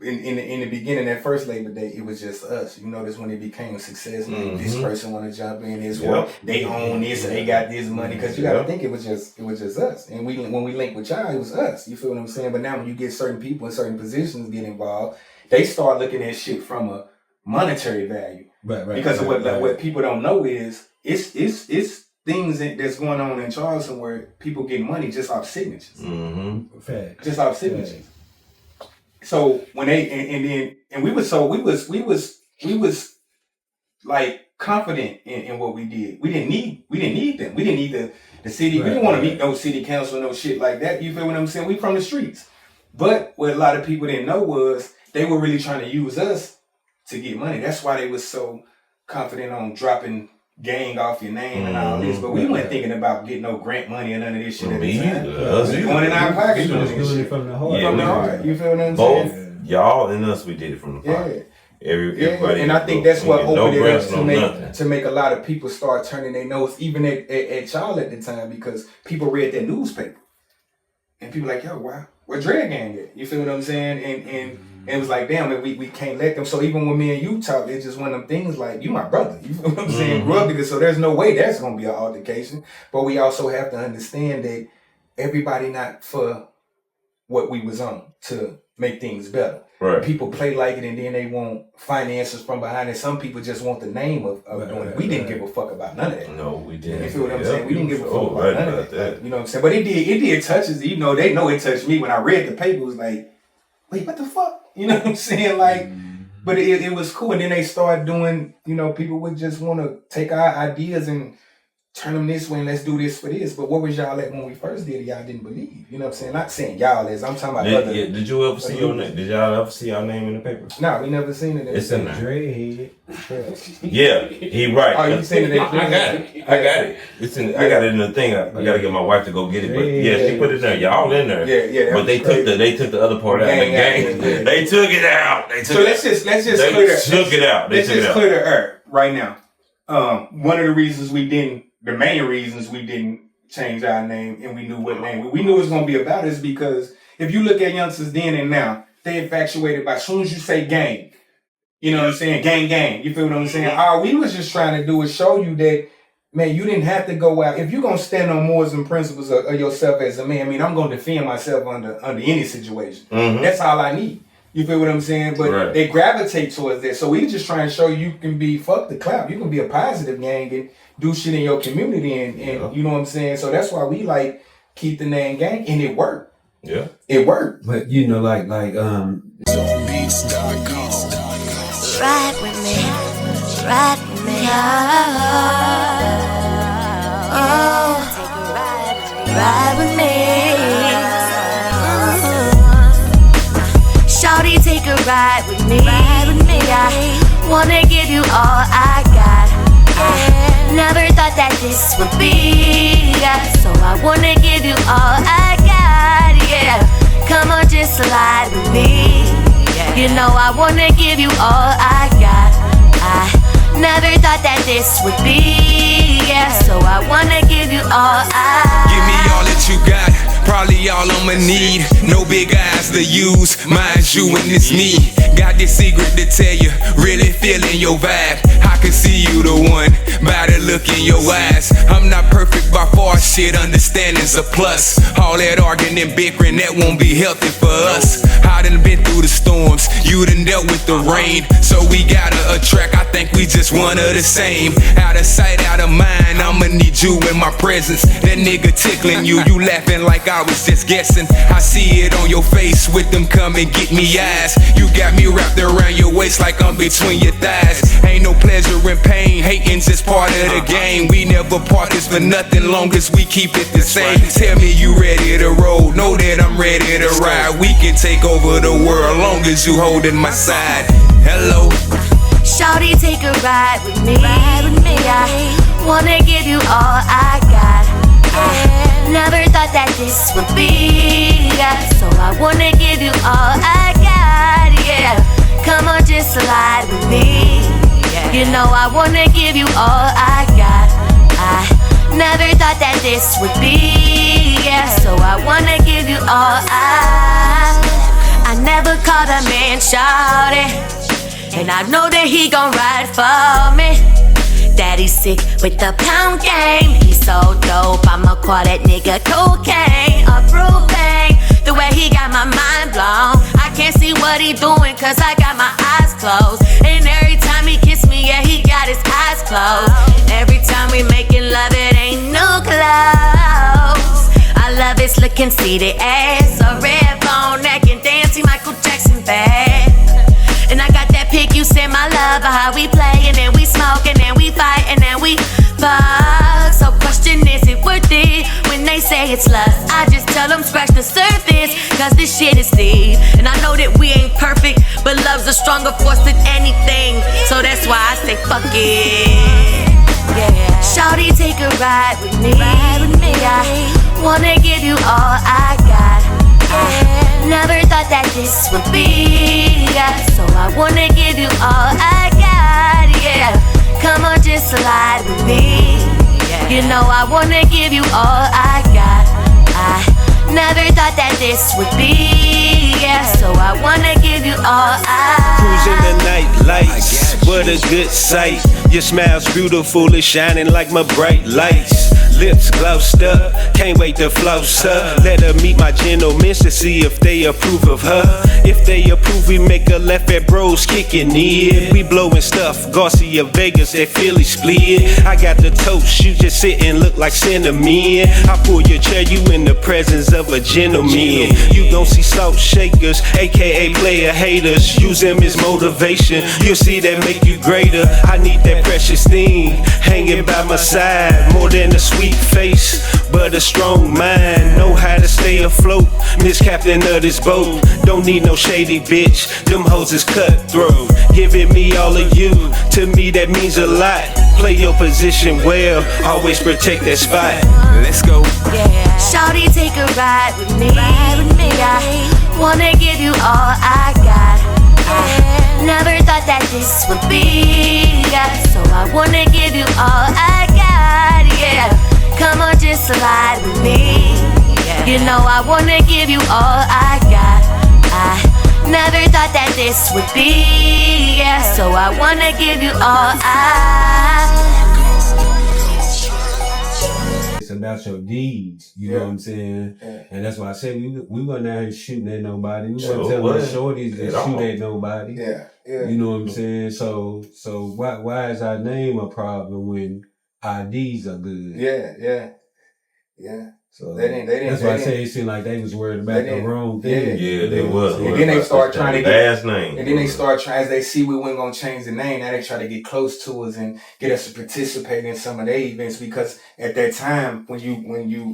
Speaker 3: in the beginning, that first Labor Day, it was just us. You notice when it became a success, like, this person want to jump in, this one, they own this, and they got this money. Because you got to think it was just us. And when we linked with y'all, it was us. You feel what I'm saying? But now when you get certain people in certain positions get involved, they start looking at shit from a monetary value. Right. Because of what people don't know is it's things that's going on in Charleston where people get money just off signatures. Just off signatures. So when they we was like confident in what we did. We didn't need them. We didn't need the city. We didn't want to meet no city council, no shit like that. You feel what I'm saying? We from the streets. But what a lot of people didn't know was they were really trying to use us to get money. That's why they was so confident on dropping gang off your name and all this. But we weren't thinking about getting no grant money or none of this shit at the time. Going in our pocket doing this shit. From the heart. You feel what I'm saying?
Speaker 2: Both y'all and us, we did it from the heart. Everybody.
Speaker 3: And I think that's what opened it up to make a lot of people start turning their nose, even at y'all at the time, because people read that newspaper. And people like, yo, where DreadGang at? You feel what I'm saying? And it was like, damn, we can't let them. So even when me and you talk, it's just one of them things like, you my brother. You feel what I'm saying? Grew up together, so there's no way that's going to be an altercation. But we also have to understand that everybody not for what we was on to make things better. Right. People play like it and then they want finances from behind it. Some people just want the name of doing it. We didn't give a fuck about none of that.
Speaker 2: No, we didn't.
Speaker 3: You feel what I'm saying? We didn't give a fuck about none of that. You know what I'm saying? But it did touch us. You know, they know it touched me. When I read the paper, it was like, wait, what the fuck? You know what I'm saying? Like, but it was cool. And then they started doing, you know, people would just want to take our ideas and turn them this way and let's do this for this. But what was y'all at when we first did it? Y'all didn't believe. You know what I'm saying? Not saying y'all is. I'm talking about other.
Speaker 2: Did you ever see your name? Did y'all ever see our name in the paper?
Speaker 3: No, we never seen it.
Speaker 2: It's in there.
Speaker 4: Dreadhead.
Speaker 2: Yeah, he right.
Speaker 3: Oh, you seen it?
Speaker 2: I got it. It's in. I got it in the thing. I gotta get my wife to go get it. But yeah, she put it there. Y'all in there.
Speaker 3: Yeah.
Speaker 2: But they took the other part out of the gang. They took it out.
Speaker 3: So let's just clear
Speaker 2: Let's
Speaker 3: just clear the air right now. One of the main reasons we didn't change our name and we knew what name we knew it was going to be about is because if you look at youngsters then and now, they infatuated by as soon as you say gang, you know what I'm saying? Gang. You feel what I'm saying? All we was just trying to do is show you that, man, you didn't have to go out. If you're going to stand on morals and principles of yourself as a man, I mean, I'm going to defend myself under any situation. That's all I need. You feel what I'm saying? But they gravitate towards that. So we just trying to show you can be, fuck the clout. You can be a positive gang and do shit in your community and you know what I'm saying? So that's why we like keep the name gang and it worked.
Speaker 2: Yeah.
Speaker 3: It worked.
Speaker 4: But you know, like
Speaker 5: Ride with me.
Speaker 7: me, ride with me. Ride with me. Shawty, take a ride with me. I wanna give you all I got. I never thought that this would be, so I wanna give you all I got. Yeah, come on, just slide with me. You know I wanna give you all I got. I never thought that this would be, so I wanna give you all
Speaker 5: Give me all that you got, probably all I'ma need. No big eyes to use, mine's you and it's me. Got this secret to tell you, really feeling your vibe. I can see you the one, by the look in your eyes. I'm not perfect by far, shit, understanding's a plus. All that arguing and bickering, that won't be healthy for us. I done been through the storms, you done dealt with the rain. So we gotta attract, I think we just one of the same. Out of sight, out of mind, I'ma need you in my presence. That nigga tickling you, you laughing like I was just guessing. I see it on your face with them come and get me eyes. You got me wrapped around your waist like I'm between your thighs. Ain't no pleasure in pain, hating's just part of the game. We never part this for nothing, long as we keep it the same. Tell me you ready to roll, know that I'm ready to ride. We can take over the world, long as you holding my side. Hello.
Speaker 7: Shawty, take a ride with me. I wanna give you all I got. I never thought that this would be, so I wanna give you all I got. Yeah, come on, just slide with me. You know I wanna give you all I got. I never thought that this would be, so I wanna give you all I never called a man shawty, and I know that he gon' ride for me. Daddy's sick with the pound game. He's so dope, I'ma call that nigga cocaine. Approving the way he got my mind blown. I can't see what he doing cause I got my eyes closed. And every time he kiss me, yeah, he got his eyes closed. Every time we making love, it ain't no clothes. I love his look and see the ass, a red bone neck and dancing Michael Jackson bad. And I got that pic, you sent my love of how we play, and then we smoke, and then we fight, and then we fuck. So question, is it worth it when they say it's lust? I just tell them scratch the surface, cause this shit is deep. And I know that we ain't perfect, but love's a stronger force than anything. So that's why I say fuck it. Yeah. Shawty, take a ride with me. I wanna give you all I got. I never thought that this would be, so I wanna give you all I got. Yeah, come on, just slide with me. You know I wanna give you all I got. I never thought that this would be, so I wanna give you all I.
Speaker 6: Cruising the night lights, what a good sight. Your smile's beautiful, it's shining like my bright lights. Lips glossed up, can't wait to floss her. Let her meet my gentlemen to see if they approve of her. If they approve, we make a left at bros kicking in. We blowing stuff, Garcia, Vegas, that Philly split. I got the toast, you just sit and look like cinnamon. I pull your chair, you in the presence of a gentleman. You gon' see salt shakers, aka player haters. Use them as motivation, you'll see that make you greater. I need that precious thing hanging by my side. More than a sweet face, but a strong mind. Know how to stay afloat, Miss Captain of this boat. Don't need no shady bitch, them hoes is cutthroat. Giving me all of you, to me that means a lot. Play your position well, always protect that spot.
Speaker 5: Let's go.
Speaker 7: Yeah. Shawty, take a ride with me. I wanna give you all I got. I never thought that this would be, so I wanna give you all I got. Yeah, come on, just slide with me. You know I wanna give you all I got. I never thought that this would be, so I wanna give you all I.
Speaker 4: It's about your deeds, you know what I'm saying? And that's why I said we wasn't out here shooting at nobody. We wasn't telling the shorties to shoot at nobody. You know what I'm saying? So why is our name a problem when our deeds are good?
Speaker 3: Yeah.
Speaker 4: So
Speaker 3: They didn't.
Speaker 4: That's why I say it seemed like they was worried about the wrong thing.
Speaker 2: Yeah, they was.
Speaker 3: And then they start trying to
Speaker 2: get last name.
Speaker 3: And then they start trying, as they see we weren't gonna change the name. Now they try to get close to us and get us to participate in some of their events, because at that time when you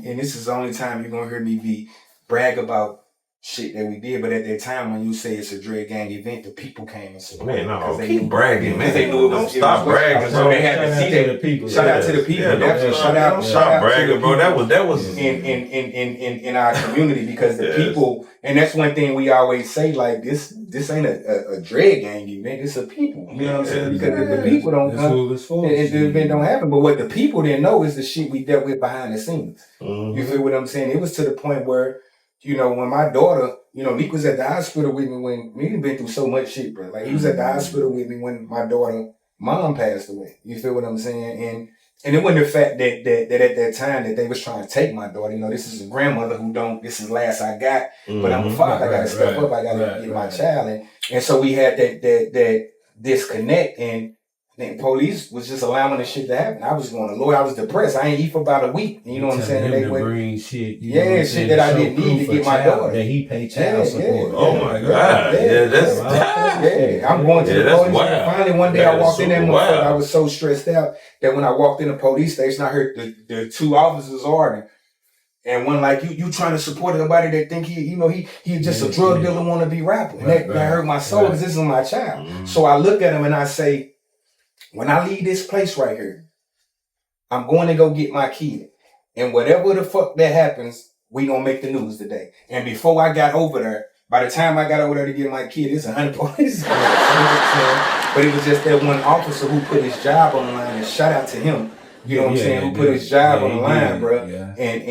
Speaker 3: and this is the only time you're gonna hear me brag about shit that we did, but at that time when you say it's a Dread Gang event, the people came and support.
Speaker 2: Man, no, keep bragging, man.
Speaker 3: They knew it was,
Speaker 2: don't stop bragging,
Speaker 3: so
Speaker 2: bro.
Speaker 3: they had to see that.
Speaker 4: The people.
Speaker 3: Shout out to the people.
Speaker 2: Yeah, don't stop bragging, bro. That was
Speaker 3: in our community, because the people, and that's one thing we always say, like this ain't a Dread Gang event, it's a people. You know what I'm saying? Because if the people don't come, the event don't happen. But what the people didn't know is the shit we dealt with behind the scenes.
Speaker 2: Mm-hmm.
Speaker 3: You feel what I'm saying? It was to the point where, you know, when my daughter, you know, Neek was at the hospital with me when Neek been through so much shit, bro. Like he was at the hospital with me when my daughter, mom passed away. You feel what I'm saying? And it wasn't the fact that at that time that they was trying to take my daughter. You know, this is a grandmother this is last I got, but I'm a father. I gotta step up. I gotta get my child. And so we had that disconnect, and then police was just allowing the shit to happen. I was going to lawyer. I was depressed. I ain't eat for about a week. You know what I'm saying?
Speaker 4: They bring shit.
Speaker 3: Shit that I didn't need to get my daughter.
Speaker 4: That he paid child support.
Speaker 2: Oh my God. Yeah, that's
Speaker 3: I'm going to the police.
Speaker 2: Wild.
Speaker 3: Finally, one day I walked in there, motherfucker. I was so stressed out that when I walked in the police station, I heard the two officers arguing. And one like, you trying to support somebody that think he just a drug dealer, want to be rapper. And that hurt my soul, because this is my child. Mm-hmm. So I look at him and I say, when I leave this place right here, I'm going to go get my kid. And whatever the fuck that happens, we gonna make the news today. And before I got over there, by the time I got over there to get my kid, it's 100 police. But it was just that one officer who put his job on the line, and shout out to him. You know what I'm saying? Who put his job on the line, bro? Yeah. And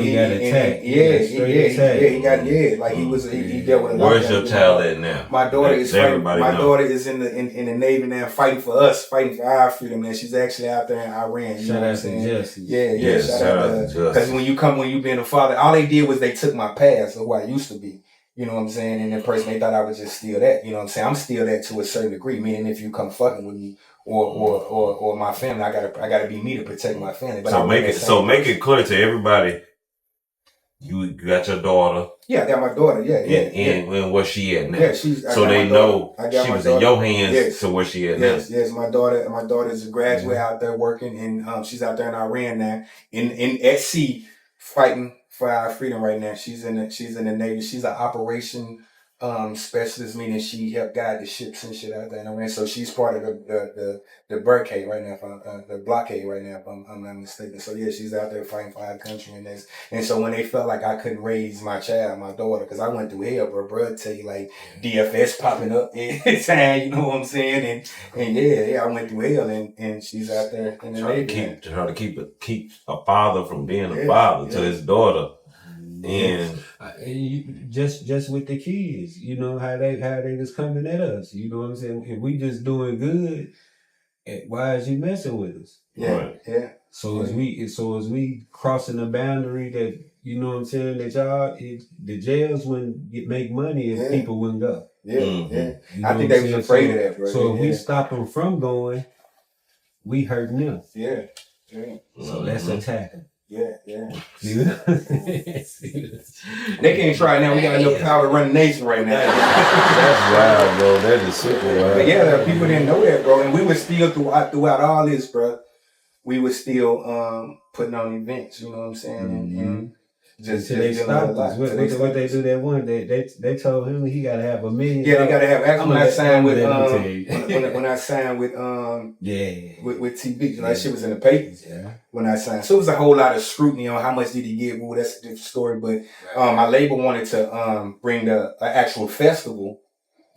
Speaker 4: he got attacked.
Speaker 3: He got like he dealt with a lot.
Speaker 2: Where's your child at now?
Speaker 3: My daughter is fighting. My daughter is in the Navy now, fighting for us, fighting for our freedom. And she's actually out there in Iran. You know what I'm saying? Yeah. Shout out to her. Because when you being a father, all they did was they took my past of who I used to be. You know what I'm saying? And that person, they thought I was just still that. You know what I'm saying? I'm still that to a certain degree. Meaning, if you come fucking with me or my family, I gotta be me to protect my family. But
Speaker 2: make it clear to everybody. You got your daughter.
Speaker 3: Yeah, I got my daughter. Yeah.
Speaker 2: And where she at now?
Speaker 3: Yeah,
Speaker 2: so they know she was in your hands to where she at now.
Speaker 3: Yes. My daughter is a graduate out there working, and she's out there in Iran now, at sea, fighting for our freedom right now. She's in the Navy. She's an operation specialist, meaning she helped guide the ships and shit out there in Iran. So she's part of the blockade right now, if I'm not mistaken. So yeah, she's out there fighting for our country and this. And so when they felt like I couldn't raise my child, my daughter, because I went through hell, bro, tell you, like DFS popping up every time, you know what I'm saying? And yeah, I went through hell, and she's out there in the Navy.
Speaker 2: Trying to keep a father from being a father to his daughter. And
Speaker 4: just with the kids, you know how they was coming at us. You know what I'm saying? If we just doing good, why is you messing with us?
Speaker 3: Yeah.
Speaker 4: So as we crossing the boundary that, you know what I'm saying, that the jails wouldn't make money if people wouldn't go.
Speaker 3: Yeah.
Speaker 4: You know
Speaker 3: I think they was afraid of that, bro.
Speaker 4: So if we stop them from going, we hurting them.
Speaker 3: Yeah.
Speaker 4: So let's attack them.
Speaker 3: Yeah.
Speaker 4: They
Speaker 3: can't try now. We got enough power to run the nation right now.
Speaker 2: That's wild, bro. That is super wild.
Speaker 3: But yeah, people didn't know that, bro. And we were still throughout all this, bro. We were still putting on events. You know what I'm saying? And just
Speaker 4: they stopped us. What they do that one? They told him he got to have $1 million.
Speaker 3: Yeah, they got to have. Actually, when I signed with when I signed with with TV, you know, that shit was in the papers. Yeah. When I signed, so it was a whole lot of scrutiny on how much did he get. Well, that's a different story. But my label wanted to bring the actual festival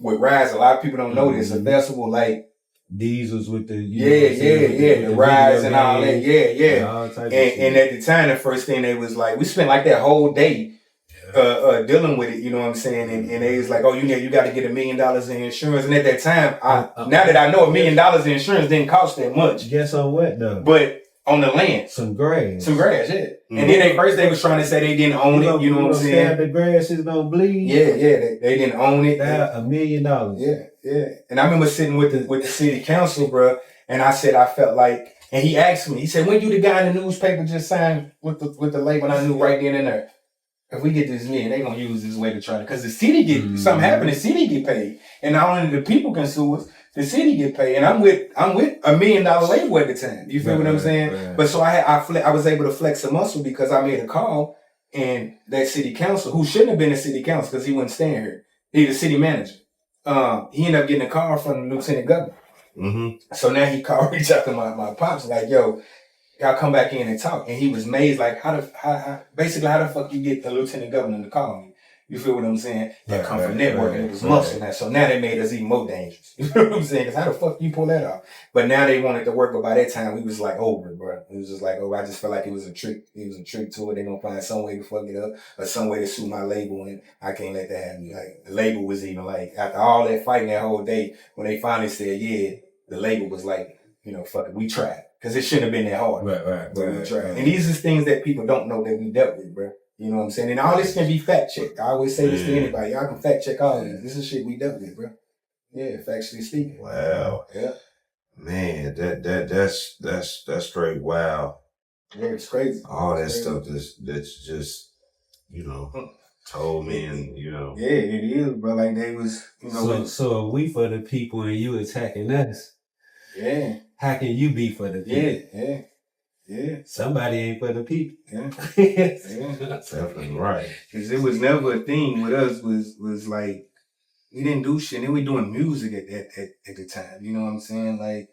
Speaker 3: with Rise. A lot of people don't know this. A festival like.
Speaker 4: Diesels with the
Speaker 3: the Rise and all that, and at the time, the first thing they was like, we spent like that whole day dealing with it, you know what I'm saying, and they was like, oh, you got to get $1 million in insurance, and at that time, now that I know $1 million in insurance didn't cost that much.
Speaker 4: Guess on what though?
Speaker 3: But on the land, some grass, yeah. Mm-hmm. And then they was trying to say they didn't own it, you know what I'm saying?
Speaker 4: The grass is gonna bleed.
Speaker 3: Yeah, they didn't own it.
Speaker 4: $1 million.
Speaker 3: Yeah. And I remember sitting with the city council, bro, and I said I felt like And he asked me, he said, when you the guy in the newspaper just signed with the label? And I knew right then and there, if we get this million, they gonna use this way to try to, because the city get, something happen, the city get paid. And not only the people can sue us, the city get paid. And I'm with $1 million label at the time. You feel what I'm saying? Right. But so I was able to flex a muscle because I made a call, and that city council, who shouldn't have been the city council because he wasn't staying here, he the city manager. He ended up getting a call from the lieutenant governor. Mm-hmm. So now he reached out to my pops, like, yo, y'all come back in and talk. And he was amazed, like, how the fuck you get the lieutenant governor to call me? You feel what I'm saying? That come from networking. It was muscle now. So now they made us even more dangerous. You feel what I'm saying? Because how the fuck you pull that off? But now they wanted to work, but by that time we was like over it, bro. It was just like, I just felt like it was a trick. It was a trick to it. They gonna find some way to fuck it up or some way to sue my label, and I can't let that happen. Like, the label was even like, after all that fighting that whole day, when they finally said, yeah, the label was like, fuck it, we tried. Because it shouldn't have been that hard. Right. But we tried. And these are things that people don't know that we dealt with, bro. You know what I'm saying? And all this can be fact checked. I always say this to anybody. Y'all can fact check all this. This is shit we dealt with, bro. Yeah, factually speaking.
Speaker 2: Wow.
Speaker 3: Yeah.
Speaker 2: Man, that's straight wow.
Speaker 3: Yeah, it's crazy.
Speaker 2: All that stuff that's just, told me, and
Speaker 3: Yeah, it is, bro. Like they was,
Speaker 4: So if we for the people and you attacking us.
Speaker 3: Yeah.
Speaker 4: How can you be for the people?
Speaker 3: Yeah.
Speaker 4: Somebody ain't for the people.
Speaker 3: Yeah.
Speaker 2: Definitely right.
Speaker 3: Because it was never a thing with us, was like, we didn't do shit. And then we doing music at the time. You know what I'm saying? Like,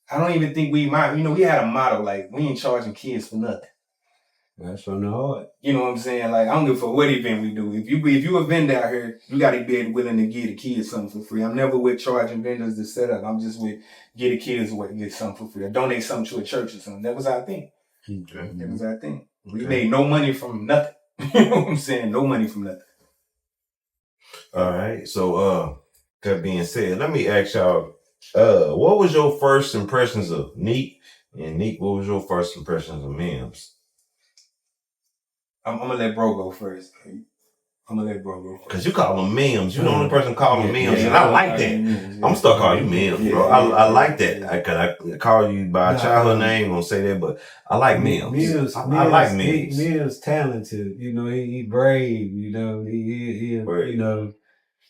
Speaker 3: I don't even think we had a motto, like, we ain't charging kids for nothing.
Speaker 4: That's from the heart. You
Speaker 3: know what I'm saying? Like, I don't give a fuck what event we do. If you a vendor out here, you got to be willing to give the kids something for free. I'm never with charging vendors to set up. I'm just with give the kids away, get something for free. Or donate something to a church or something. That was our thing. Okay. That was our thing. We made no money from nothing. You know what I'm saying? No money from nothing.
Speaker 2: All right. So, that being said, let me ask y'all, what was your first impressions of Neek? And Neek, what was your first impressions of Mims?
Speaker 3: I'm gonna let bro go first.
Speaker 2: Cause you call them memes. You the only person calling memes, and I like that. I'm still calling you memes, bro. I like that. I call you by a childhood name. Gonna say that, but I like memes. I like memes.
Speaker 4: Mims talented. He brave.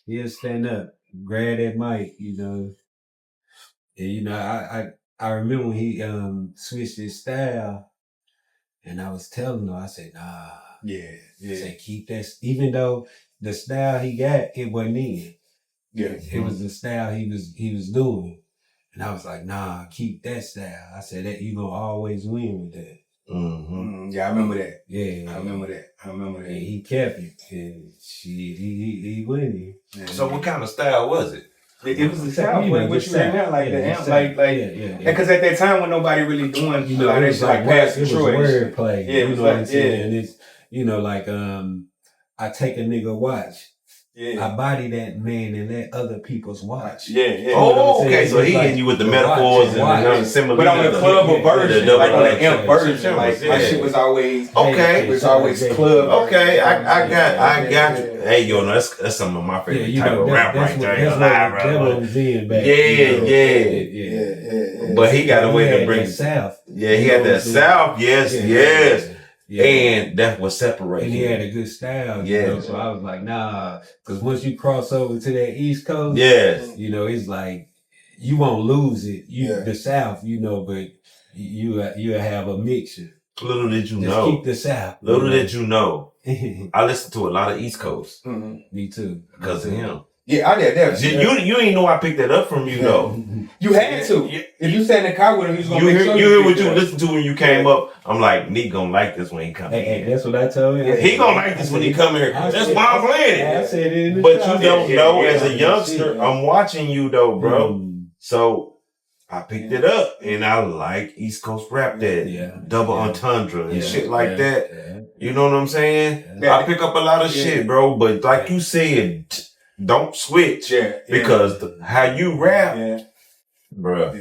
Speaker 4: He'll stand up, grab that mic. And I remember when he switched his style. And I was telling her, I said, nah.
Speaker 3: Yeah.
Speaker 4: I said, keep that. Even though the style he got, it wasn't in.
Speaker 3: Yeah.
Speaker 4: It was the style he was doing. And I was like, nah, keep that style. I said, that you gonna always win with that.
Speaker 3: Mm-hmm. Yeah, I remember that.
Speaker 4: Yeah.
Speaker 3: I remember that.
Speaker 4: And he kept it. And he winning.
Speaker 2: Yeah. So what kind of style was it?
Speaker 3: It was the style, what you right now, like the amp, because at that time when nobody really doing, it was like past Detroit.
Speaker 4: Wordplay.
Speaker 3: Yeah, it was
Speaker 4: what I'm saying? And it's, I take a nigga watch.
Speaker 3: Yeah.
Speaker 4: I body that man and let other people's watch.
Speaker 3: Yeah.
Speaker 2: Oh, okay. So he hitting you with the metaphors and similar.
Speaker 3: But on the club version, like on the amp version, like my shit was always
Speaker 2: okay.
Speaker 3: It was always club.
Speaker 2: Okay, I got you. Hey, that's some of my favorite type of rap right there.
Speaker 4: That was in back.
Speaker 2: Yeah. But he got a way to bring
Speaker 4: South.
Speaker 2: Yeah, he had that South. Yes. Yeah. And that was separated.
Speaker 4: And he had a good style. So I was like, nah. Because once you cross over to that East Coast, it's like, you won't lose it. The South, but you have a mixture.
Speaker 2: Little did you
Speaker 4: Just
Speaker 2: know.
Speaker 4: keep the South.
Speaker 2: Little did you know. I listened to a lot of East Coast.
Speaker 3: Mm-hmm.
Speaker 4: Me too.
Speaker 2: Because of him.
Speaker 3: Yeah, I did that.
Speaker 2: You ain't know I picked that up from you though.
Speaker 3: You had to. If you sat in the car with him, he was gonna make sure
Speaker 2: you hear what you listened to when you came up. I'm like, Neek gonna like this when he come
Speaker 4: in. That's what I told him.
Speaker 2: He gonna like this when he come here. That's why I'm playing it.
Speaker 4: I said it in the
Speaker 2: But you don't know as a youngster, I'm watching you though, bro. So I picked it up and I like East Coast rap, that double entendre and shit like that. Yeah. You know what I'm saying? I pick up a lot of shit, bro. But like you said, don't switch. Because how you rap, bro.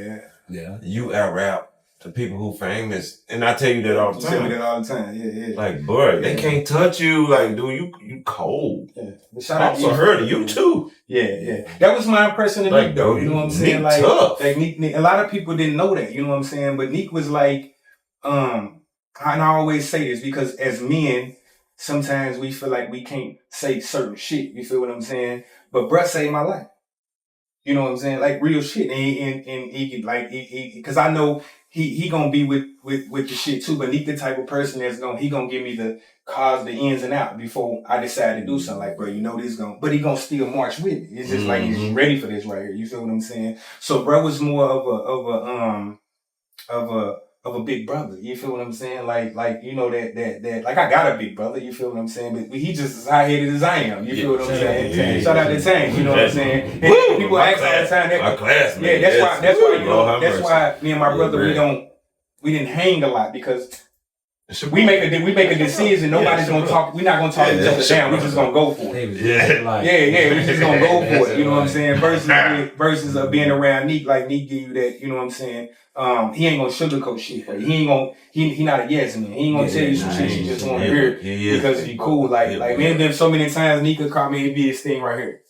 Speaker 3: Yeah.
Speaker 2: You out rap to people who famous, and I tell you that all the
Speaker 3: You tell me
Speaker 2: time.
Speaker 3: that all the time. Yeah.
Speaker 2: Like, bro, they can't touch you. Like, dude, you cold.
Speaker 3: Yeah. But shout
Speaker 2: I
Speaker 3: out
Speaker 2: also
Speaker 3: to
Speaker 2: heard of you too.
Speaker 3: Yeah. That was my impression of
Speaker 2: Like,
Speaker 3: Neek, though.
Speaker 2: bro,
Speaker 3: You know what I'm
Speaker 2: Neek
Speaker 3: saying? Like,
Speaker 2: tough.
Speaker 3: Neek, a lot of people didn't know that. You know what I'm saying? But Neek was like, and I always say this because as men, sometimes we feel like we can't say certain shit. You feel what I'm saying? But bruh saved my life. You know what I'm saying? Like real shit. And he like, cause I know he gonna be with the shit too, but Neek the type of person he gonna give me the cause, the ins and out before I decide to do something. Like, bro, you know this but he gonna still march with me. It's just like he's ready for this right here. You feel what I'm saying? So bro was more of a big brother. You feel what I'm saying? Like you know that like I got a big brother. You feel what I'm saying? But he just as high headed as I am. You feel what I'm saying?
Speaker 2: Yeah.
Speaker 3: Shout out to Tank. You know what I'm saying? And people ask all the time.
Speaker 2: My classmate.
Speaker 3: Yeah, that's why you know
Speaker 2: Lord have
Speaker 3: that's
Speaker 2: mercy.
Speaker 3: why me and my brother we didn't hang a lot because we make a decision. Nobody's gonna talk. We're not gonna talk each other down. We're just gonna go for it. Yeah. We're just gonna go for it. You know what I'm saying? Versus being around Neek, like Neek give you that. You know what I'm saying? He ain't gonna sugarcoat shit for you. He not a yes man. He ain't gonna tell you some shit you just want to hear because he cool. Like man, been so many times Neek could call me and be his thing right here.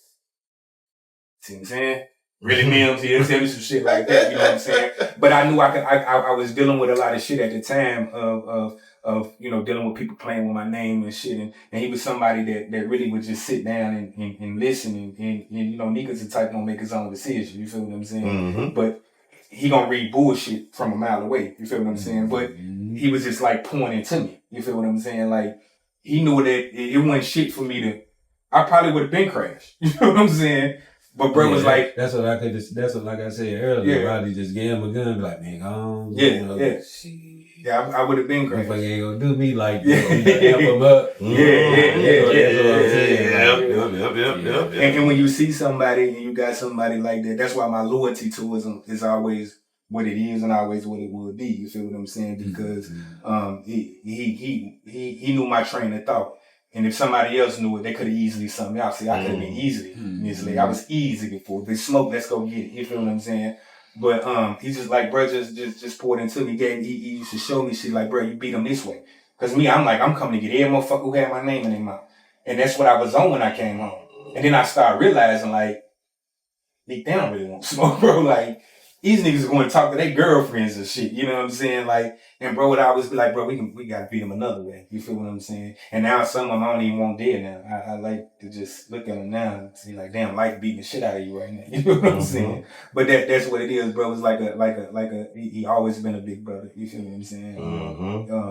Speaker 3: See what I'm saying? Really memes, he'll tell me some shit like that, you know what I'm saying? But I knew I was dealing with a lot of shit at the time of you know, dealing with people playing with my name and shit. And he was somebody that really would just sit down and listen. And you know, Nika's the type gonna make his own decision. You feel what I'm saying?
Speaker 2: Mm-hmm.
Speaker 3: But he gonna read bullshit from a mile away. You feel what I'm saying? But he was just like pointing to me. You feel what I'm saying? Like he knew that it wasn't shit for me to. I probably would have been crashed. You know what I'm saying? But bro was like,
Speaker 4: that's what like I said earlier. Probably just gave him a gun, be like, man, go on.
Speaker 3: Yeah, I would have been great.
Speaker 4: Motherfucker ain't gonna do me like that. Amp him up.
Speaker 3: Yeah. And when you see somebody and you got somebody like that, that's why my loyalty to him is always what it is and always what it will be. You feel what I'm saying? Because he knew my train of thought. And if somebody else knew it, they could have easily something else. See, I could have been easily misled. I was easy before. If there's smoke, let's go get it. You feel what I'm saying? But he's just like, bro, just poured into me. He used to show me shit like, bro, you beat him this way. Cause me, I'm like, I'm coming to get every motherfucker who had my name in their mouth. And that's what I was on when I came home. And then I started realizing like, they don't really want smoke, bro. Like, these niggas are going to talk to their girlfriends and shit. You know what I'm saying? Like, and bro would always be like, bro, we got to beat them another way. You feel what I'm saying? And now some of them I don't even want dead now. I like to just look at them now and see like, damn, life beating the shit out of you right now. You know what I'm saying? But that's what it is, bro. It's like he always been a big brother. You feel what I'm saying?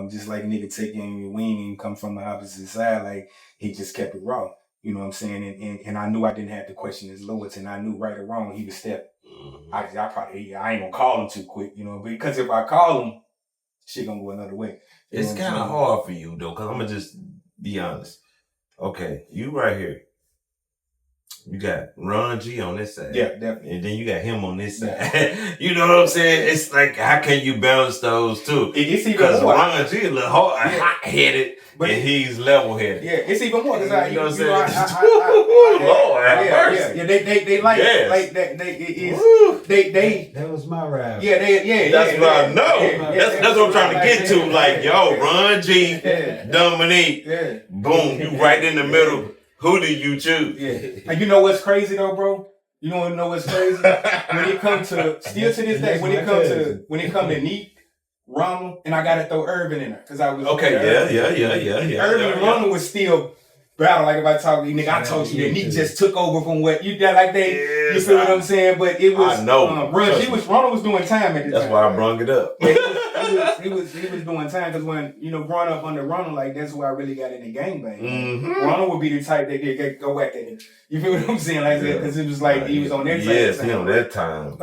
Speaker 3: Just like a nigga taking your wing and come from the opposite side, like he just kept it raw. You know what I'm saying? And I knew I didn't have to question his loyalty, and I knew right or wrong he would step. I ain't gonna call him too quick, you know, because if I call him, shit gonna go another way.
Speaker 2: It's kind of hard for you though, cause I'm gonna just be honest. Okay, you right here. You got Ron G on this side.
Speaker 3: Yeah, definitely.
Speaker 2: And then you got him on this side. You know what I'm saying? It's like, how can you balance those two?
Speaker 3: It's even
Speaker 2: because
Speaker 3: more.
Speaker 2: Ron G a little hot-headed, but he's level-headed.
Speaker 3: Yeah, it's even more because
Speaker 2: you know what I'm saying? Lord, have mercy.
Speaker 3: Yeah, they like like that. They
Speaker 4: that was my ride.
Speaker 3: Yeah,
Speaker 2: that's what I know. That's what I'm trying to get to. Like, yo, Ron G, Dominique, boom, you right in the middle. Who do you choose?
Speaker 3: Yeah. And you know what's crazy though, bro? You know what's crazy? When it comes to still to this day, when it comes to Neek, Ronald, and I gotta throw Irvin in there because I was
Speaker 2: yeah.
Speaker 3: Irvin and Ronald was still battle. Like if I talk to you, nigga, I told you that Neek just took over from what you did. Like you feel what I'm saying? But it was
Speaker 2: I know.
Speaker 3: Ronald was doing time at the time.
Speaker 2: That's why I brung it up.
Speaker 3: He was doing time because when growing up under Ronald, like that's where I really got into gangbang.
Speaker 2: Mm-hmm.
Speaker 3: Ronald would be the type that go whack at him. You feel what I'm saying? Like because it was like he was on that side.
Speaker 2: Yes, he on that time.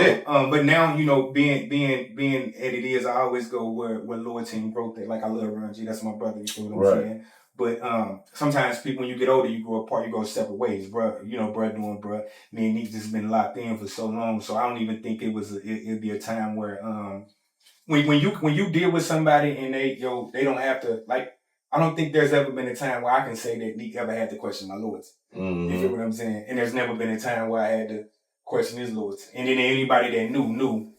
Speaker 2: Shit.
Speaker 3: But now being at it is, I always go where loyalty and growth. Like I love Ron G. That's my brother. You feel what I'm saying? But sometimes people, when you get older, you grow apart, you go separate ways, bro. Bro doing, bro. Me and Neek just been locked in for so long, so I don't even think it'd be a time where when you deal with somebody and they don't have to like. I don't think there's ever been a time where I can say that Neek ever had to question my loyalty.
Speaker 2: Mm-hmm.
Speaker 3: You feel what I'm saying? And there's never been a time where I had to question his loyalty. And then anybody that knew.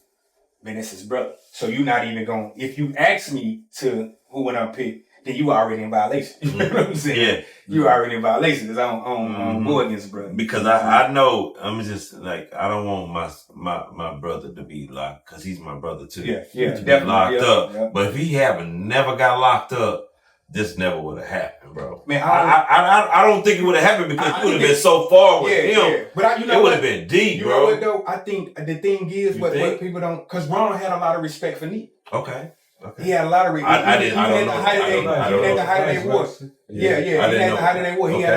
Speaker 3: man, that's his brother. So you're not even going, if you ask me to who when I pick, then you already in violation. You know what I'm saying?
Speaker 2: Yeah.
Speaker 3: You already in violation because I don't go against brother.
Speaker 2: Because I know, I'm just like, I don't want my brother to be locked, because he's my brother too.
Speaker 3: Yeah,
Speaker 2: to be
Speaker 3: definitely.
Speaker 2: locked up.
Speaker 3: Yeah.
Speaker 2: But if he never got locked up, this never would have happened, bro.
Speaker 3: Man,
Speaker 2: I don't think it would have happened because you would have been so far with him.
Speaker 3: Yeah. But it
Speaker 2: would have been deep, bro.
Speaker 3: You know what though? I think the thing is what people don't, because Ron had a lot of respect for Neek.
Speaker 2: Okay.
Speaker 3: He had a lot of respect.
Speaker 2: I don't know.
Speaker 3: Even at the height of their war. Yeah. Even at the height of their war, he had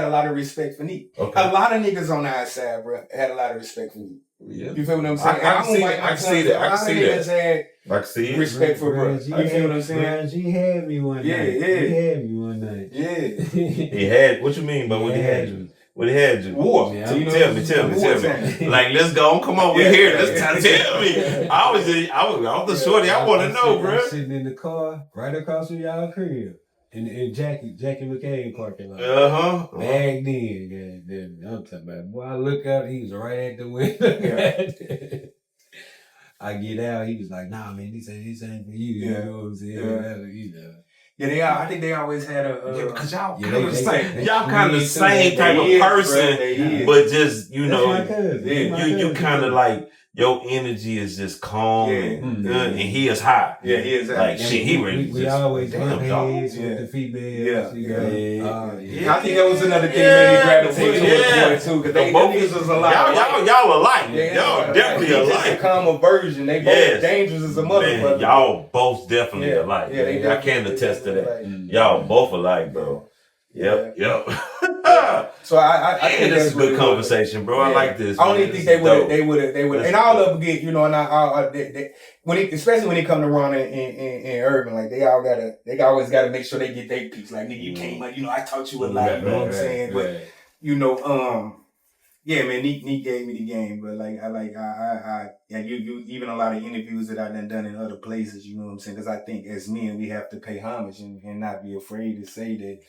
Speaker 3: a lot of respect for Neek.
Speaker 2: Okay.
Speaker 3: A lot of niggas on the outside, bro, had a lot of respect for Neek.
Speaker 2: Yeah.
Speaker 3: You feel what I'm saying?
Speaker 2: I can see that.
Speaker 3: A lot of niggas had
Speaker 2: I can see it.
Speaker 3: respect for bro. You feel what I'm saying?
Speaker 4: G had me one night.
Speaker 3: Yeah.
Speaker 4: He had me one night.
Speaker 3: Yeah.
Speaker 2: He had, what you mean by what he had you? What he had you?
Speaker 3: War.
Speaker 4: Yeah,
Speaker 2: Tell me. Like, let's go. Come on, we here. Let's tell me. I was the shorty. I want to know, bro.
Speaker 4: I'm sitting in the car right across from y'all crib. In Jackie McCain parking lot. Bagged in, goddamn. I'm talking about, boy, I look up, he was right at the window. I get out, he was like, nah, man, this ain't for you. You know what I'm saying?
Speaker 3: Yeah, I think they always had
Speaker 2: because y'all
Speaker 4: Yeah,
Speaker 2: kind of the same.
Speaker 4: they
Speaker 2: Y'all kind of the
Speaker 4: squeeze
Speaker 2: same
Speaker 4: in
Speaker 2: type
Speaker 3: there.
Speaker 2: of
Speaker 3: They is,
Speaker 2: person,
Speaker 3: bro, they is.
Speaker 2: but just
Speaker 4: That's my cousin.
Speaker 2: you kind of like your energy is just calm and he is high.
Speaker 3: Yeah, he is high.
Speaker 2: Like shit, he really.
Speaker 4: We always
Speaker 2: damn
Speaker 4: bump
Speaker 2: dog.
Speaker 4: heads with the females.
Speaker 3: I think that was another thing maybe gravitated towards the boy too, because they niggas was a lot.
Speaker 2: Y'all alike. Y'all definitely
Speaker 3: Just a
Speaker 2: alike.
Speaker 3: common version. They both dangerous as a motherfucker.
Speaker 2: Man, y'all both definitely alike.
Speaker 3: Yeah, they
Speaker 2: I can attest to that.
Speaker 3: definitely
Speaker 2: Y'all both alike, bro. Yep.
Speaker 3: So I think
Speaker 2: this is
Speaker 3: that's
Speaker 2: a good
Speaker 3: what
Speaker 2: conversation, bro. I like this.
Speaker 3: I only
Speaker 2: man.
Speaker 3: think
Speaker 2: This
Speaker 3: they
Speaker 2: is
Speaker 3: would
Speaker 2: dope.
Speaker 3: have, and all of them get, especially when they come to Ron and Urban, like they always gotta make sure they get their piece. Like, nigga, you came up, I taught you a lot, you know what I'm saying? But yeah, man, Neek gave me the game, but you even a lot of interviews that I done in other places, you know what I'm saying? Because I think as men, we have to pay homage and not be afraid to say that,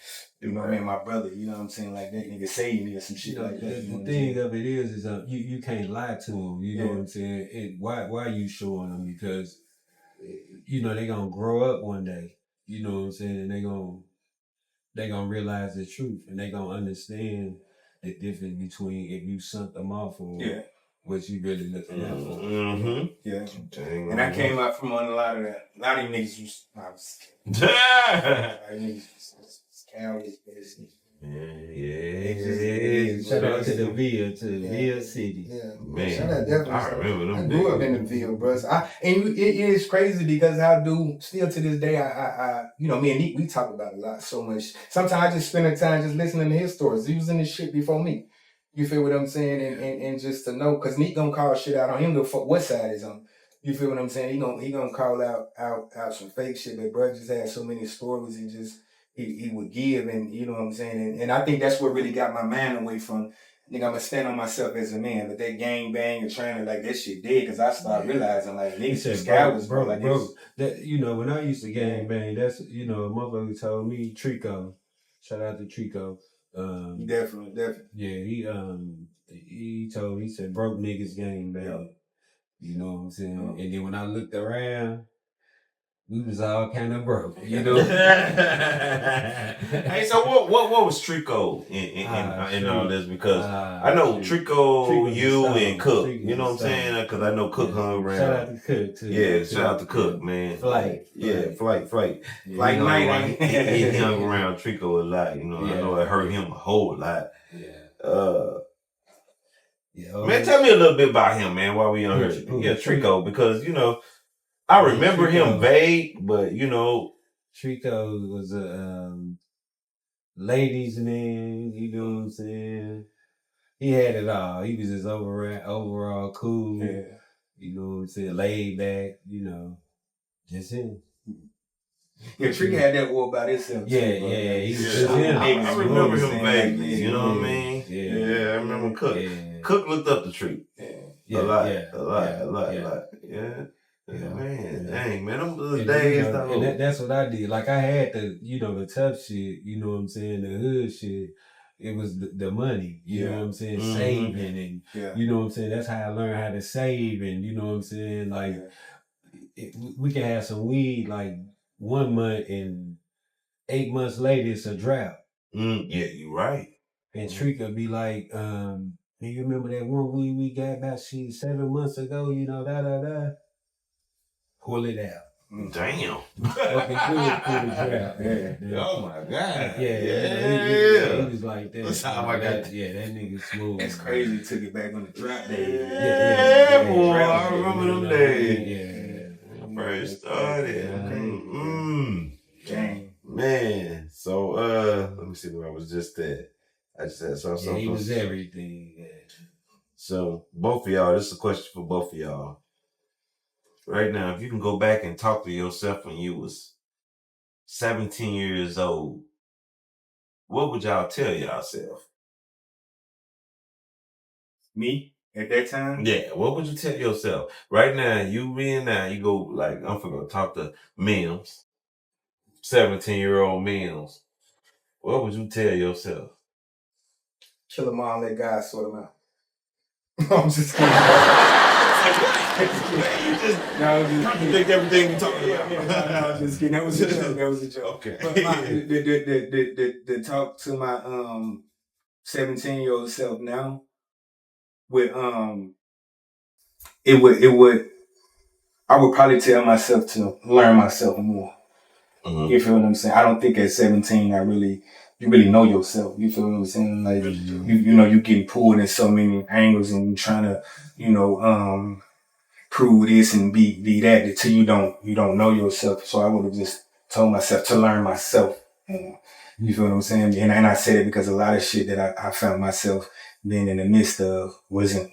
Speaker 3: man, my brother, you know what I'm saying? Like, that nigga saved me or some shit like that.
Speaker 4: The thing of it is you can't lie to them, you know what I'm saying? Why you showing them? Because, they gonna grow up one day, you know what I'm saying? And they gonna realize the truth and they gonna understand the difference between if you sunk them off or what you really looking at for.
Speaker 2: Mm-hmm.
Speaker 3: Yeah. And I came out from on a lot of that. A lot of these niggas cowards.
Speaker 2: Yeah.
Speaker 4: Shout out to the Ville City.
Speaker 3: Yeah.
Speaker 2: Man,
Speaker 3: Shout out definitely.
Speaker 2: I remember them.
Speaker 3: I grew up in the Ville, bro. It is crazy because I do still to this day. I me and Neek, we talk about a lot so much. Sometimes I just spend the time just listening to his stories. He was in this shit before me. You feel what I'm saying? And just to know, cause Neek gonna call shit out on him. What side is on? You feel what I'm saying? He gonna call out some fake shit. But bro just had so many stories and just. He would give, and you know what I'm saying, and I think that's what really got my mind away from. Nigga, I'm gonna stand on myself as a man, but that gang bang and trying to like that shit did, because I started realizing like niggas just cowards, bro. Like
Speaker 4: bro, that when I used to gang bang, that's a motherfucker told me Trico. Shout out to Trico.
Speaker 3: Definitely.
Speaker 4: Yeah, he told me, he said broke niggas gang bang. Yeah. You know what I'm saying? And then when I looked around, we was all kind of broke,
Speaker 2: Hey, so what was Trico in all this? Because I know Trico, you and Cook. You know what I'm saying? Because I know Cook hung around.
Speaker 4: Shout out to Cook too.
Speaker 2: Yeah, shout out to Cook, man.
Speaker 4: Flight.
Speaker 2: Flight.
Speaker 3: Like night.
Speaker 2: He hung around Trico a lot. I know it hurt him a whole lot. Man, tell me a little bit about him, man, while we on here. Yeah, Trico, because I remember him vague, but
Speaker 4: Trico was a ladies man, you know what I'm saying? He had it all. He was just overall cool. Yeah. You know what I'm saying? Laid back, just him.
Speaker 3: Yeah, Trico had that war about himself.
Speaker 4: Yeah. He was just him.
Speaker 2: I remember him vaguely, you know what I mean? Yeah, I remember Cook.
Speaker 4: Yeah.
Speaker 2: Cook looked up to Trico.
Speaker 4: Yeah.
Speaker 2: A lot. Yeah. Yeah, man. Dang, man. Them days, though.
Speaker 4: And that's what I did. Like, I had the tough shit, you know what I'm saying, the hood shit. it was the money. You know what I'm saying?
Speaker 3: Mm-hmm.
Speaker 4: Saving and you know what I'm saying. That's how I learned how to save, and you know what I'm saying. Like we can have some weed like 1 month and 8 months later it's a drought.
Speaker 2: Yeah, you're right.
Speaker 4: And Treek would be like, you remember that one weed we got about 7 months ago? You know, pull it out.
Speaker 2: Damn.
Speaker 4: Fucking pull the drought. Yeah.
Speaker 2: Oh my God.
Speaker 4: Yeah. He was like that.
Speaker 2: That's how I got.
Speaker 4: That nigga smooth.
Speaker 3: That's crazy. Took it back on the drop days.
Speaker 2: Yeah, boy. I remember them days.
Speaker 4: Yeah.
Speaker 2: When I first started.
Speaker 3: Dang.
Speaker 2: Man. So let me see where I was just at. I just saw something.
Speaker 4: He was everything. Yeah.
Speaker 2: So both of y'all, this is a question for both of y'all. Right now, if you can go back and talk to yourself when you was 17 years old, what would y'all tell yourself?
Speaker 3: Me at that time?
Speaker 2: Yeah, what would you tell yourself? Right now, you go like, I'm gonna talk to Mims, 17-year-old Mims. What would you tell yourself?
Speaker 3: Kill them all, let God sort them out. I'm just kidding.
Speaker 2: No, you just contradict everything we talking about.
Speaker 3: No, I'm just kidding. That was a joke.
Speaker 2: Okay.
Speaker 3: But the talk to my 17-year-old self now would I would probably tell myself to learn myself more.
Speaker 2: Mm-hmm.
Speaker 3: You feel what I'm saying? I don't think at 17 you really know yourself. You feel what I'm saying? Like you know you getting pulled in so many angles and you trying to prove this and be that until you don't know yourself. So I would have just told myself to learn myself. You feel what I'm saying? And I said it because a lot of shit that I found myself being in the midst of wasn't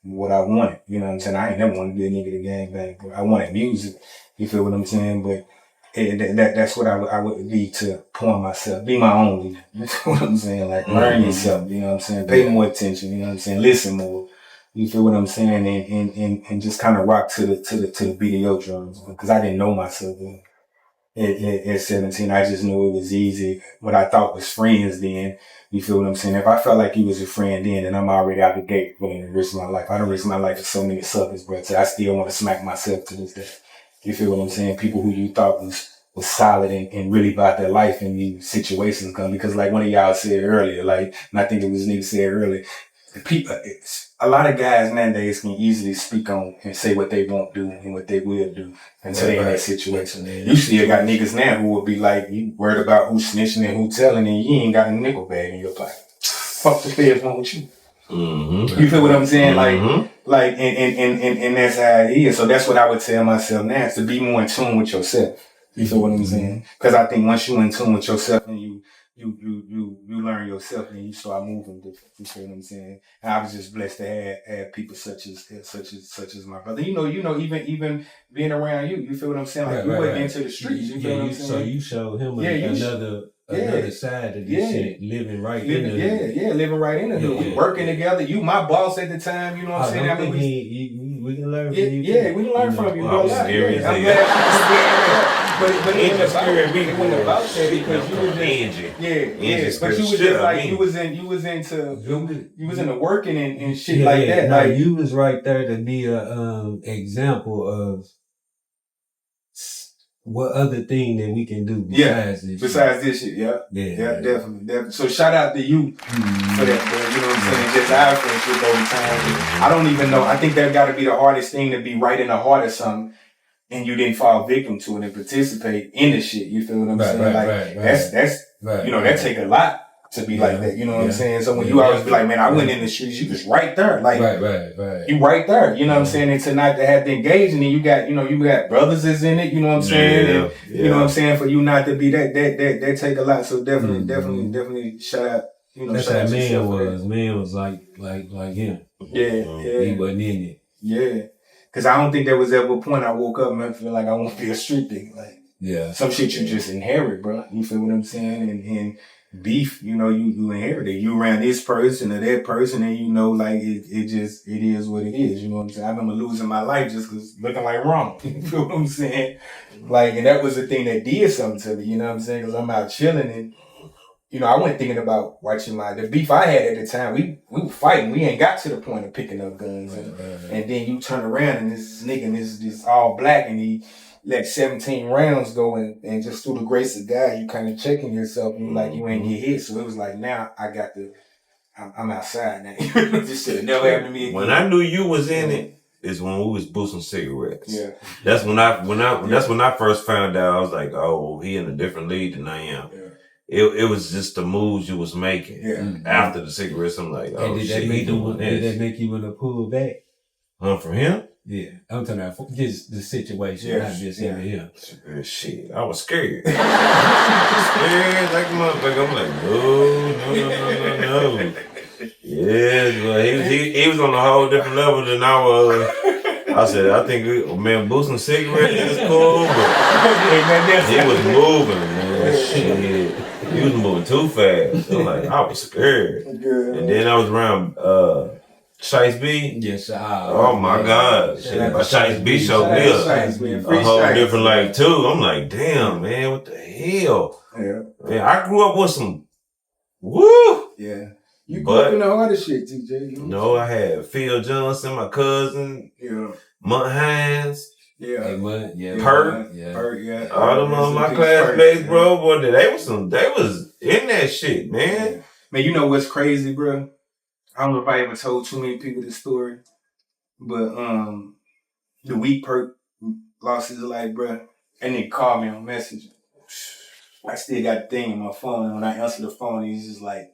Speaker 3: what I wanted. You know what I'm saying? I ain't never wanted to be a nigga to gangbang, but I wanted music. You feel what I'm saying? But that's what I would lead to pour myself, be my own leader. You feel what I'm saying? Like learn yourself. You know what I'm saying? Pay more attention. You know what I'm saying? Listen more. You feel what I'm saying? And just kind of rock to the beat of your drums, because I didn't know myself then. At 17, I just knew it was easy. What I thought was friends then. You feel what I'm saying? If I felt like he was a friend then I'm already out the gate for the rest of my life. I done risked my life for so many suckers, bro. So I still want to smack myself to this day. You feel what I'm saying? People who you thought was solid and really about their life in these situations come. Because like one of y'all said earlier, like, and I think it was nigga said earlier, a lot of guys nowadays can easily speak on and say what they won't do and what they will do until they're in that situation. You still got niggas now who will be like, you worried about who's snitching and who telling, and you ain't got a nickel bag in your pocket. Fuck the feds wrong with you. Mm-hmm. You feel what I'm saying? Like, and that's how it is. So that's what I would tell myself now, is to be more in tune with yourself. You feel what I'm saying? Because I think once you're in tune with yourself and you learn yourself and you start moving different. You feel what I'm saying? And I was just blessed to have people such as my brother. You know, even being around you feel what I'm saying? Like you went into the streets. You feel what I'm saying?
Speaker 4: So you showed him another side of this shit, living right in the hood.
Speaker 3: We working together. You my boss at the time. You know what I'm saying? I mean,
Speaker 4: we can learn from you.
Speaker 3: Yeah, we can learn from you. Bro. I'm glad. But it wasn't about that because you was just but you was just like you was into working and shit like that.
Speaker 4: No,
Speaker 3: like
Speaker 4: you was right there to be a example of what other thing that we can do besides
Speaker 3: this shit. Yeah, definitely. So shout out to you for that, bro. You know what I'm saying? Just our friendship over time. I don't even know. I think that got to be the hardest thing, to be right in the heart of something and you didn't fall victim to it and participate in the shit. You feel what I'm saying? That's that take a lot to be like that. You know what I'm saying? So when you always be like, man, I went in the streets, you was right there. Like, you right there. You know what I'm saying? And tonight to have to engage, and then you got brothers is in it. You know what I'm saying? You know what I'm saying? For you not to be that take a lot. So definitely shout out. You know,
Speaker 4: that's how man was. Man was like him. He wasn't in it.
Speaker 3: Yeah. Cause I don't think there was ever a point I woke up and I feel like I want to be a street nigga. Like, some shit you just inherit, bro. You feel what I'm saying? And beef, you inherit it. You around this person or that person, and like it is what it is. You know what I'm saying? I remember losing my life just cause looking like wrong. You feel what I'm saying? Like, and that was the thing that did something to me. You know what I'm saying? Cause I'm out chilling and you know, I wasn't thinking about watching the beef I had at the time. We were fighting. We ain't got to the point of picking up guns. And then you turn around and this nigga, and this all black, and he let 17 rounds go, and just through the grace of God, you kind of checking yourself, and like you ain't get hit. So it was like, now I'm outside now. This shit never happened to me again.
Speaker 2: When I knew you was in it, is when we was boosting cigarettes.
Speaker 3: Yeah.
Speaker 2: That's when I first found out. I was like, oh, he in a different league than I am.
Speaker 3: Yeah.
Speaker 2: It was just the moves you was making.
Speaker 3: Yeah.
Speaker 2: After the cigarettes, I'm like, oh,
Speaker 4: did
Speaker 2: shit,
Speaker 4: that make
Speaker 2: doing this.
Speaker 4: Did that make you want to pull back?
Speaker 2: From him?
Speaker 4: Yeah. I'm talking about just the situation, not just him.
Speaker 2: Shit, I was scared. Scared like a motherfucker. I'm like, no. Yeah, well, he was on a whole different level than I was. I said, I think, boosting cigarettes is cool, but he was moving, man. Shit. He was moving too fast. I'm like, I was scared. And then I was around Shice B.
Speaker 4: Yes,
Speaker 2: oh my God. Shice B showed me a whole different life too. I'm like, damn, man, what the hell?
Speaker 3: Yeah.
Speaker 2: Man, I grew up with some woo.
Speaker 3: Yeah. You grew up in the hardest shit, TJ.
Speaker 2: No, I had Phil Johnson, my cousin, Mutt Hines.
Speaker 3: Yeah.
Speaker 4: Hey, Mutt,
Speaker 2: Perk.
Speaker 3: Yeah.
Speaker 2: All them on my classmates, bro. Boy, they was in that shit, man.
Speaker 3: Yeah. Man, you know what's crazy, bro? I don't know if I ever told too many people this story, but the week Perk lost his life, bro, and they called me on Messenger. I still got the thing in my phone, and when I answer the phone, he's just like,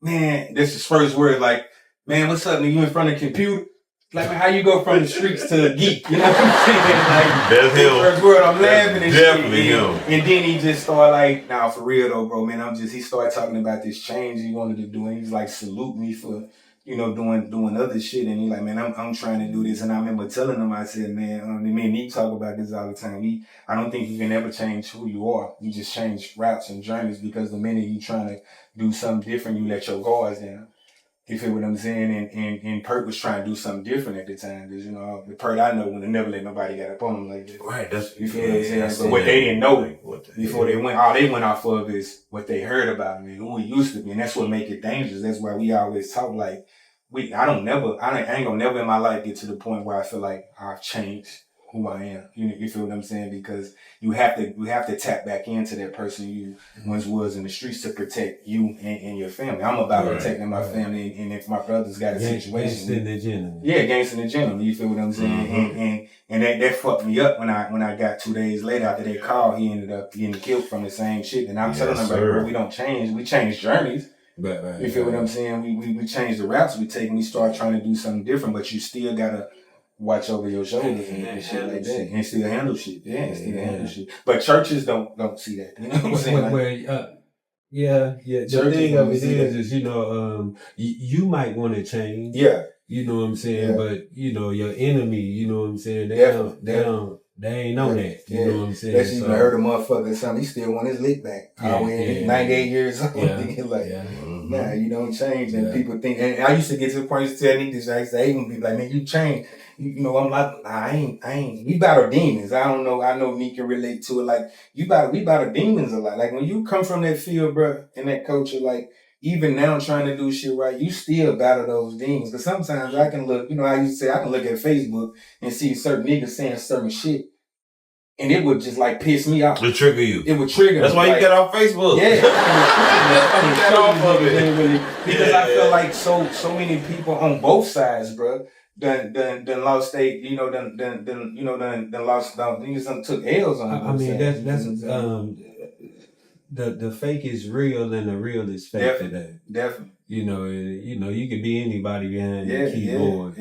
Speaker 3: man, that's his first word, like, man, what's up, nigga? You in front of the computer? Like, man, how you go from the streets to a geek? You know what I'm saying? Like,
Speaker 2: that's him.
Speaker 3: First word, I'm laughing and
Speaker 2: definitely
Speaker 3: shit.
Speaker 2: Him.
Speaker 3: And then he just started like, nah, for real though, bro, man, he started talking about this change he wanted to do, and he was like, salute me for, you know, doing other shit. And he like, man, I'm trying to do this. And I remember telling him, I said, man, me and Neek talk about this all the time. I don't think you can ever change who you are. You just change routes and journeys, because the minute you trying to do something different, you let your guards down. You feel what I'm saying? And Perk was trying to do something different at the time. Because, you know, the Perk I know would have never let nobody get up on him like that.
Speaker 2: Right, that's,
Speaker 3: you feel what I'm saying? But what they didn't know before they went, all they went off of is what they heard about him and who he used to be. And that's what make it dangerous. That's why we always talk like, I ain't gonna never in my life get to the point where I feel like I've changed who I am. You feel what I'm saying? Because you have to tap back into that person you once was in the streets to protect you and your family. I'm about protecting my family, and if my brother's got a situation,
Speaker 4: gangsta and the gentleman.
Speaker 3: Yeah, gangsta and the gentleman. You feel what I'm saying? And that fucked me up when I got 2 days later after that call. He ended up getting killed from the same shit. And I'm telling him, bro, we don't change. We change journeys.
Speaker 4: Right,
Speaker 3: you feel what I'm saying? We change the routes we take, and we start trying to do something different, but you still gotta watch over your shoulders and shit like that, and still handle shit. Handle shit. But churches don't see that. You know what I'm saying?
Speaker 4: The thing of it is, you know, you might want to change.
Speaker 3: Yeah.
Speaker 4: You know what I'm saying? Yeah. But, you know, your enemy, you know what I'm saying? They ain't know that. You know what I'm saying?
Speaker 3: That's even heard a motherfucker or something. He still want his lick back. 98 years old. Nah, you don't change. And people think, and I used to get to the point, I used to tell niggas, I used to hate when people like, man, you change. You know, I'm like, nah, I ain't. We battle demons. I don't know. I know Neek can relate to it. Like, we battle demons a lot. Like, when you come from that field, bro, and that culture, like, even now trying to do shit right, you still battle those demons. Because sometimes I can look, you know, I used to say, I can look at Facebook and see certain niggas saying certain shit, and it would just like piss me off.
Speaker 2: It would trigger you.
Speaker 3: It would trigger.
Speaker 2: That's why you get off Facebook.
Speaker 3: Yeah.
Speaker 2: Get off of it.
Speaker 3: Because I feel like so many people on both sides, bro, done lost they, you know, done lost, niggas took L's on.
Speaker 4: I mean, that's the fake is real and the real is fake today.
Speaker 3: Definitely.
Speaker 4: You know, you could be anybody behind the keyboard.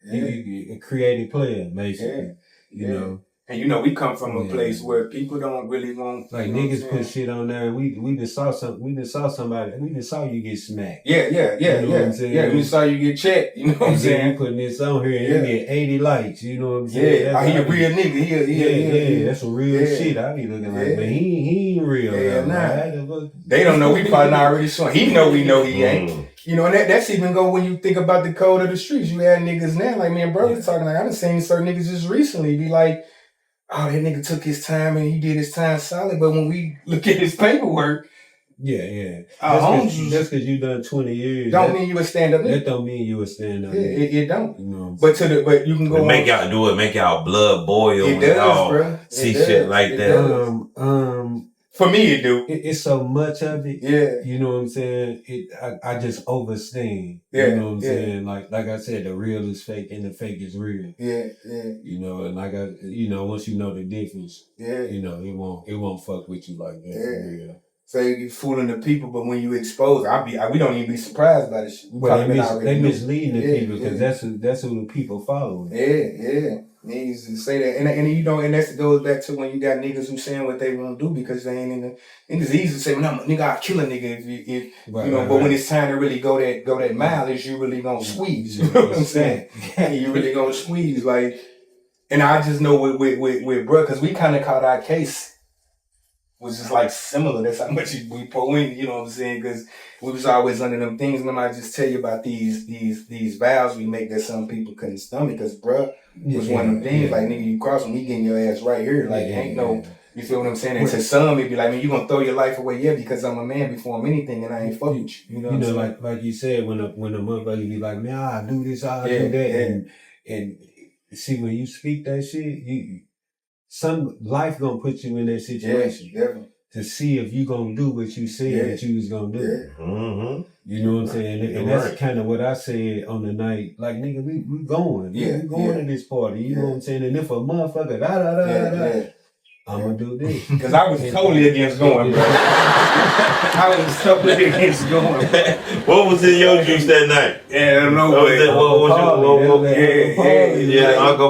Speaker 4: You create a player, basically. You know.
Speaker 3: And you know, we come from a place where people don't really want,
Speaker 4: like, niggas put shit on there, and we just saw somebody, we just saw you get smacked.
Speaker 3: Yeah. You know what I'm saying? Yeah, we saw you get checked, you know what I'm saying?
Speaker 4: You putting this on here and you get 80 likes, you know what I'm saying?
Speaker 3: Yeah, he a real nigga.
Speaker 4: Yeah, that's some real shit. I be looking like, man, he ain't real.
Speaker 3: They don't know, we probably not already showing. He know we know he ain't. You know, and that's even go when you think about the code of the streets. You had niggas now, like, man, bro, talking like, I done seen certain niggas just recently be like, oh, that nigga took his time and he did his time solid. But when we look at his paperwork,
Speaker 4: Yeah.
Speaker 3: Homes
Speaker 4: That's because you done 20 years.
Speaker 3: Don't mean you a stand up.
Speaker 4: That don't mean you a stand up.
Speaker 3: It don't.
Speaker 4: You know.
Speaker 3: But you can go.
Speaker 2: Make y'all blood boil.
Speaker 3: It does, bro.
Speaker 2: See shit like
Speaker 3: that. For me, it do.
Speaker 4: It's so much of it.
Speaker 3: Yeah.
Speaker 4: You know what I'm saying? I just overstand.
Speaker 3: Yeah.
Speaker 4: You know what I'm saying? Like I said, the real is fake and the fake is real.
Speaker 3: Yeah.
Speaker 4: You know, and once you know the difference, you know, it won't fuck with you like that.
Speaker 3: Yeah.
Speaker 4: For real.
Speaker 3: Say you fooling the people, but when you expose, we don't even be surprised by this shit.
Speaker 4: Well, they misleading the people because that's who the people follow.
Speaker 3: Yeah. They used to say that, and you know, and that goes back to when you got niggas who saying what they want to do because they ain't in the. And it's easy to say, "Well, nigga, I'll kill a nigga if but when it's time to really go that mileage, you really gonna squeeze. You know what I'm saying? You really gonna squeeze like. And I just know with bro, because we kind of caught our case. Was just like similar. That's how much we pull in, you know what I'm saying? Because we was always under them things. And I just tell you about these vows we make that some people couldn't stomach. Because bruh was one of them things like, nigga, you cross them, we getting your ass right here. Like, ain't no, you feel what I'm saying? And to some, it'd be like, man, you gonna throw your life away? Yeah, because I'm a man before I'm anything and I ain't fuck with you. You know what I'm saying?
Speaker 4: like you said, when a motherfucker be like, man, I'll do this, I'll do that. And see, when you speak that shit, some life gonna put you in that situation to see if you gonna do what you said that you was gonna do.
Speaker 2: Mm-hmm.
Speaker 4: You know what I'm saying? And that's kind of what I said on the night. Like, nigga, we going. We going to this party. You know what I'm saying? And if a motherfucker, I'm gonna do this.
Speaker 3: Because I was totally against going, bro. I was totally against going.
Speaker 2: What was in your juice that night?
Speaker 3: Yeah, no way.
Speaker 2: Uncle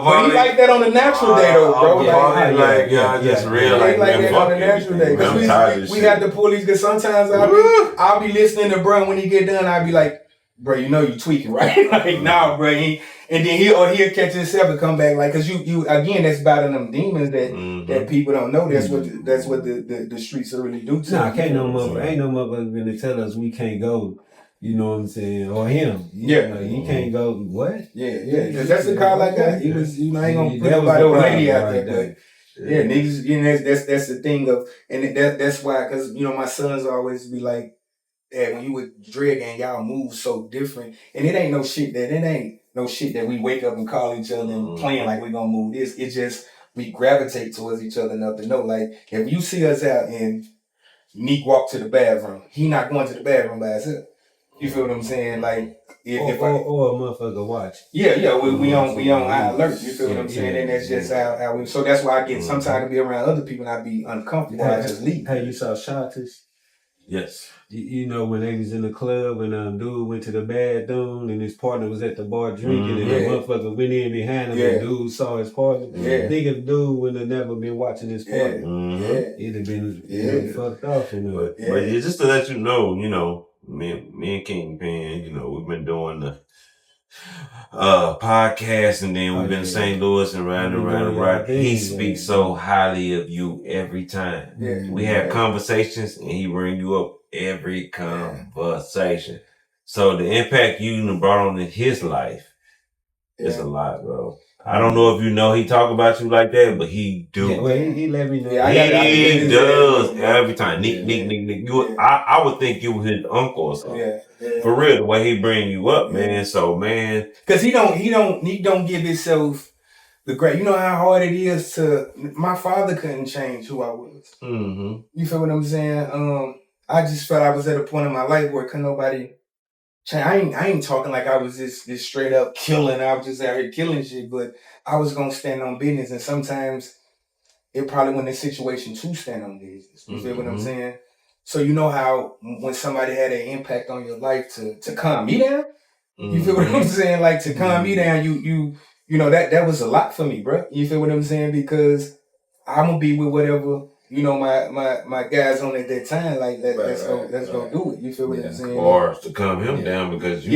Speaker 2: Paulie.
Speaker 3: But he like that on the natural day though, bro.
Speaker 2: Just real.
Speaker 3: He like that on the natural day. Because we had the police. Because sometimes I'll be listening to bro, and when he get done, I'll be like, bro, you know you tweaking, right? Like, nah, bro. And then he'll catch himself and come back like, cause you again, that's battling them demons that people don't know. That's what the streets are really do to.
Speaker 4: Nah, ain't no motherfucker gonna tell us we can't go. You know what I'm saying? Or him. He can't go. What?
Speaker 3: Yeah. Cause that's a car like that. He was, I ain't gonna put nobody over lady out there, but niggas, that's the thing of, and that's why, cause my sons always be like, yeah, when you with DreadGang, y'all move so different, and it ain't no shit that we wake up and call each other and playing like we gonna move this. It just we gravitate towards each other enough to know. Like if you see us out and Neek walk to the bathroom, he not going to the bathroom by himself. You feel what I'm saying? Like if
Speaker 4: a motherfucker watch.
Speaker 3: Yeah, we on high alert. You feel what I'm saying? And that's just how we. So that's why I get sometimes to be around other people and I be uncomfortable. I just leave.
Speaker 4: Hey, you saw Shottas?
Speaker 2: Yes.
Speaker 4: You know when they was in the club and dude went to the bathroom and his partner was at the bar drinking and the motherfucker went in behind him and dude saw his partner. Think if dude would have never been watching his partner, it'd have been fucked off.
Speaker 2: But just to let you know, me and Kingpin, we've been doing the podcast and then we've been in St. Louis and around. He speaks so highly of you every time. We have conversations and he bring you up every conversation. So the impact you brought on in his life is a lot, bro. I don't know if he talk about you like that, but he do.
Speaker 4: Yeah, well, he let me know.
Speaker 2: He does every time. Nick. I would think you were his uncle or something. For real, the way he bring you up, man. So, man,
Speaker 3: because he don't give himself the great. You know how hard it is to. My father couldn't change who I was.
Speaker 2: Mm-hmm.
Speaker 3: You feel what I'm saying? I just felt I was at a point in my life where couldn't nobody change. I ain't talking like I was this straight up killing. I was just out here killing shit, but I was gonna stand on business, and sometimes it probably went in a situation to stand on business. You feel what I'm saying? So you know how when somebody had an impact on your life to calm me down? You feel what I'm saying? Like to calm me down, you know that was a lot for me, bro. You feel what I'm saying? Because I'm gonna be with whatever my guys on at that time. Like let's go do it. You feel what I'm saying?
Speaker 2: Or to calm him down because you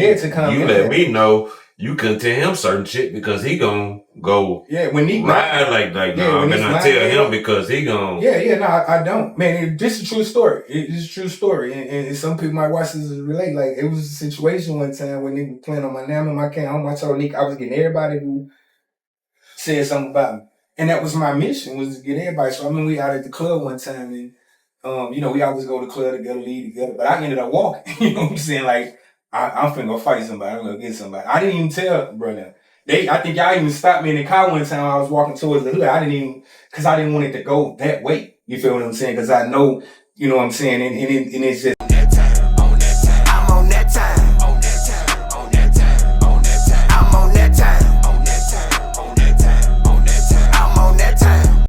Speaker 3: let
Speaker 2: me know you couldn't tell him certain shit because he gonna go
Speaker 3: when he
Speaker 2: ride like no, I'm gonna tell him because he gonna
Speaker 3: I don't, man. This is a true story. It's a true story, and some people might watch this and relate. Like it was a situation one time when Nick was playing on my name. I came home. I told Nick I was getting everybody who said something about me, and that was my mission was to get everybody. So we out at the club one time and you know, we always go to club together, lead together, but I ended up walking. You know what I'm saying? Like, I'm finna go fight somebody. I'm gonna get somebody. I didn't even tell brother. I think y'all even stopped me in the car one time. I was walking towards the hood. I didn't even, cause I didn't want it to go that way. You feel what I'm saying? Cause I know, you know what I'm saying? And it's just,